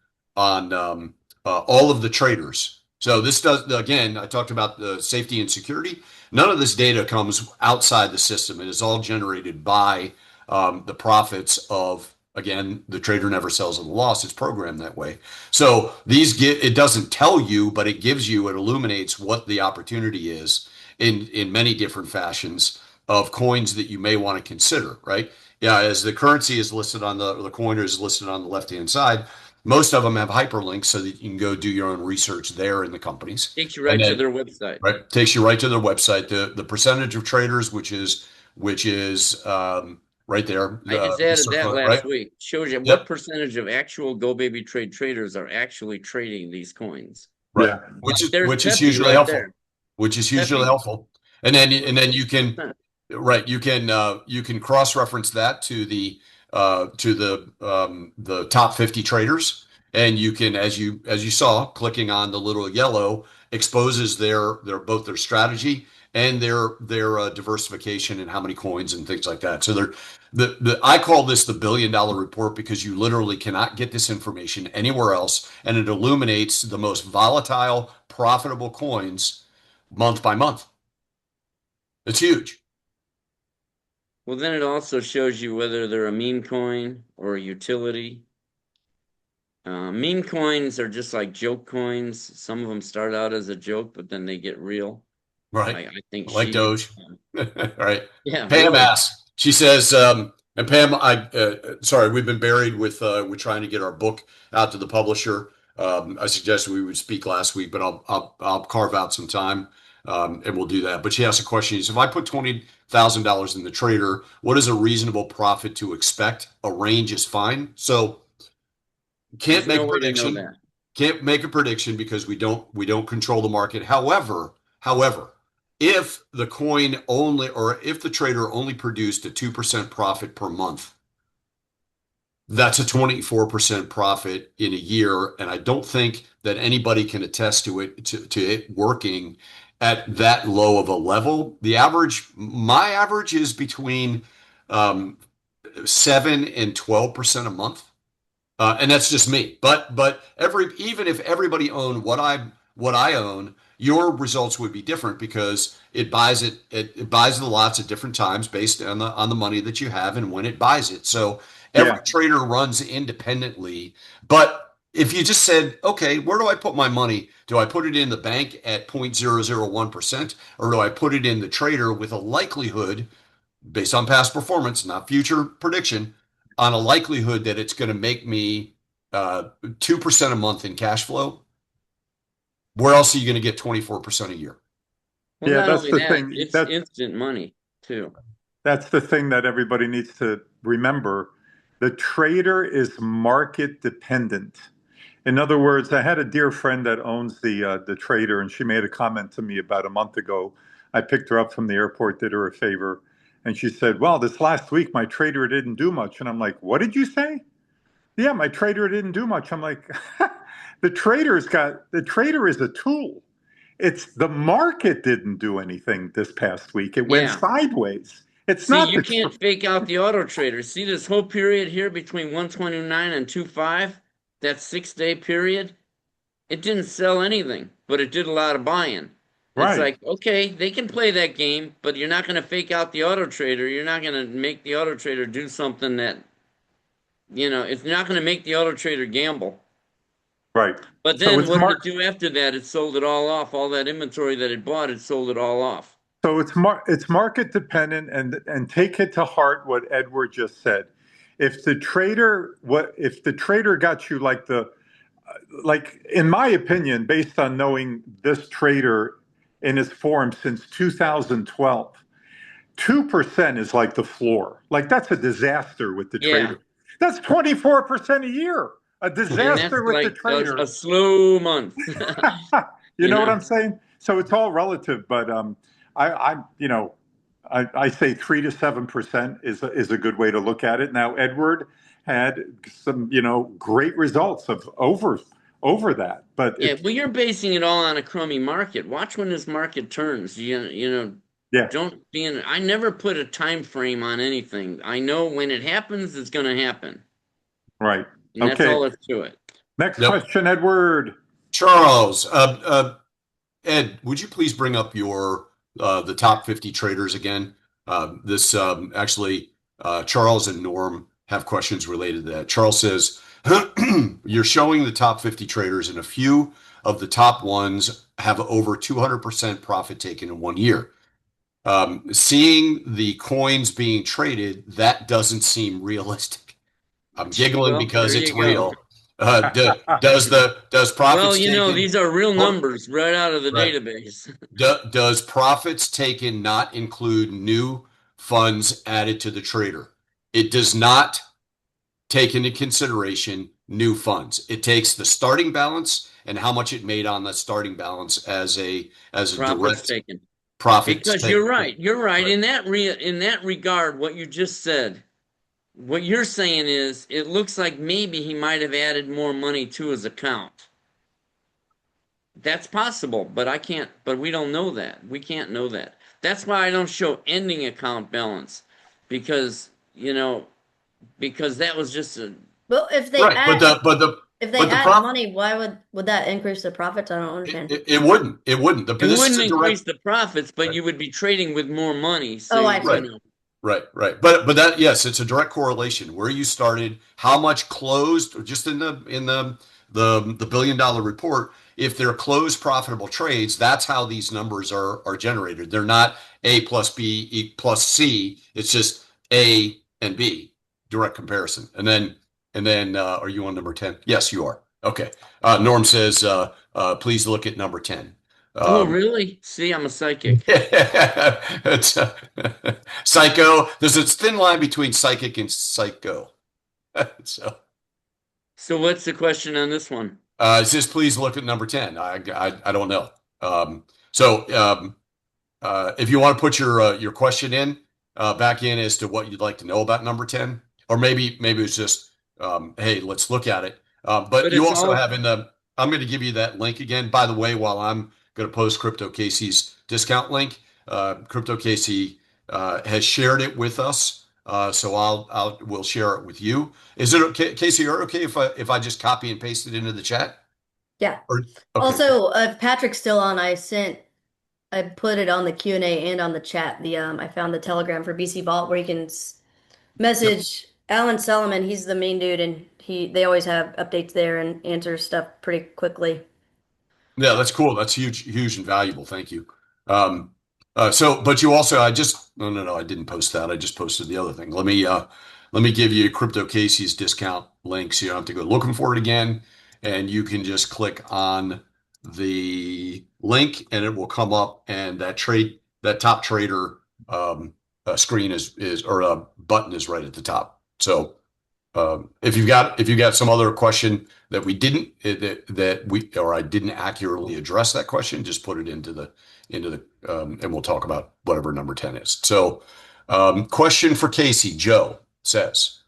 all of the traders. So this does, again, I talked about the safety and security. None of this data comes outside the system. It is all generated by the profits of, again, the trader never sells at a loss. It's programmed that way. So it doesn't tell you, but it gives you, it illuminates what the opportunity is in many different fashions of coins that you may want to consider, right? Yeah, as the currency is listed on the coin is listed on the left-hand side, most of them have hyperlinks so that you can go do your own research there in the companies. Takes you And right to then, their website. right, takes you right to their website. The percentage of traders, which is right there. I just added that circle, last right? week. Shows you what Yep. percentage of actual GoBabyTrade traders are actually trading these coins. Right. Yeah. There's Which is Pepe hugely right helpful. there. Which is hugely Pepe. helpful. And then you can right, you can cross-reference that to the top 50 traders, and you can, as you saw, clicking on the little yellow exposes both their strategy and their diversification and how many coins and things like that. So I call this the $1 billion report because you literally cannot get this information anywhere else, and it illuminates the most volatile, profitable coins month by month. It's huge. Well, then it also shows you whether they're a meme coin or a utility. Meme coins are just like joke coins. Some of them start out as a joke, but then they get real. Right. I think Like Doge. Right. Yeah, Pam really. asks, she says, and Pam, sorry, we've been buried with trying to get our book out to the publisher. I suggested we would speak last week, but I'll carve out some time, and we'll do that. But she asked a question. She says, if I put $20,000 in the trader, what is a reasonable profit to expect? A range is fine. So can't There's make no a way to know prediction. that. Can't make a prediction because we don't control the market. However, if the coin only, or if the trader only produced a 2% profit per month, that's a 24% profit in a year. And I don't think that anybody can attest to it working at that low of a level. My average is between 7 and 12% a month. And that's just me. But even if everybody owned what I own, your results would be different because it buys the lots at different times based on the money that you have and when it buys it. So every trader runs independently. But if you just said, okay, where do I put my money? Do I put it in the bank at 0.001%, or do I put it in the trader with a likelihood based on past performance, not future prediction, on a likelihood that it's going to make me 2% a month in cash flow? Where else are you going to get 24% a year? Well, Yeah, not that's only the that, thing. it's instant money too. That's the thing that everybody needs to remember. The trader is market dependent. In other words, I had a dear friend that owns the trader, and she made a comment to me about a month ago. I picked her up from the airport, did her a favor, and she said, "Well, this last week my trader didn't do much." And I'm like, "What did you say?" "Yeah, my trader didn't do much." I'm like, the trader is a tool. It's the market didn't do anything this past week. It went sideways. It's See, not you can't fake out the auto trader. See this whole period here between 129 and 25, that 6-day period, it didn't sell anything, but it did a lot of buying. It's like, okay, they can play that game, but you're not going to fake out the auto trader. You're not going to make the auto trader do something that, it's not going to make the auto trader gamble. Right. But then what did it do after that? It sold it all off. All that inventory that it bought, it sold it all off. So it's market dependent, and take it to heart what Edward just said. If the trader got you like in my opinion, based on knowing this trader in his form since 2012, 2% is like the floor. Like that's a disaster with the trader. That's 24% a year. A disaster with the trader. A slow month. You know what I'm saying? So it's all relative, but I say 3 to 7% is a good way to look at it. Now, Edward had some great results of over that, but well, you're basing it all on a crummy market. Watch when this market turns. Don't be in. I never put a time frame on anything. I know when it happens, it's going to happen. Right. And that's all that's to it. Next question, Edward. Charles, Ed, would you please bring up your the top 50 traders again? This actually, Charles and Norm have questions related to that. Charles says, you're showing the top 50 traders, and a few of the top ones have over 200% profit taken in 1 year. Seeing the coins being traded, that doesn't seem realistic. I'm giggling Well, because there it's you go. real. Does Well, profits taken these are real oh, numbers right out of the right. database. Does profits taken not include new funds added to the trader? It does not take into consideration new funds. It takes the starting balance and how much it made on that starting balance as a Profits direct taken. profit Because take. you're right. You're right. Right. In that regard, what you just said, what you're saying is it looks like maybe he might have added more money to his account. That's possible, but we don't know that. We can't know that. That's why I don't show ending account balance because, because that was just a Well, if they Right, add if they but the add prop money, why would that increase the profits? I don't understand. it wouldn't. It wouldn't. it This is wouldn't a direct. increase the profits, but Right. you would be trading with more money. So, Oh, I see. Right. Right. But that, yes, it's a direct correlation. Where you started, how much closed, or just in the $1 billion report. If they're closed profitable trades, that's how these numbers are generated. They're not A plus B plus C. It's just A and B, direct comparison. And then are you on number 10? Yes, you are. Okay. Norm says, please look at number 10. oh, really? See, I'm a psychic. It's psycho. There's a thin line between psychic and psycho. So, So what's the question on this one? it says please look at number 10. I don't know. So, if you want to put your question in back in as to what you'd like to know about number 10, or maybe it's just hey, let's look at it. But But you it's also all have I'm going to give you that link again. By the way, while I'm going to post Crypto Casey's discount link, Crypto Casey has shared it with us. So we'll share it with you. Is it okay, Casey? Are it okay if I just copy and paste it into the chat? Yeah. Or, okay. Also, if Patrick's still on, I put it on the Q&A and on the chat. I found the Telegram for BC Vault where you can message Alan Solomon. He's the main dude, and they always have updates there and answer stuff pretty quickly. Yeah, that's cool. That's huge and valuable. Thank you. But you also, no, I didn't post that. I just posted the other thing. Let me give you Crypto Casey's discount link so you don't have to go looking for it again. And you can just click on the link and it will come up and that top trader, screen or a button is right at the top. So, if you've got some other question that we didn't I didn't accurately address that question, just put it into the and we'll talk about whatever number 10 is. So, question for Casey. Joe says,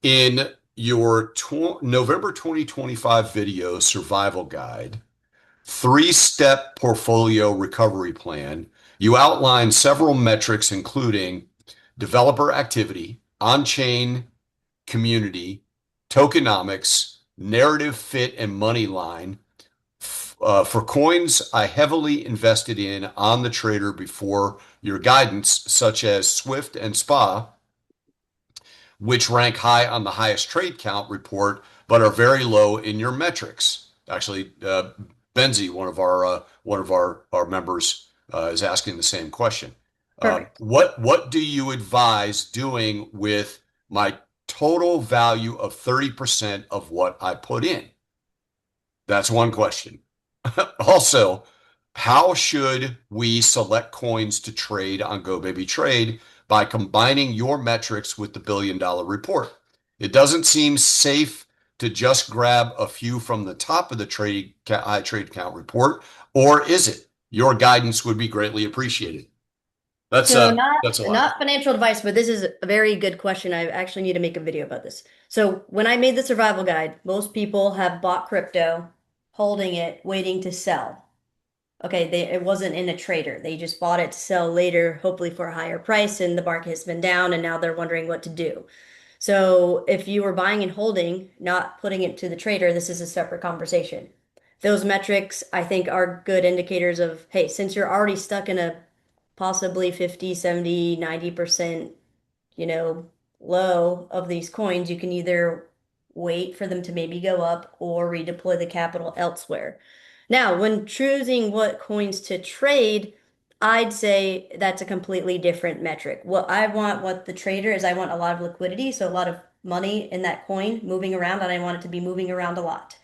in your November 2025 video survival guide, 3-step portfolio recovery plan, you outline several metrics including developer activity, on-chain community, tokenomics, narrative fit, and money line. For coins I heavily invested in on the trader before your guidance, such as Swift and SPA, which rank high on the highest trade count report, but are very low in your metrics. Actually, Benzie, one of our members, is asking the same question. Perfect. What do you advise doing with my total value of 30% of what I put in? That's one question. Also, how should we select coins to trade on GoBabyTrade by combining your metrics with the $1 billion report? It doesn't seem safe to just grab a few from the top of the high trade count report, or is it? Your guidance would be greatly appreciated. That's a lot. Not financial advice, but this is a very good question. I actually need to make a video about this. So when I made the survival guide, most people have bought crypto, holding it, waiting to sell. Okay, it wasn't in a trader. They just bought it to sell later, hopefully for a higher price, and the market has been down, and now they're wondering what to do. So if you were buying and holding, not putting it to the trader, this is a separate conversation. those metrics, I think, are good indicators of, hey, since you're already stuck in a possibly 50, 70, 90%, you know, low of these coins, you can either wait for them to maybe go up or redeploy the capital elsewhere. Now, when choosing what coins to trade, I'd say that's a completely different metric. What the trader is, I want a lot of liquidity, so a lot of money in that coin moving around, and I want it to be moving around a lot.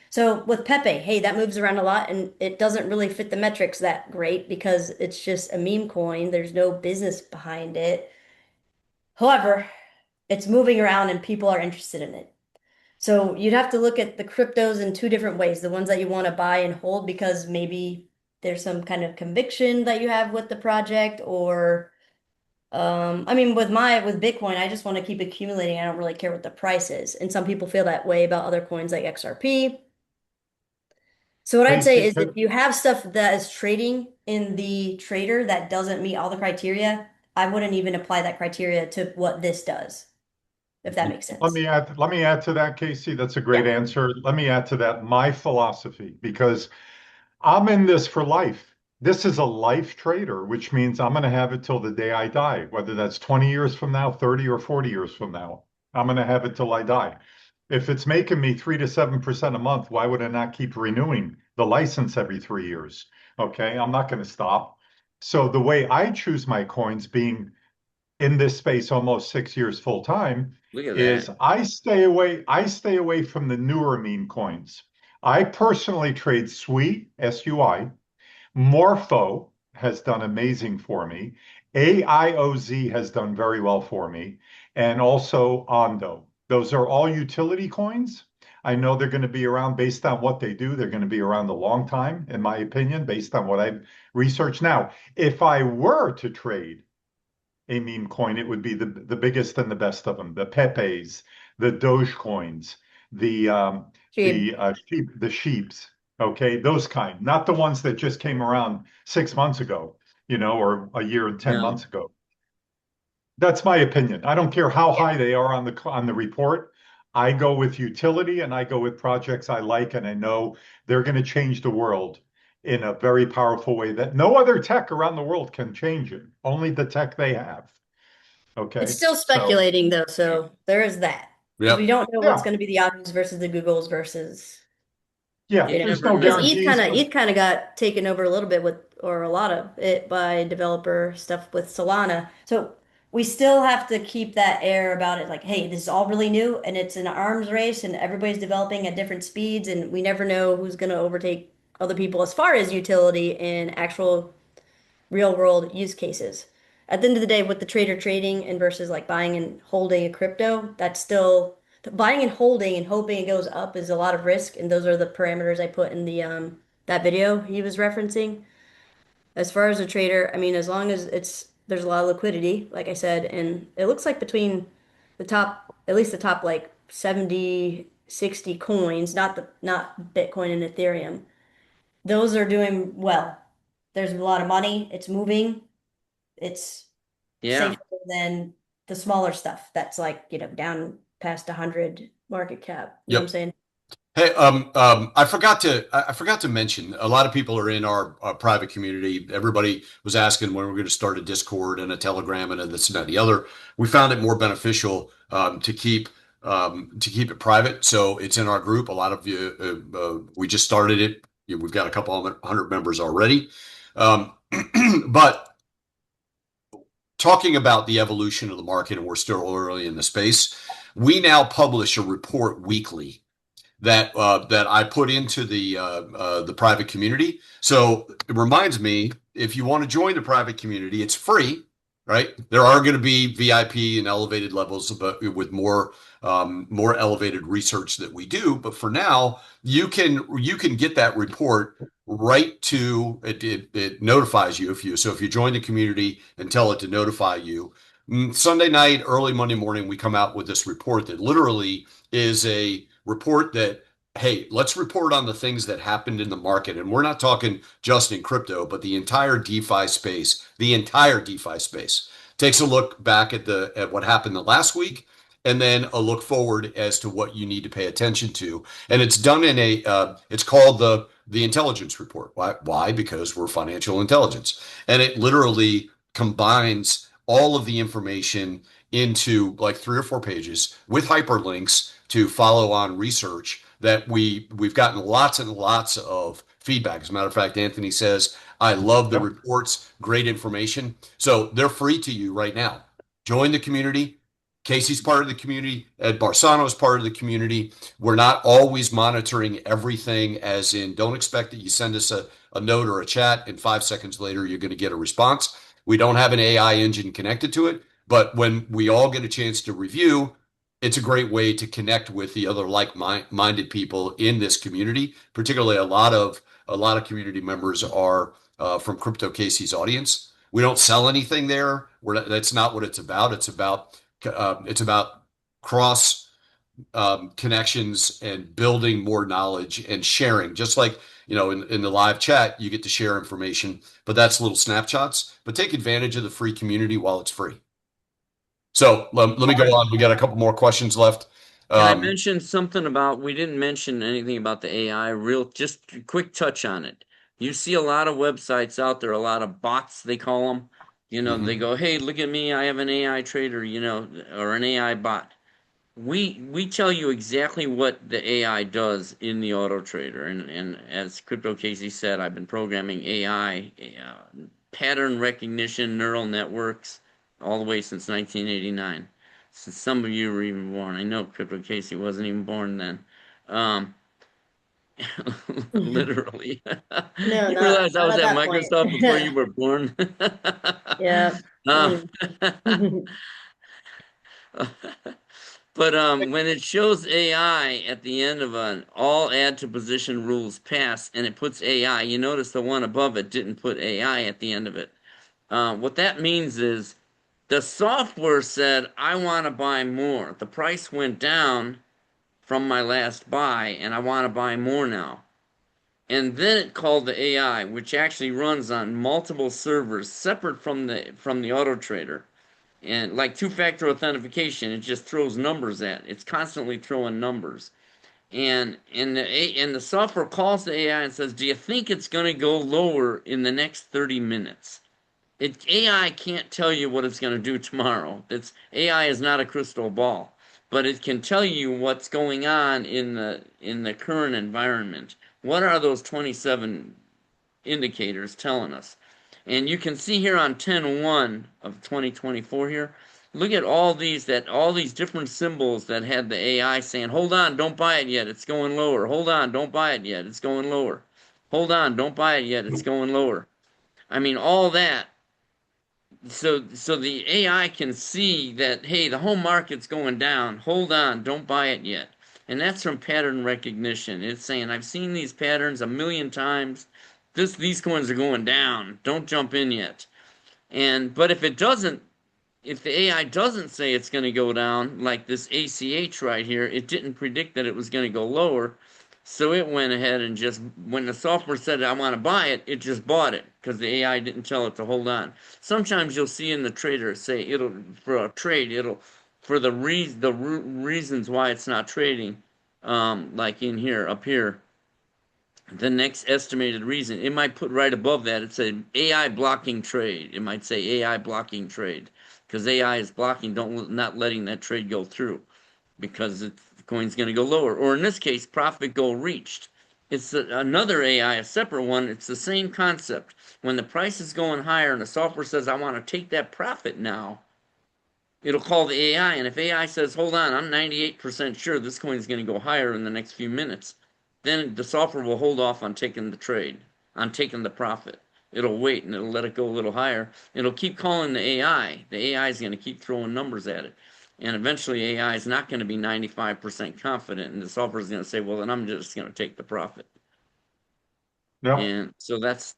So with Pepe, hey, that moves around a lot and it doesn't really fit the metrics that great because it's just a meme coin. There's no business behind it. However, it's moving around and people are interested in it. So you'd have to look at the cryptos in two different ways. The ones that you want to buy and hold because maybe there's some kind of conviction that you have with the project, or I mean with Bitcoin, I just want to keep accumulating. I don't really care what the price is. And some people feel that way about other coins like XRP. So what I'd say Casey, is if you have stuff that is trading in the trader that doesn't meet all the criteria, I wouldn't even apply that criteria to what this does, if that makes let sense. me add to that, Casey. That's a great Yeah. answer. Let me add to that my philosophy, because I'm in this for life. This is a life trader, which means I'm going to have it till the day I die, whether that's 20 years from now, 30 or 40 years from now. I'm going to have it till I die. If it's making me 3 to 7% a month, why would I not keep renewing the license every 3 years? Okay, I'm not going to stop. So the way I choose my coins, being in this space almost 6 years full time, Look at is that. I stay away from the newer meme coins. I personally trade SUI, SUI. Morpho has done amazing for me. AIOZ has done very well for me. And also Ondo. Those are all utility coins. I know they're going to be around based on what they do. They're going to be around a long time, in my opinion, based on what I've researched. Now, if I were to trade a meme coin, it would be the biggest and the best of them. The Pepes, the Doge coins, Sheep. the sheeps. Okay, those kind, not the ones that just came around 6 months ago, or a year and 10 No. months ago. That's my opinion. I don't care how high they are on the report. I go with utility and I go with projects I like and I know they're going to change the world in a very powerful way that no other tech around the world can change it. Only the tech they have. It's Okay. still So speculating though, so there is that. Because we Yep. don't know what's yeah, going to be the Yahoos versus the Googles versus, yeah, You you know, there's never no because know. guarantees, but ETH kind of got taken over a little bit with, or a lot of it by developer stuff with Solana. So we still have to keep that air about it, like, hey, this is all really new and it's an arms race and everybody's developing at different speeds and we never know who's going to overtake other people as far as utility and actual real world use cases. At the end of the day, with the trader trading and versus like buying and holding a crypto, that's still buying and holding and hoping it goes up is a lot of risk. And those are the parameters I put in the that video he was referencing. As far as a trader, I mean, as long as there's a lot of liquidity, like I said, and it looks like between the top, at least the top like 70, 60 coins, not Bitcoin and Ethereum, those are doing well. There's a lot of money, it's moving, it's Yeah. safer than the smaller stuff that's like, down past 100 market cap. You know what I'm Yep. saying? Hey, I forgot to mention, a lot of people are in our private community. Everybody was asking when we're going to start a Discord and a Telegram and a this and that and the other. We found it more beneficial to keep it private, so it's in our group. A lot of you, we just started it. We've got a couple of hundred members already, but talking about the evolution of the market, and we're still early in the space. We now publish a report weekly that I put into the private community. So it reminds me, if you want to join the private community, it's free, right? There are going to be VIP and elevated levels, but with more elevated research that we do. But for now, you can get that report right to it. It notifies you if you join the community and tell it to notify you. Sunday night, early Monday morning, we come out with this report that literally is a report that, hey, let's report on the things that happened in the market. And we're not talking just in crypto, but the entire DeFi space, takes a look back at what happened the last week and then a look forward as to what you need to pay attention to. And it's done in it's called the intelligence report. Why? Why? Because we're financial intelligence, and it literally combines all of the information into like 3 or 4 pages with hyperlinks to follow on research that we've gotten lots and lots of feedback. As a matter of fact, Anthony says, I love the Yep. reports, great information. So they're free to you right now. Join the community. Casey's part of the community. Ed Barsano is part of the community. We're not always monitoring everything, as in, don't expect that you send us a note or a chat and 5 seconds later you're going to get a response. We don't have an AI engine connected to it, but when we all get a chance to review, it's a great way to connect with the other like-minded people in this community. Particularly, a lot of community members are from Crypto Casey's audience. We don't sell anything there. That's not what it's about. It's about cross connections and building more knowledge and sharing. Just like, in the live chat, you get to share information, but that's little snapshots. But take advantage of the free community while it's free. So let me go on. We got a couple more questions left. Can I mention something about, we didn't mention anything about the AI, just a quick touch on it. You see a lot of websites out there, a lot of bots, they call them. They go, hey, look at me, I have an AI trader, or an AI bot. We tell you exactly what the AI does in the Autotrader. And as Crypto Casey said, I've been programming AI, pattern recognition, neural networks, all the way since 1989. Since some of you were even born. I know Crypto Casey wasn't even born then. Literally. No, You realize I not was at at that point. Microsoft before you were born? Yeah. But when it shows AI at the end of an all add to position rules pass and it puts AI, you notice the one above it didn't put AI at the end of it. What that means is the software said, I want to buy more. The price went down from my last buy and I want to buy more now. And then it called the AI, which actually runs on multiple servers separate from the Autotrader. And like two-factor authentication, it just throws numbers at it. It's constantly throwing numbers. And the software calls the AI and says, do you think it's going to go lower in the next 30 minutes? AI can't tell you what it's going to do tomorrow. AI is not a crystal ball, but it can tell you what's going on in the current environment. What are those 27 indicators telling us? And you can see here on 10/1 of 2024 here, look at all these different symbols that had the AI saying, hold on, don't buy it yet, it's going lower. Hold on, don't buy it yet, it's going lower. Hold on, don't buy it yet, it's going lower. I mean, all that. So the AI can see that, hey, the home market's going down. Hold on, don't buy it yet. And that's from pattern recognition. It's saying, I've seen these patterns a million times. These coins are going down. Don't jump in yet. But if the AI doesn't say it's going to go down, like this ACH right here, it didn't predict that it was going to go lower. So it went ahead and just, when the software said, I want to buy it, it just bought it because the AI didn't tell it to hold on. Sometimes you'll see in the trader say for a trade, for the reasons why it's not trading, like in here, up here, the next estimated reason, it might put right above that, it said AI blocking trade. It might say AI blocking trade because AI is blocking, not letting that trade go through because the coin's going to go lower. Or in this case, profit goal reached. It's another AI, a separate one. It's the same concept. When the price is going higher and the software says, I want to take that profit now, it'll call the AI. And if AI says, hold on, I'm 98% sure this coin is going to go higher in the next few minutes, then the software will hold off on taking the trade, on taking the profit. It'll wait and it'll let it go a little higher. It'll keep calling the AI. The AI is going to keep throwing numbers at it. And eventually AI is not going to be 95% confident, and the software is going to say, well, then I'm just going to take the profit. Yep. And so that's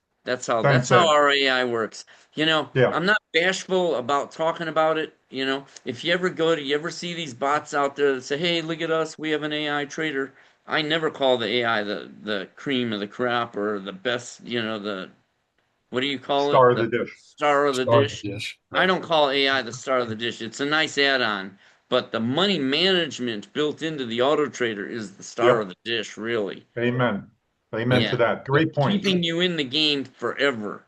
how Thanks, Ed. our AI works. Yeah. I'm not bashful about talking about it. If you ever see these bots out there that say, hey, look at us, we have an AI trader. I never call the AI the cream of the crop or the best, what do you call Star it? of the The dish. star of the Start dish. the dish. I don't call AI the star of the dish. It's a nice add-on, but the money management built into the Autotrader is the star of the dish, really. Amen. Amen to that. Great point. Keeping you in the game forever.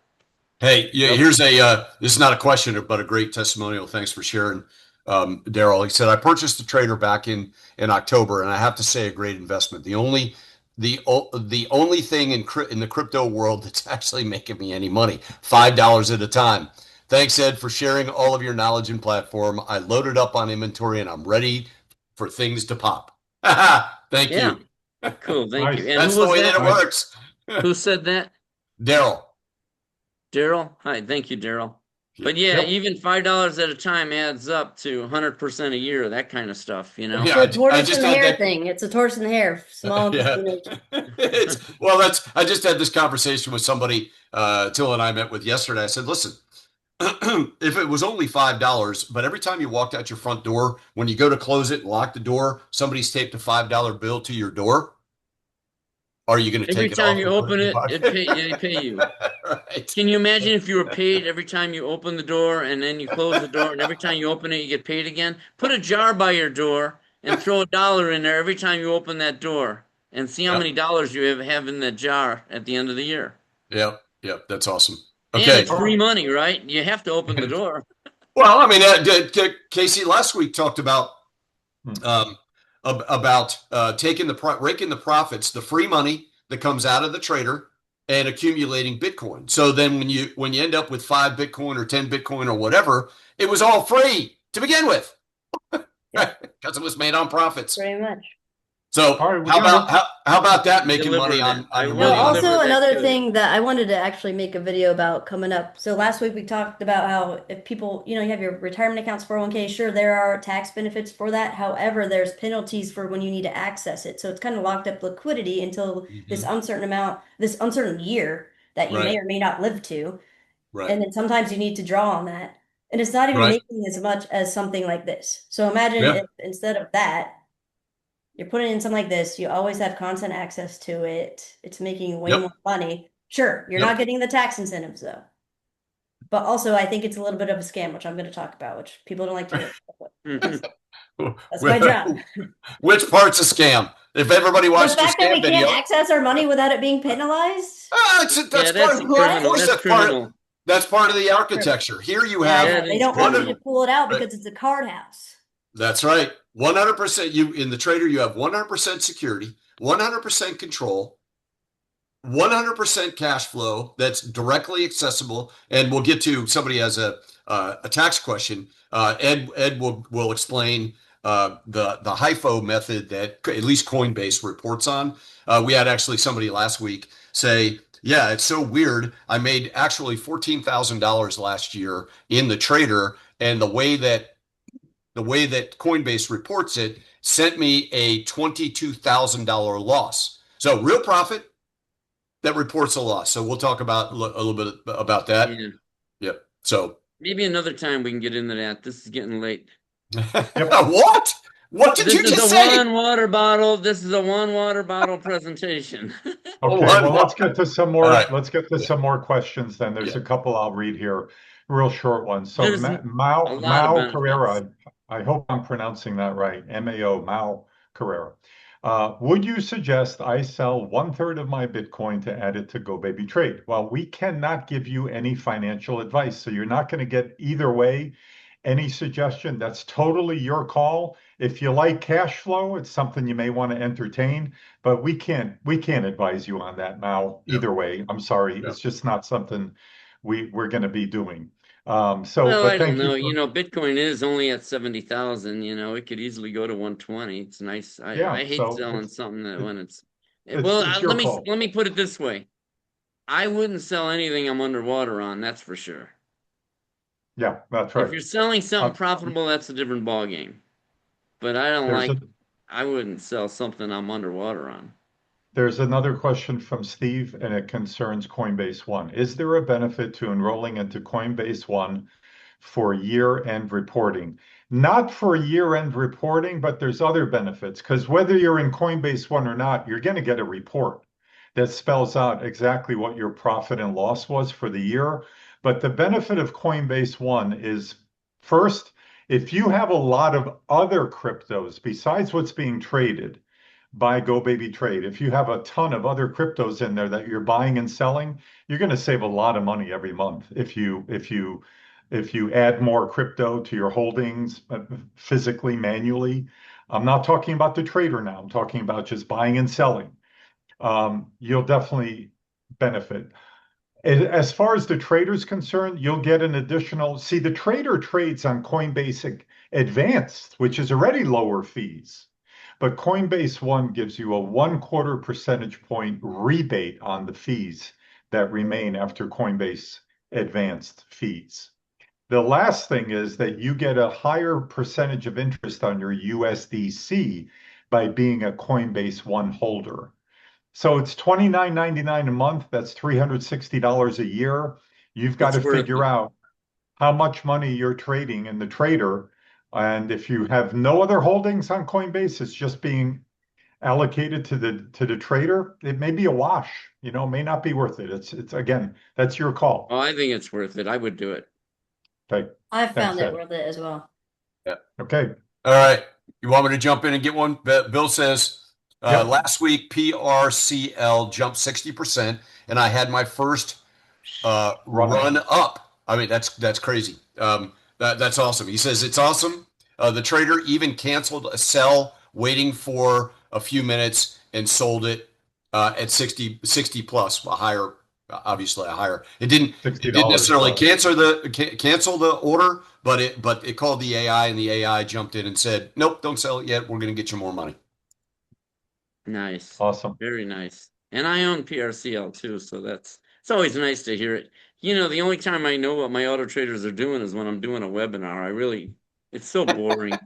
Hey, yeah, here's this is not a question, but a great testimonial. Thanks for sharing, Daryl. He said, I purchased the trader back in October, and I have to say a great investment. The only thing in the crypto world that's actually making me any money, $5 at a time. Thanks, Ed, for sharing all of your knowledge and platform. I loaded up on inventory and I'm ready for things to pop. Thank you. Cool. Thank you. And that's the way that it works. Who said that? Daryl. Daryl? Hi. Thank you, Daryl. But yeah, even $5 at a time adds up to 100% a year, that kind of stuff, you know? Yeah, it's a tortoise and the hare thing. It's a tortoise and the hare. Small. Yeah. I just had this conversation with somebody Till and I met with yesterday. I said, listen, if it was only $5, but every time you walked out your front door, when you go to close it and lock the door, somebody's taped a $5 bill to your door. Are you going to take it off? Every time you open it, they pay you. Right. Can you imagine if you were paid every time you open the door and then you close the door, and every time you open it, you get paid again? Put a jar by your door and throw $1 in there every time you open that door, and see how many dollars you have in that jar at the end of the year. Yep. That's awesome. Okay. And it's free money, right? You have to open the door. Well, I mean, Casey last week talked about taking raking the profits, the free money that comes out of the trader, and accumulating Bitcoin. So then when you end up with 5 Bitcoin or 10 Bitcoin or whatever, it was all free to begin with, because it was made on profits. Pretty much. So how about that, making money on your money? Also, another thing that I wanted to actually make a video about coming up. So last week we talked about how if people, you have your retirement accounts, 401k, sure, there are tax benefits for that. However, there's penalties for when you need to access it. So it's kind of locked up liquidity until this uncertain year that you may or may not live to. Right. And then sometimes you need to draw on that. And it's not even making as much as something like this. So imagine if instead of that, you're putting in something like this, you always have constant access to it. It's making way more money. Sure, you're not getting the tax incentives though. But also, I think it's a little bit of a scam, which I'm going to talk about, which people don't like to hear. That's my job. Which part's a scam? If everybody watched the fact that we can't access our money without it being penalized. That's part of the architecture. Here you have. They don't want you to pull it out because it's a card house. That's right. 100%. You in the trader, you have 100% security, 100% control, 100% cash flow that's directly accessible. And we'll get to somebody has a tax question. Ed will explain the HIFO method that at least Coinbase reports on. We had actually somebody last week say, yeah, it's so weird. I made actually $14,000 last year in the trader, and the way that Coinbase reports it sent me a $22,000 loss. So real profit that reports a loss. So we'll talk about a little bit about that. Yeah. Yep. So maybe another time we can get into that. This is getting late. What? What did you just say? This is a one water bottle presentation. Okay, well, let's get to some more. Right. Let's get to some more questions. Then there's a couple I'll read here, real short ones. So Mao Pereira. I hope I'm pronouncing that right. Mao Pereira. Would you suggest I sell 1/3 of my Bitcoin to add it to GoBabyTrade? Well, we cannot give you any financial advice, so you're not going to get either way any suggestion. That's totally your call. If you like cash flow, it's something you may want to entertain, but we can't advise you on that, Mao. Either way, I'm sorry, it's just not something we're going to be doing. I don't know. Bitcoin is only at 70,000. It could easily go to 120. It's nice. I hate selling something that when it's let me put it this way. I wouldn't sell anything I'm underwater on. That's for sure. Yeah, that's right. If you're selling something profitable, that's a different ballgame. But I wouldn't sell something I'm underwater on. There's another question from Steve, and it concerns Coinbase One. Is there a benefit to enrolling into Coinbase One for year-end reporting? Not for year-end reporting, but there's other benefits, because whether you're in Coinbase One or not, you're going to get a report that spells out exactly what your profit and loss was for the year. But the benefit of Coinbase One is, first, If you have a lot of other cryptos besides what's being traded by GoBabyTrade, if you have a ton of other cryptos in there that you're buying and selling, you're going to save a lot of money every month if you add more crypto to your holdings physically, manually. I'm not talking about the trader now. I'm talking about just buying and selling. You'll definitely benefit. As far as the trader's concerned, you'll get an additional. See, the trader trades on Coinbase Advanced, which is already lower fees. But Coinbase One gives you a 1/4 percentage point rebate on the fees that remain after Coinbase Advanced fees. The last thing is that you get a higher percentage of interest on your USDC by being a Coinbase One holder. So it's $29.99 a month. That's $360 a year. You've got to figure out how much money you're trading in the trader. And if you have no other holdings on Coinbase, it's just being allocated to the trader. It may be a wash, may not be worth it. It's again, that's your call. Oh, I think it's worth it. I would do it. Okay. I've found Thanks, it worth it as well. Yeah. Okay. All right. You want me to jump in and get one? Bill says, Yep. last week PRCL jumped 60%, and I had my first run up. I mean, that's crazy. That's awesome. He says it's awesome. The trader even canceled a sell, waiting for a few minutes, and sold it at 60 plus, obviously a higher. It didn't necessarily cancel the order, but it called the AI, and the AI jumped in and said, "Nope, don't sell it yet. We're going to get you more money." Nice. Awesome. Very nice. And I own PRCL too, so it's always nice to hear it. The only time I know what my auto traders are doing is when I'm doing a webinar. It's so boring.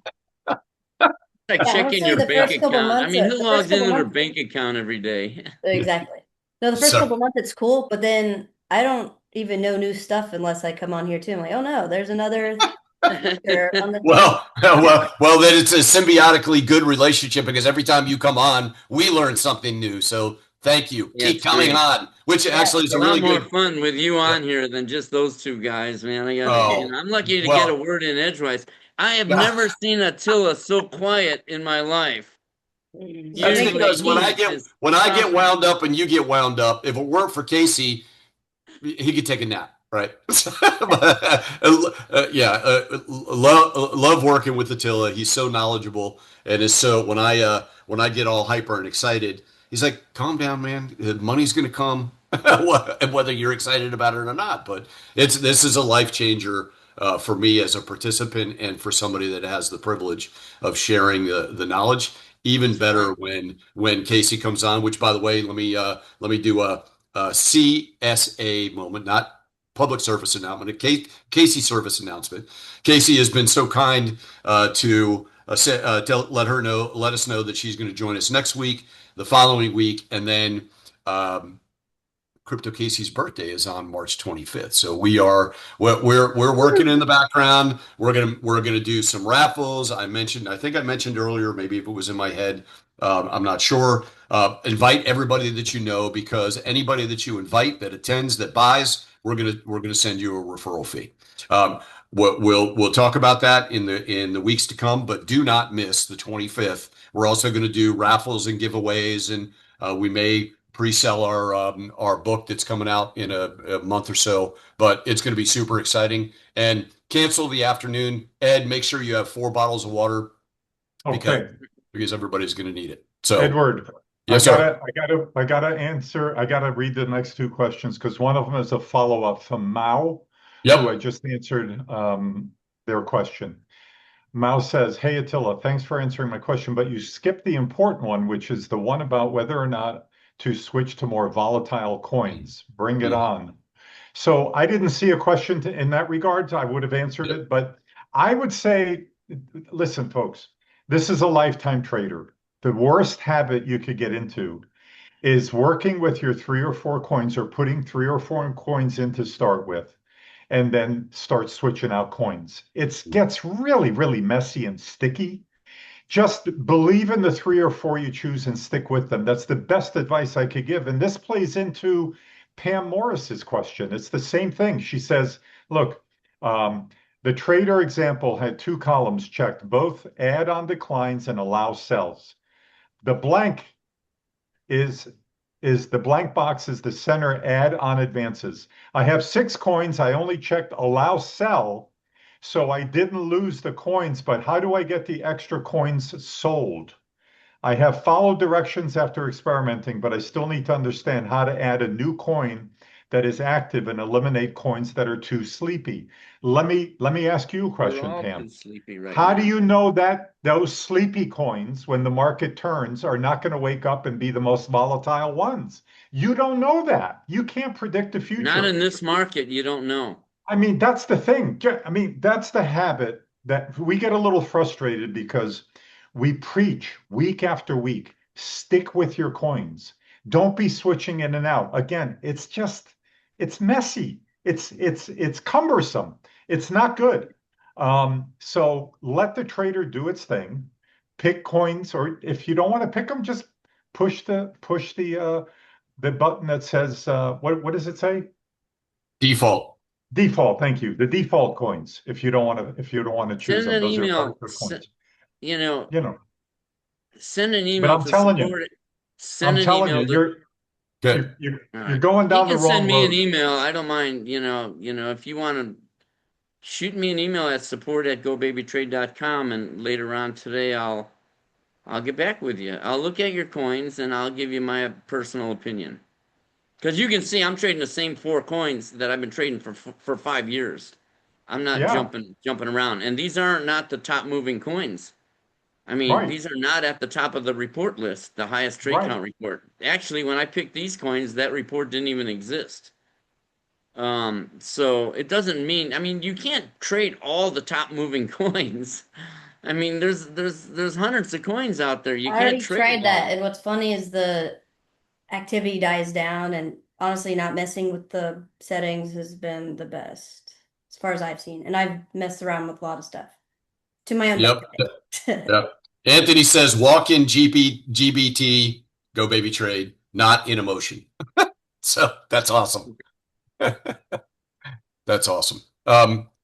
Like checking your bank account. I mean, who logs into their bank account every day? Exactly. No, the first couple months it's cool, but then I don't even know new stuff unless I come on here too. I'm like, oh no, there's another feature on the well, then it's a symbiotically good relationship, because every time you come on, we learn something new. So thank you. Yeah, keep coming on, which actually is a really lot more fun with you on here than just those two guys, man. I'm lucky to get a word in edgewise. I have never seen Attilla so quiet in my life. That's because when I get wound up and you get wound up, if it weren't for Casey, he could take a nap, right? Love working with Attilla. He's so knowledgeable, and is so when I get all hyper and excited, he's like, "Calm down, man. The money's going to come, whether you're excited about it or not." But this is a life changer for me as a participant, and for somebody that has the privilege of sharing the knowledge. Even better when Casey comes on. Which, by the way, let me do a CSA moment, not public service announcement, a Casey service announcement. Casey has been so kind to let us know that she's going to join us next week, the following week, and then Crypto Casey's birthday is on March 25th. So we're working in the background. We're gonna do some raffles. I think I mentioned earlier, maybe if it was in my head, I'm not sure. Invite everybody that you know, because anybody that you invite that attends, that buys, we're gonna send you a referral fee. We'll talk about that in the weeks to come, but do not miss the 25th. We're also going to do raffles and giveaways, and we may pre-sell our book that's coming out in a month or so, but it's going to be super exciting. And cancel the afternoon. Ed, make sure you have 4 bottles of water, because everybody's going to need it. So, Edward, yes, sir. I gotta read the next 2 questions, because one of them is a follow-up from Mao, who I just answered their question. Mao says, "Hey Attila, thanks for answering my question, but you skipped the important one, which is the one about whether or not to switch to more volatile coins. Bring it on." So I didn't see a question in that regard. I would have answered it, but I would say, listen, folks, this is a lifetime trader. The worst habit you could get into is working with your 3 or 4 coins, or putting 3 or 4 coins in to start with, and then start switching out coins. It gets really, really messy and sticky. Just believe in the 3 or 4 you choose and stick with them. That's the best advice I could give. And this plays into Pam Morris's question. It's the same thing. She says, look, The trader example had two columns checked, both add on declines and allow sells. The blank is the blank box is the center add on advances. I have 6 coins. I only checked allow sell, so I didn't lose the coins, but how do I get the extra coins sold? I have followed directions after experimenting, but I still need to understand how to add a new coin that is active and eliminate coins that are too sleepy. Let me ask you a We're question, all Pam. too sleepy right How now. do you know that those sleepy coins, when the market turns, are not going to wake up and be the most volatile ones? You don't know that. You can't predict the Not future. in this market, you don't know. I mean, that's the thing. I mean, that's the habit that we get a little frustrated because we preach week after week, stick with your coins. Don't be switching in and out. Again, it's messy. It's cumbersome. It's not good. So let the trader do its thing. Pick coins, or if you don't want to pick them, just push the button that says what does it say? Default. Default, thank you. The default coins, if you don't want to choose Send them. an Those are email. positive coins. You know, You know, send an but email to support. Send I'm an telling email you, to. Good. All you're right. going You down the can send wrong me an road. email. I don't mind. If you want to shoot me an email at support@GoBabyTrade.com, and later on today I'll get back with you. I'll look at your coins and I'll give you my personal opinion. Because you can see I'm trading the same 4 coins that I've been trading for 5 years. I'm not Yeah, jumping around, and these aren't not the top moving coins. I mean, right, these are not at the top of the report list, the highest trade right. count report. Actually, when I picked these coins, that report didn't even exist. So it doesn't mean, I mean, you can't trade all the top moving coins. I mean, there's hundreds of coins out there. You I can't already trade tried them that, all. and what's funny is the activity dies down, and honestly, not messing with the settings has been the best as far as I've seen. And I've messed around with a lot of stuff to my own Yep. detriment. Yep. Anthony says, walk in GBT, go baby trade, not in emotion. So that's awesome. That's awesome.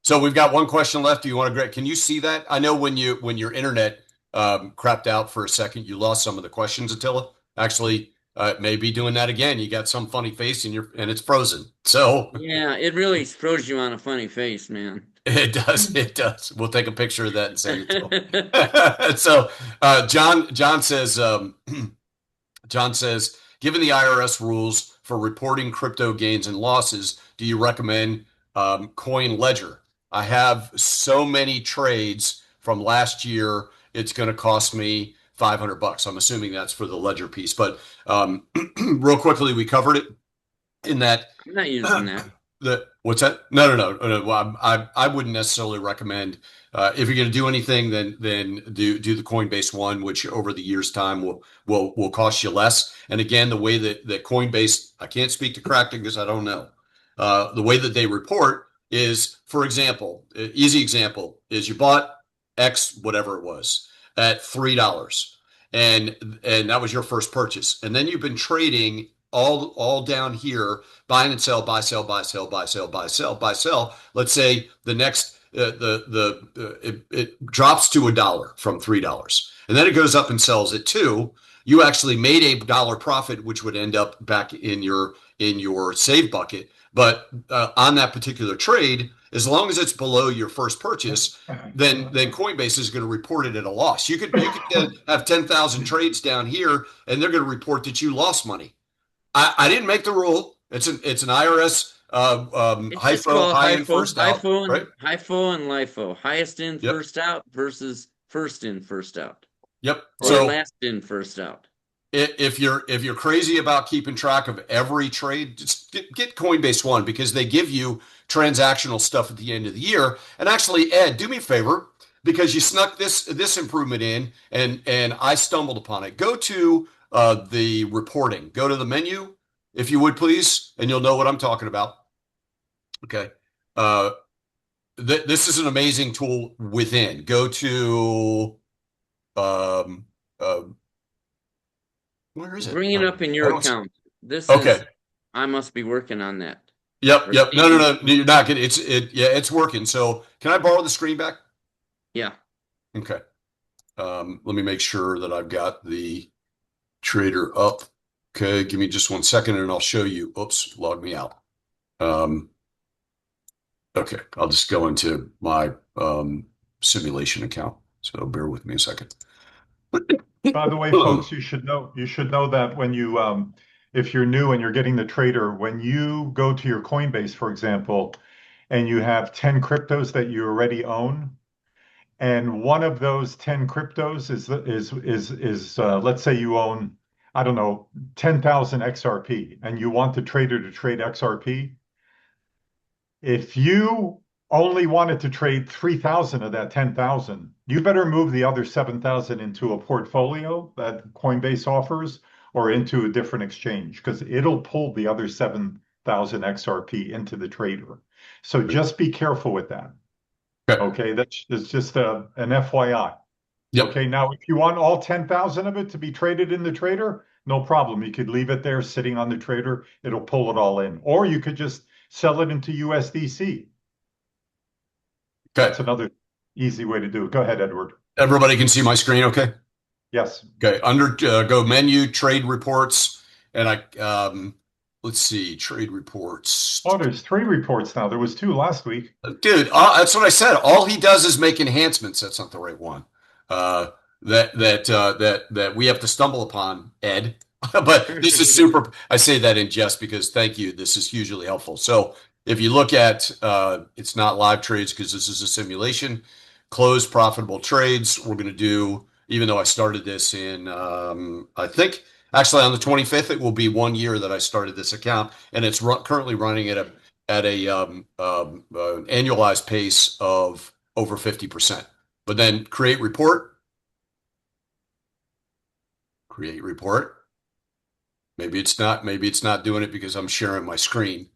So we've got one question left. Do you want to, Greg? Can you see that? I know when your internet crapped out for a second, you lost some of the questions, Attila. Actually, maybe doing that again. You got some funny face and it's frozen. So Yeah, it really throws you on a funny face, man. it does. It does. We'll take a picture of that and send it to him. So John says, John says, given the IRS rules for reporting crypto gains and losses, do you recommend Coin Ledger? I have so many trades from last year. It's going to cost me $500. I'm assuming that's for the ledger piece. But real quickly, we covered it in that I'm not using that. what's that? No. Well, I wouldn't necessarily recommend if you're going to do anything, then do the Coinbase one, which over the years' time will cost you less. And again, the way that Coinbase, I can't speak to Kraken because I don't know. The way that they report is, for example, easy example is you bought X whatever it was at $3, and that was your first purchase, and then you've been trading all down here, buying and sell, buy, sell, buy, sell, buy, sell, buy, sell, buy, sell. Let's say the next it drops to $1 from $3, and then it goes up and sells at $2. You actually made $1 profit, which would end up back in your save bucket. But on that particular trade, as long as it's below your first purchase, then Coinbase is going to report it at a loss. You could have 10,000 trades down here, and they're going to report that you lost money. I didn't make the rule. It's an IRS It's just HIFO, called high in, HIFO, first out, right? HIFO and LIFO. Highest in, Yep. first out versus first in, first out. Yep. Or So last in, first out. if you're crazy about keeping track of every trade, just get Coinbase One, because they give you transactional stuff at the end of the year. And actually, Ed, do me a favor, because you snuck this improvement in, and I stumbled upon it. Go to the reporting. Go to the menu, if you would please, and you'll know what I'm talking about. Okay. Uh, this is an amazing tool within. Go to um, uh, where is it? Bring it up in I your don't. account. This Okay. is, I must be working on that. Yep. No. You're not getting it's working. So can I borrow the screen back? Yeah. Okay. Let me make sure that I've got the trader up. Okay, give me just 1 second and I'll show you. Oops, log me out. Okay, I'll just go into my simulation account. So bear with me a second. By the way, folks, you should know that when you if you're new and you're getting the trader, when you go to your Coinbase, for example, and you have 10 cryptos that you already own, and one of those 10 cryptos is let's say you own, I don't know, 10,000 XRP, and you want the trader to trade XRP. If you only wanted to trade 3,000 of that 10,000, you better move the other 7,000 into a portfolio that Coinbase offers or into a different exchange because it'll pull the other 7,000 XRP into the trader. So just be careful with that. Okay, that's just an FYI. Yep. Okay, now if you want all 10,000 of it to be traded in the trader, no problem. You could leave it there sitting on the trader. It'll pull it all in. Or you could just sell it into USDC. That's another easy way to do it. Go ahead, Edward. Everybody can see my screen, okay? Yes. Okay, under go menu, trade reports, and let's see, trade reports. Oh, there's 3 reports now. There was 2 last week. Dude, that's what I said. All he does is make enhancements. That's not the right one. That we have to stumble upon, Ed. But this is super. I say that in jest because thank you. This is hugely helpful. So if you look at, it's not live trades because this is a simulation. Close profitable trades. We're going to do, even though I started this in, I think actually on the 25th, it will be 1 year that I started this account, and it's currently running at a annualized pace of over 50%. But then create report. Create report. Maybe it's not doing it because I'm sharing my screen,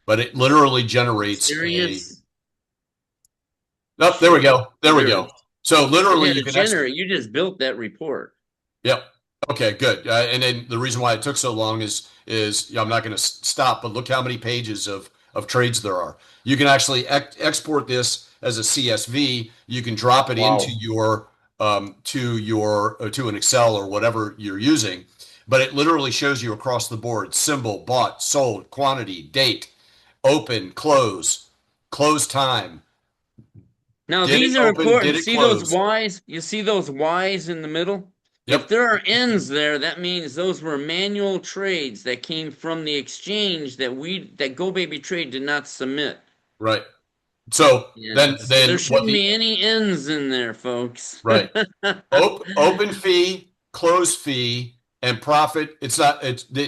but it literally generates Oh, there we go. There we go. So literally you can generate. You just built that report. Yep. Okay, good. And then the reason why it took so long is I'm not going to stop, but look how many pages of trades there are. You can actually export this as a CSV. You can drop it into your to an Excel or whatever you're using, but it literally shows you across the board: symbol, bought, sold, quantity, date, open, close time. Now these are important. See those Y's? You see those Y's in the middle? Yep. If there are N's there, that means those were manual trades that came from the exchange that GoBabyTrade did not submit. Right. So then there shouldn't be any N's in there, folks. Right. Open fee, close fee, and profit. It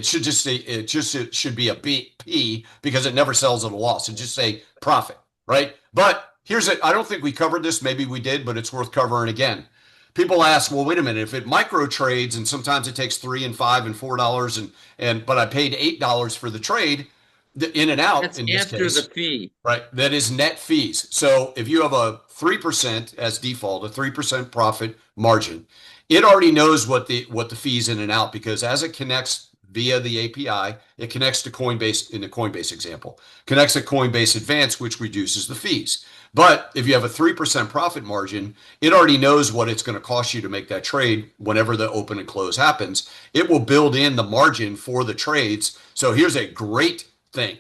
should just say it should be a P because it never sells at a loss. It just say profit, right? But I don't think we covered this. Maybe we did, but it's worth covering again. People ask, well, wait a minute, if it micro trades and sometimes it takes $3 and $5 and $4 but I paid $8 for the trade, the in and out. That's in this after case, the fee. Right. That is net fees. So if you have a 3% as default, a 3% profit margin, it already knows what the fees in and out, because as it connects via the API, it connects to Coinbase in the Coinbase example, connects to Coinbase Advanced, which reduces the fees. But if you have a 3% profit margin, it already knows what it's going to cost you to make that trade whenever the open and close happens. It will build in the margin for the trades. So here's a great thing.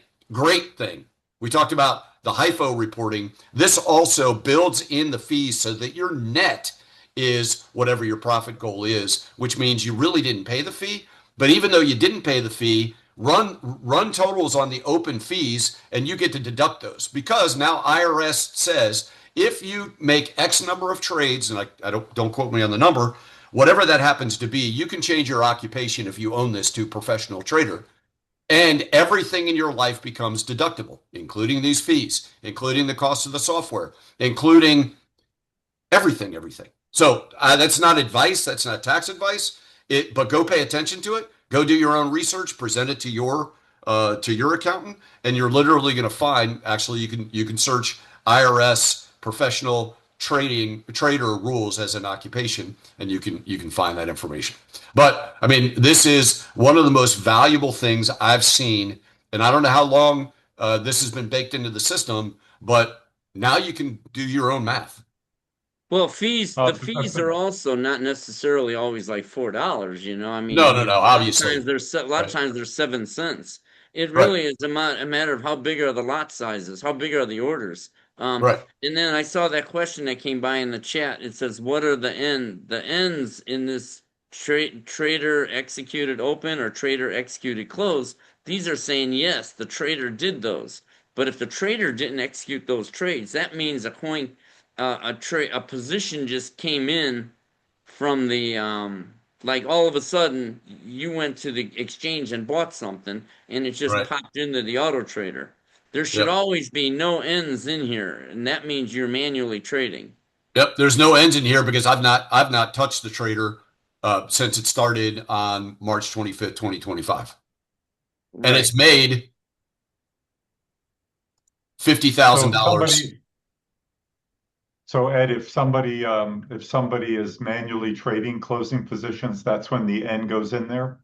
We talked about the HIFO reporting. This also builds in the fees so that your net is whatever your profit goal is, which means you really didn't pay the fee. But even though you didn't pay the fee, run totals on the open fees and you get to deduct those, because now IRS says if you make X number of trades, and I don't quote me on the number, whatever that happens to be, you can change your occupation if you own this to professional trader, and everything in your life becomes deductible, including these fees, including the cost of the software, including everything. So that's not advice, that's not tax advice, but go pay attention to it. Go do your own research, present it to your accountant, and you're literally going to find, actually you can search IRS professional trader rules as an occupation, and you can find that information. But I mean, this is one of the most valuable things I've seen, and I don't know how long This has been baked into the system, but now you can do your own math. Well, the That's fees are also not necessarily always like $4, you know. I No, mean, no, no, a lot of obviously. times a lot of Right. times there's 7 cents. It Right. really is a matter of how big are the lot sizes, how big are the orders. Right. And then I saw that question that came by in the chat. It says, "What are the ends in this trader executed open or trader executed close?" These are saying yes, the trader did those. But if the trader didn't execute those trades, that means a position just came in from the like all of a sudden you went to the exchange and bought something and it just Right. popped into the auto trader. There should Yep. always be no ends in here, and that means you're manually trading. Yep. There's no ends in here because I've not touched the trader since it started on March 25th, 2025. And Right. it's made so $50,000. so Ed, if somebody is manually trading closing positions, that's when the N goes in there.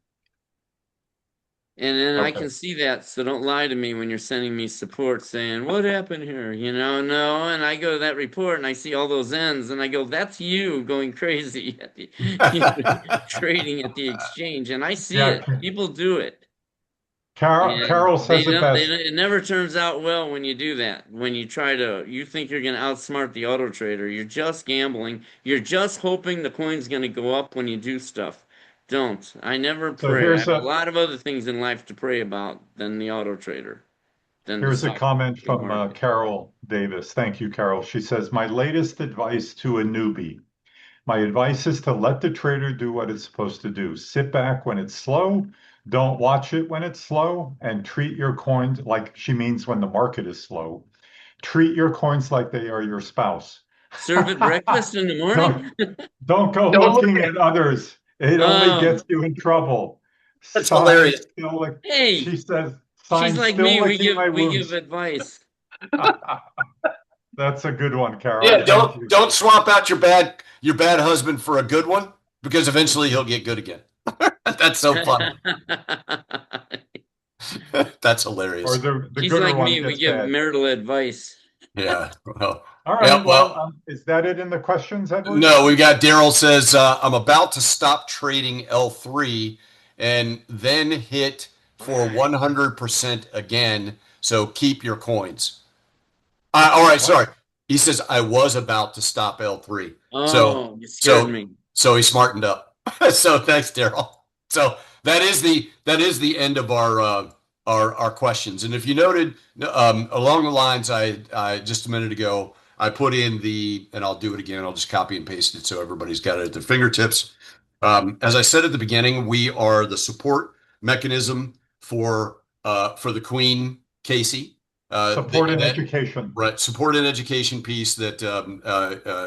And then I Okay. can see that, so don't lie to me when you're sending me support saying, "What happened here?" You know, no. And I go to that report and I see all those ends, and I go, "That's you going crazy at the trading at the exchange." And I see Yeah. it. People do it. And Carol says it best. it never turns out well when you do that. When you think you're going to outsmart the auto trader, you're just gambling. You're just hoping the coin's going to go up when you do stuff. Don't. I never So pray. I have a lot of other things in life to pray about than the auto trader, than the here's a stock comment from market. Carol Davis. Thank you, Carol. She says, "My latest advice to a newbie. My advice is to let the trader do what it's supposed to do. Sit back when it's slow. Don't watch it when it's slow, and treat your coins like she means when the market is slow. Treat your coins like they are your spouse. Serve at breakfast in the morning? Don't don't go Don't look looking at at others. It only Oh, gets you in trouble. That's Sign hilarious. still lick, hey, she says, she's sign like still me. licking my We give wounds. advice. That's a good one, Carol. Yeah, Thank don't you. don't swap out your bad husband for a good one because eventually he'll get good again. That's so funny. That's Or hilarious. the She's gooder like one me. We gets give bad. marital advice. Yeah. Well, All yeah. right. Well, Well, is that it in the questions, Edward? no, we got Daryl says I'm about to stop trading L3 and then hit for 100% again. So keep your coins. All right, What? sorry. He says I was about to stop L3. So Oh, you scared so me. so he smartened up. So thanks, Daryl. So that is the end of our questions. And if you noted along the lines, I just a minute ago I put in and I'll do it again. I'll just copy and paste it so everybody's got it at their fingertips. As I said at the beginning, we are the support mechanism for the Queen, Casey. Support and That education. right support and education piece that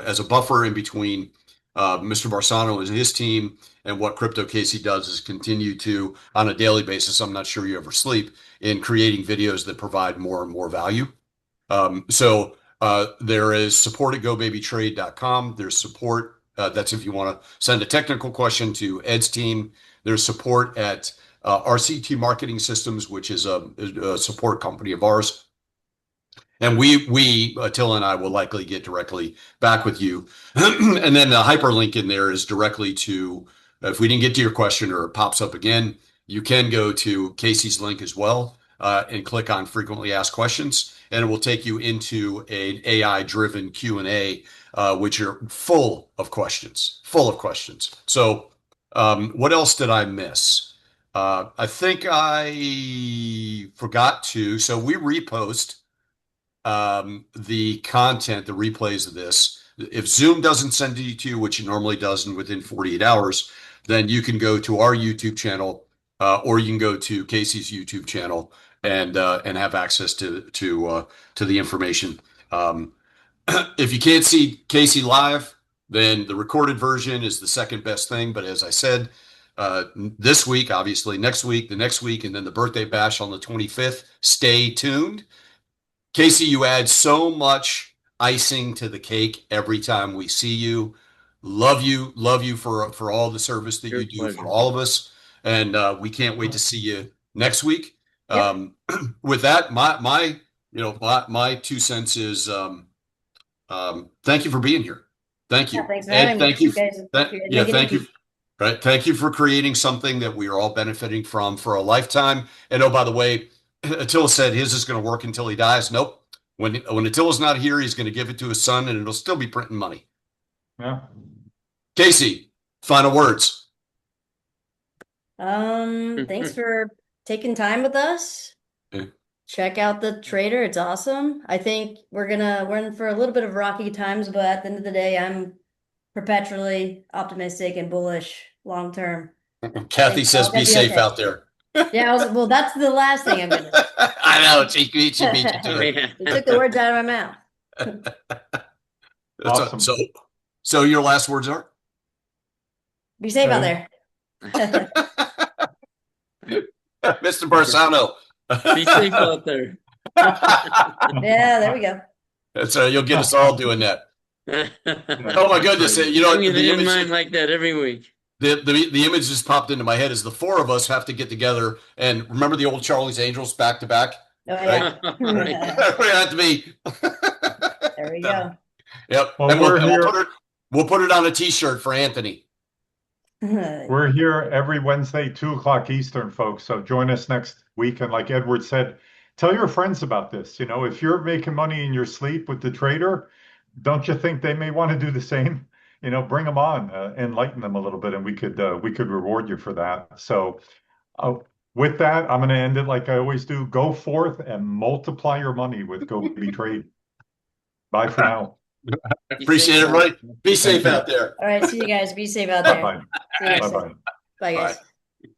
as a buffer in between Mr. Barsano and his team and what Crypto Casey does is continue to on a daily basis. I'm not sure you ever sleep in creating videos that provide more and more value. So there is support at GoBabyTrade.com. There's support. That's if you want to send a technical question to Ed's team. There's support at RCT Marketing Systems, which is a support company of ours. And Attila and I will likely get directly back with you. And then the hyperlink in there is directly to, if we didn't get to your question or it pops up again, you can go to Casey's link as well and click on frequently asked questions. And it will take you into an AI-driven Q&A, which are full of questions. So what else did I miss? I think I forgot to. So we repost the content, the replays of this. If Zoom doesn't send it to you, which it normally does within 48 hours, then you can go to our YouTube channel or you can go to Casey's YouTube channel and have access to the information. If you can't see Casey live, then the recorded version is the second best thing. But as I said, this week, obviously, next week, the next week, and then the birthday bash on the 25th. Stay tuned. Casey, you add so much icing to the cake every time we see you. Love you for all the service that Your you do for pleasure. all of us, and we can't wait to see you next week. Yep. With that, my 2 cents is thank you for being here. Thank you. Yeah, thanks for Ed, having me. thank you. You guys Thank you. Right. Thank you for creating something that we are all benefiting from for a lifetime. And oh, by the way, Attila said his is going to work until he dies. Nope. When Attila's not here, he's going to give it to his son and it'll still be printing money. Yeah. Casey, final words. Thanks for taking time with us. Yeah. Check out the trader. It's awesome. I think we're in for a little bit of rocky times, but at the end of the day, I'm perpetually optimistic and bullish long term. Kathy says, "Be safe out there." Yeah, well, that's the last thing I'm gonna say. I know she beat you to it. You took the words out of my mouth. Awesome. So your last words are? Be safe out there. Mr. Barsano. Be safe out there. Yeah, there we go. That's you'll get us all doing that. Oh my goodness! You know, I'm gonna end mine like that every week. The image just popped into my head is the four of us have to get together and remember the old Charlie's Angels back to back. Oh yeah. Right? We have to be. There we go. Yep. Well, and we'll put it on a T-shirt for Anthony. We're here every Wednesday, 2:00 Eastern, folks. So join us next week. And like Edward said, tell your friends about this. You know, if you're making money in your sleep with the trader, don't you think they may want to do the same? You know, bring them on, enlighten them a little bit, and we could reward you for that. So with that, I'm going to end it like I always do. Go forth and multiply your money with GoBabyTrade. Bye for now. Appreciate it, right? Be safe out there. All right, see you guys. Be safe out there. Bye-bye. See you next Bye-bye. time. Bye, guys. Bye.